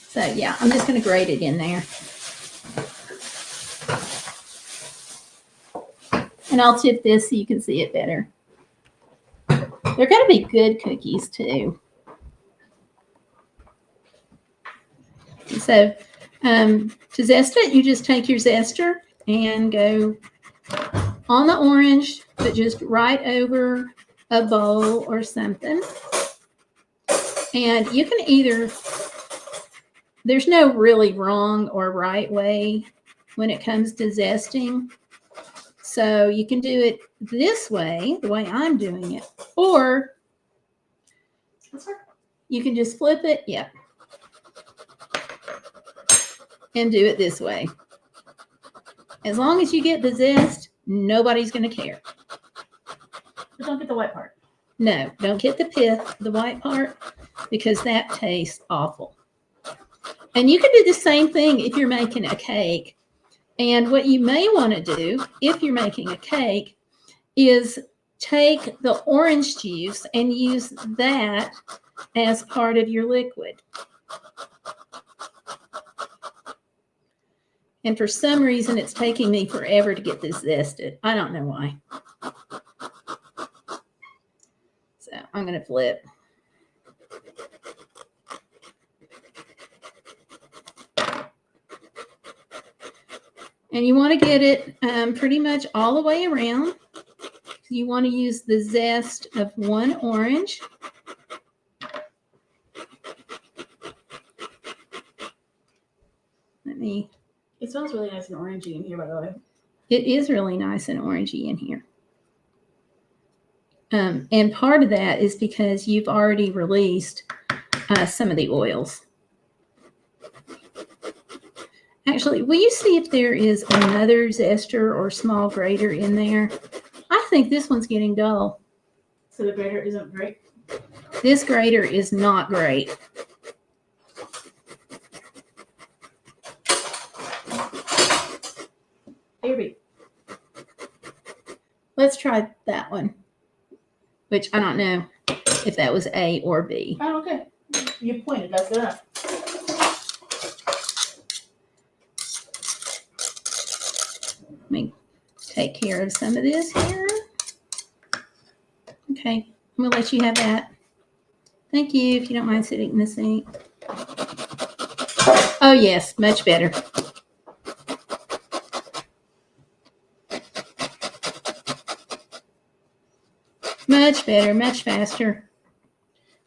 So yeah, I'm just going to grate it in there. And I'll tip this so you can see it better. They're going to be good cookies too. So to zest it, you just take your zester and go on the orange, but just right over a bowl or something. And you can either, there's no really wrong or right way when it comes to zesting. So you can do it this way, the way I'm doing it, or you can just flip it, yeah, and do it this way. As long as you get the zest, nobody's going to care. but don't get the white part. No, don't get the pith, the white part, because that tastes awful. And you can do the same thing if you're making a cake. And what you may want to do if you're making a cake is take the orange juice and use that as part of your liquid. And for some reason, it's taking me forever to get this zested. I don't know why. So I'm going to flip. And you want to get it pretty much all the way around. You want to use the zest of one orange. It smells really nice and orangey in here, by the way. It is really nice and orangey in here. And part of that is because you've already released some of the oils. Actually, will you see if there is another zester or small grater in there? I think this one's getting dull. So the grater isn't great? This grater is not great. Let's try that one, which I don't know if that was A or B. Oh, okay. You pointed, that's good enough. Let me take care of some of this here. Okay, I'm gonna let you have that. Thank you, if you don't mind sitting in the sink. Oh yes, much better. Much better, much faster.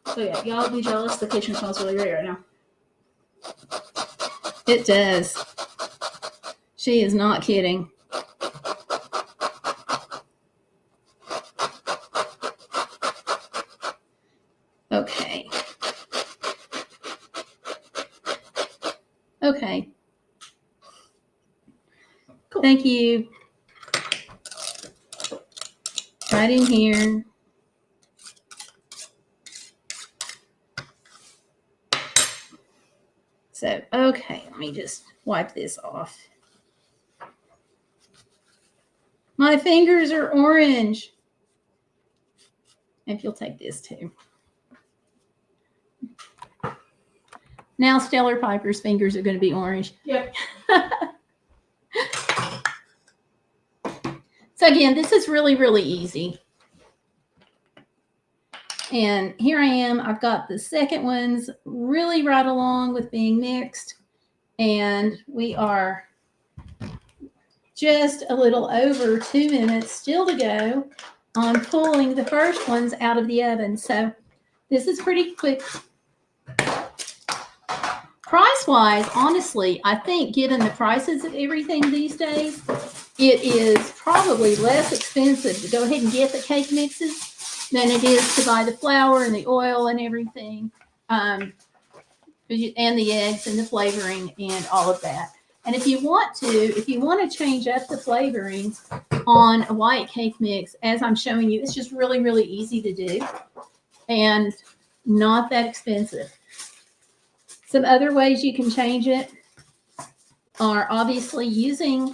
So yeah, y'all be jealous. The kitchen smells really great right now. It does. She is not kidding. Okay. Okay. Cool. Thank you. Right in here. So, okay, let me just wipe this off. My fingers are orange. If you'll take this too. Now Stellar Piper's fingers are going to be orange. Yep. So again, this is really, really easy. And here I am. I've got the second ones really right along with being mixed. And we are just a little over 2 minutes still to go on pulling the first ones out of the oven. So this is pretty quick. Price-wise, honestly, I think given the prices of everything these days, it is probably less expensive to go ahead and get the cake mixes than it is to buy the flour and the oil and everything, and the eggs and the flavoring and all of that. And if you want to change up the flavoring on a white cake mix, as I'm showing you, it's just really, really easy to do and not that expensive. Some other ways you can change it are obviously using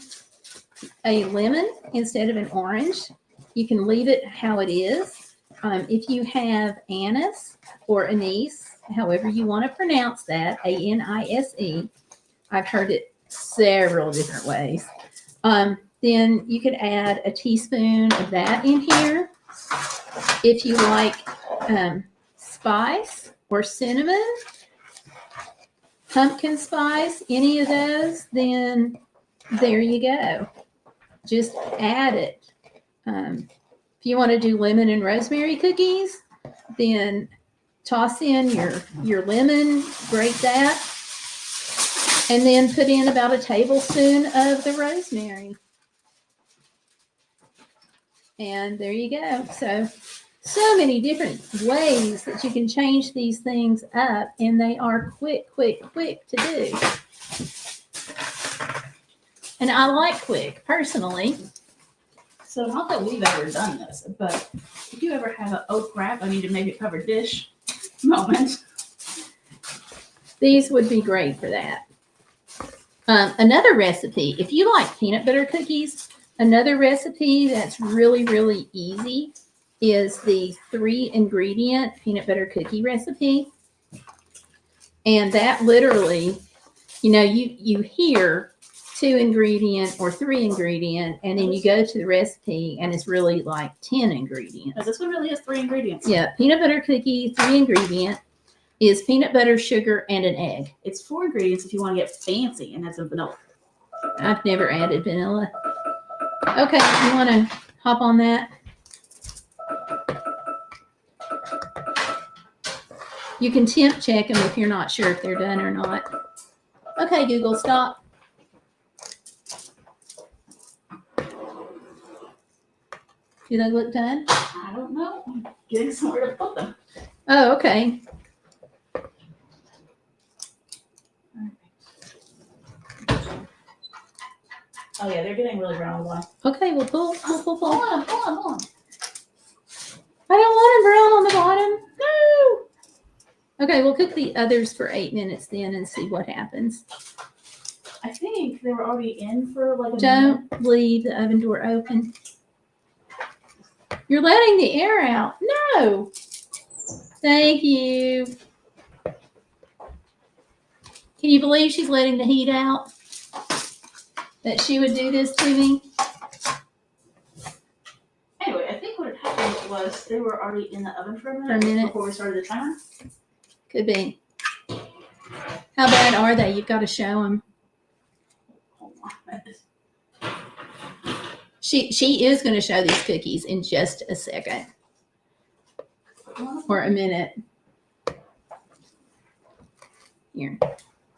a lemon instead of an orange. You can leave it how it is. If you have anise or anise, however you want to pronounce that, A-N-I-S-E, I've heard it several different ways. Then you could add a teaspoon of that in here. If you like spice or cinnamon, pumpkin spice, any of those, then there you go. Just add it. If you want to do lemon and rosemary cookies, then toss in your lemon, grate that, and then put in about a tablespoon of the rosemary. And there you go. So many different ways that you can change these things up, and they are quick to do. And I like quick, personally. So not that we've ever done this, but if you ever have an oh crap, I need to make a covered dish moment. These would be great for that. Another recipe, if you like peanut butter cookies, another recipe that's really, really easy is the 3-ingredient peanut butter cookie recipe. And that literally, you hear 2-ingredient or 3-ingredient, and then you go to the recipe and it's really like 10 ingredients. Oh, this one really has 3 ingredients. Yeah, peanut butter cookie, 3-ingredient is peanut butter, sugar, and an egg. It's 4 ingredients if you want to get fancy and add some vanilla. I've never added vanilla. Okay, you want to hop on that? You can temp check them if you're not sure if they're done or not. Okay, Google, stop. Do they look done? I don't know. I'm getting somewhere to put them. Oh, okay. Oh yeah, they're getting really brown one. Okay, we'll pull. Hold on. I don't want them brown on the bottom. No. Okay, we'll cook the others for 8 minutes then and see what happens. I think they were already in for like a minute. Don't leave the oven door open. You're letting the air out. No. Thank you. Can you believe she's letting the heat out? That she would do this to me? Anyway, I think what had happened was they were already in the oven for a minute before we started the timer. Could be. How bad are they? You've got to show them. Hold on. She is going to show these cookies in just a second. Or a minute. Here.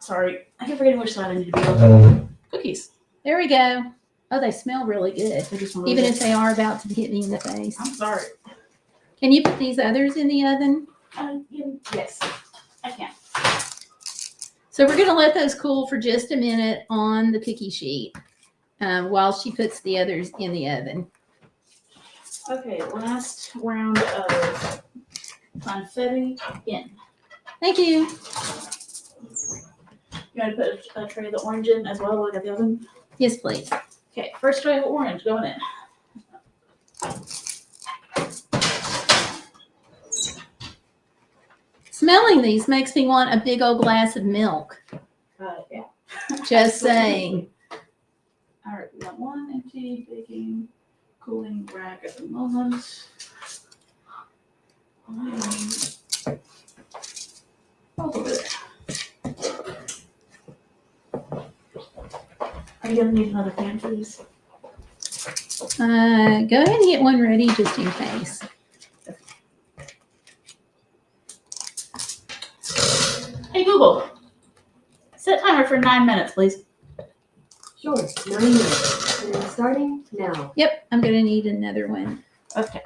Sorry, I keep forgetting which side I need to be on. Cookies. There we go. Oh, they smell really good. They just really Even good. if they are about to hit me in the face. I'm sorry. Can you put these others in the oven? Yes, I can. So we're going to let those cool for just a minute on the cookie sheet while she puts the others in the oven. Okay, last round of confetti in. Thank you. You want to put a tray of the orange in as well while I got the oven? Yes, please. Okay, first tray of orange going in. Smelling these makes me want a big old glass of milk. Yeah. Just saying. All right, we got one empty baking cooling rack at the moment. Over there. Are you gonna need another pan for these? Go ahead and get one ready just in case. Hey Google, set timer for 9 minutes, please. Sure, 9 minutes. And we're starting now. Yep, I'm going to need another one. Okay.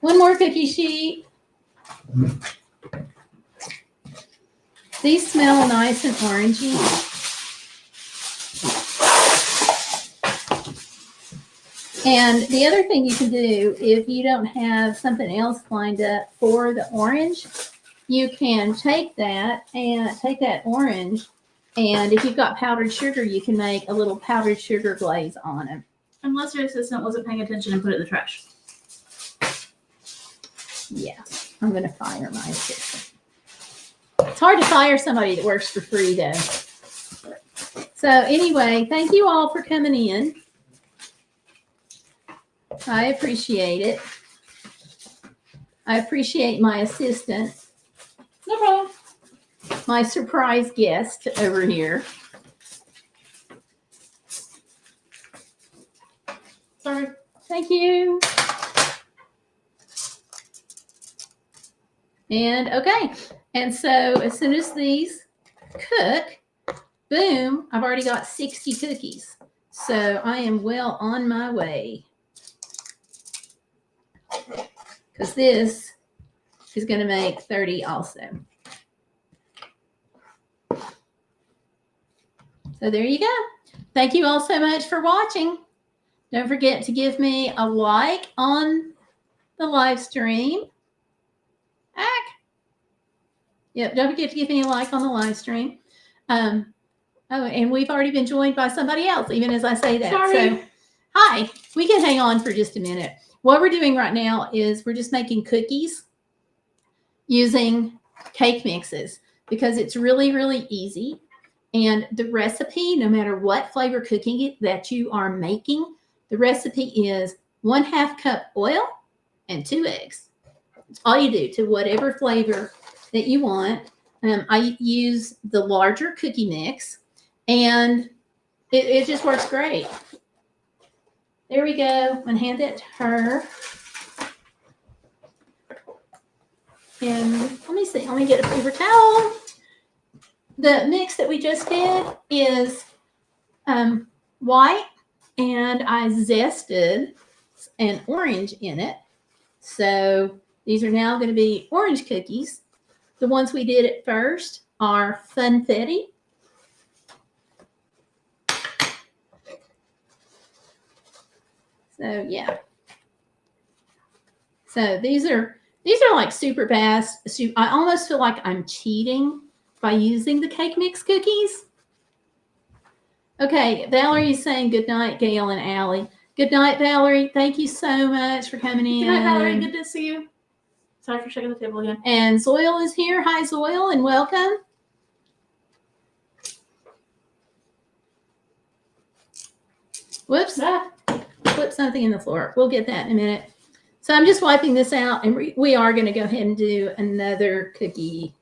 One more cookie sheet. These smell nice and orangey. And the other thing you can do, if you don't have something else lined up for the orange, you can take that orange, and if you've got powdered sugar, you can make a little powdered sugar glaze on it. Unless your assistant wasn't paying attention and put it in the trash. Yeah, I'm going to fire my assistant. It's hard to fire somebody that works for free, though. So anyway, thank you all for coming in. I appreciate it. I appreciate my assistant. No problem. My surprise guest over here. Sorry. Thank you. And okay. And so as soon as these cook, boom, I've already got 60 cookies. So I am well on my way. Because this is going to make 30 also. So there you go. Thank you all so much for watching. Don't forget to give me a like on the live stream. Yep, don't forget to give me a like on the live stream. Oh, and we've already been joined by somebody else, even as I say that. Sorry. So, hi, we can hang on for just a minute. What we're doing right now is we're just making cookies using cake mixes because it's really, really easy. And the recipe, no matter what flavor cookie that you are making, the recipe is 1/2 cup oil and 2 eggs. It's all you do to whatever flavor that you want. I use the larger cookie mix, and it just works great. There we go. I'm going to hand it to her. And let me see. Let me get a paper towel. The mix that we just did is white, and I zested an orange in it. So these are now going to be orange cookies. The ones we did at first are funfetti. So yeah. So these are like super fast. I almost feel like I'm cheating by using the cake mix cookies. Okay, Valerie's saying good night, Gail and Allie. Good night, Valerie. Thank you so much for coming in. Good night, Valerie. Good to see you. Sorry for shaking the table again. And Zoil is here. Hi, Zoil, and welcome. Whoops. Put something in the floor. We'll get that in a minute. So I'm just wiping this out, and we are going to go ahead and do another cookie.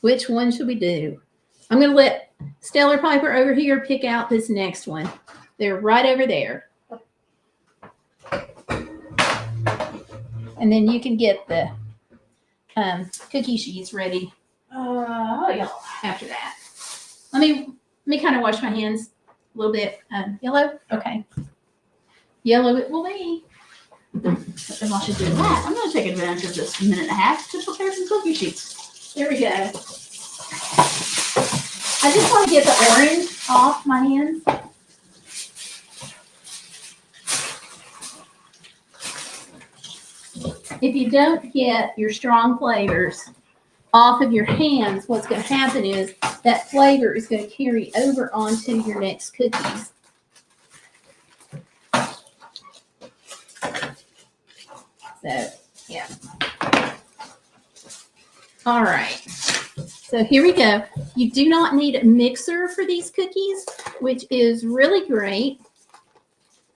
Which one should we do? I'm going to let Stellar Piper over here pick out this next one. They're right over there. And then you can get the cookie sheets ready after that. Let me kind of wash my hands a little bit. Yellow? Okay. Yellow it will be. And while she's doing that, I'm going to take advantage of this minute and a half to prepare some cookie sheets. There we go. I just want to get the orange off my hands. If you don't get your strong flavors off of your hands, what's going to happen is that flavor is going to carry over onto your next cookies. So, yeah. All right. So here we go. You do not need a mixer for these cookies, which is really great.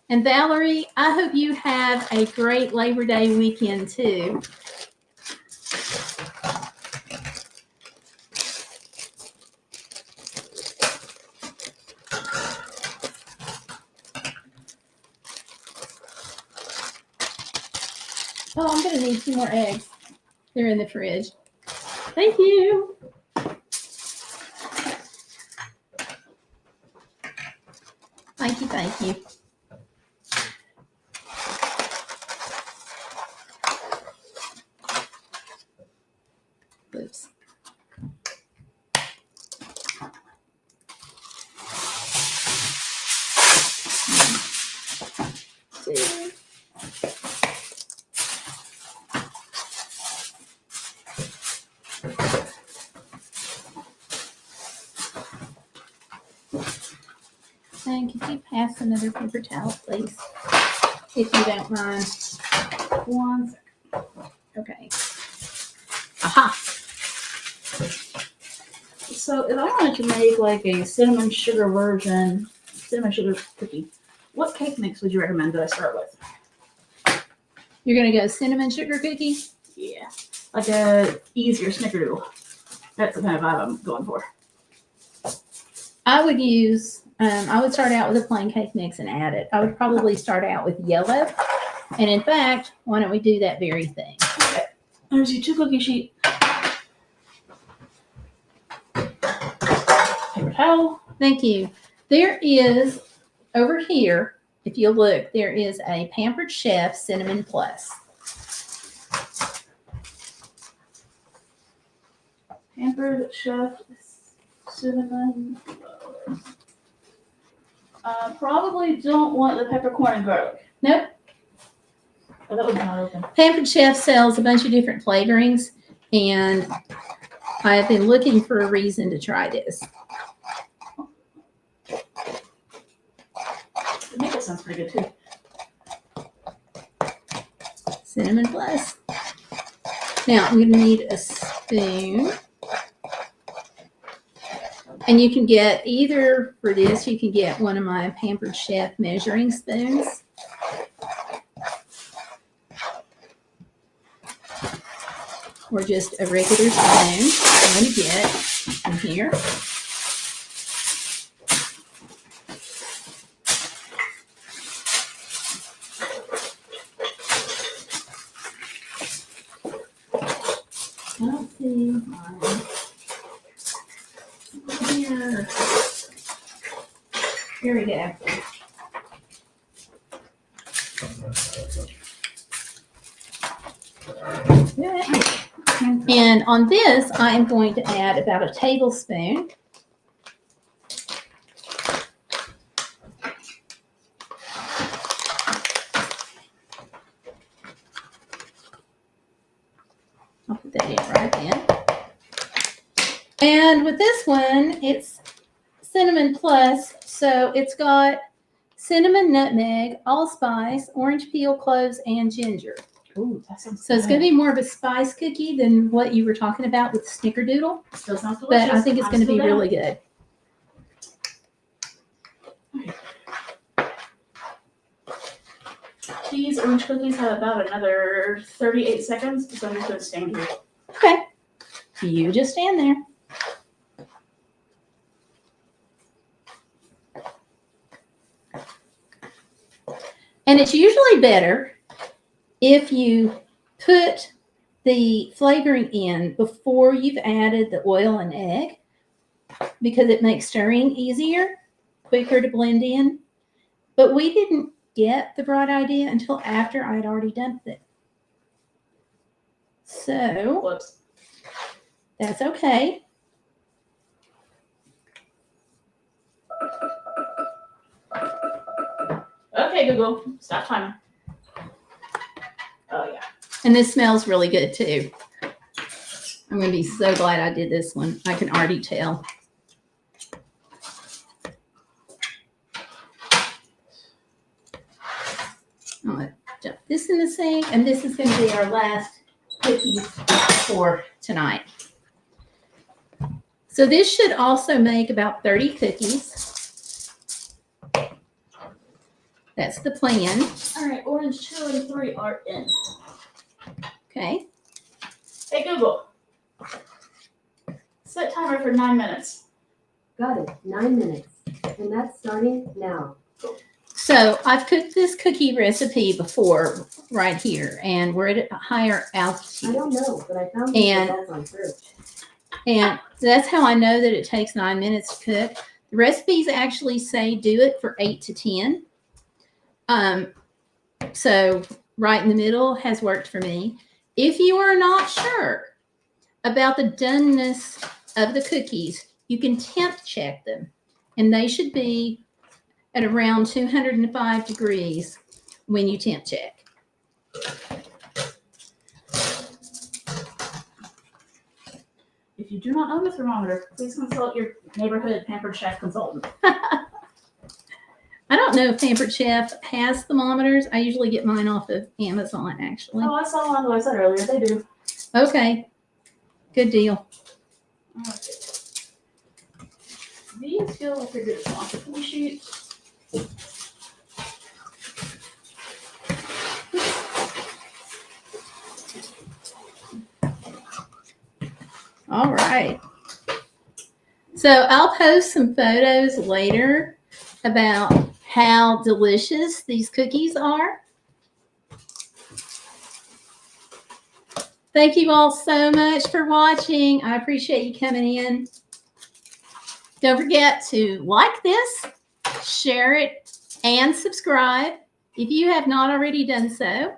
And Valerie, I hope you have a great Labor Day weekend too. Oh, I'm going to need 2 more eggs. They're in the fridge. Thank you. Thank you, thank you. Oops. Two. And could you pass another paper towel, please? If you don't mind. 1 second. Okay. Aha. So if I wanted to make like a cinnamon sugar cookie, what cake mix would you recommend that I start with? You're going to go cinnamon sugar cookie? Yeah. Like a easier snickerdoodle. That's the kind of vibe I'm going for. I would use, I would start out with a plain cake mix and add it. I would probably start out with yellow. And in fact, why don't we do that very thing? Okay. There's your 2 cookie sheet. Paper towel. Thank you. There is, over here, if you look, there is a Pampered Chef Cinnamon Plus. Pampered Chef Cinnamon. Probably don't want the peppercorn and garlic. Nope. Oh, that was not open. Pampered Chef sells a bunch of different flavorings, and I have been looking for a reason to try this. The maple sounds pretty good too. Cinnamon Plus. Now I'm going to need a spoon. And you can get either for this, you can get one of my Pampered Chef measuring spoons. Or just a regular spoon. I'm going to get in here. I don't see mine. Here. Here we go. And on this, I am going to add about a tablespoon. I'll put that in right then. And with this one, it's Cinnamon Plus. So it's got cinnamon, nutmeg, allspice, orange peel, cloves, and ginger. Ooh, that sounds So it's going to be more of a spice cookie than what you were talking about with Snickerdoodle. Still sounds delicious. But I think it's going to be still really good. These orange cookies have about another 38 seconds, so I'm just going to stand here. Okay. You just stand there. And it's usually better if you put the flavoring in before you've added the oil and egg, because it makes stirring easier, quicker to blend in. But we didn't get the bright idea until after I'd already done it. So Whoops. that's okay. Okay, Google, stop timer. Oh, yeah. And this smells really good too. I'm going to be so glad I did this one. I can already tell. I'm going to dump this in the sink, and this is going to be our last cookies for tonight. So this should also make about 30 cookies. That's the plan. All right, orange 2 and 3 are in. Okay. Hey, Google. Set timer for 9 minutes. Got it. 9 minutes. And that's starting now. So I've cooked this cookie recipe before right here, and we're at a higher altitude. I don't know, but I found these And- results on search. And that's how I know that it takes 9 minutes to cook. The recipes actually say do it for 8 to 10. So right in the middle has worked for me. If you are not sure about the doneness of the cookies, you can temp check them, and they should be at around 205 degrees when you temp check. If you do not own a thermometer, please consult your neighborhood Pampered Chef consultant. I don't know if Pampered Chef has thermometers. I usually get mine off of Amazon, actually. Oh, I saw one on the website earlier. They do. Okay. Good deal. Okay. These feel like they're good quantity sheets. All right. So I'll post some photos later about how delicious these cookies are. Thank you all so much for watching. I appreciate you coming in. Don't forget to like this, share it, and subscribe if you have not already done so,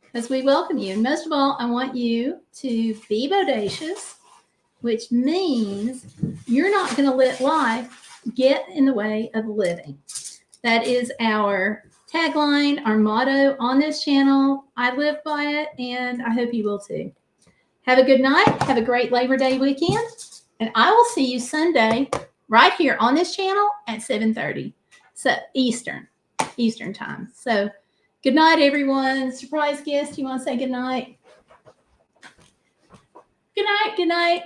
because we welcome you. And most of all, I want you to be bodacious, which means you're not going to let life get in the way of living. That is our tagline, our motto on this channel. I live by it, and I hope you will too. Have a good night. Have a great Labor Day weekend. And I will see you Sunday right here on this channel at 7:30. So Eastern time. So good night, everyone. Surprise guest, you want to say good night? Good night. Good night.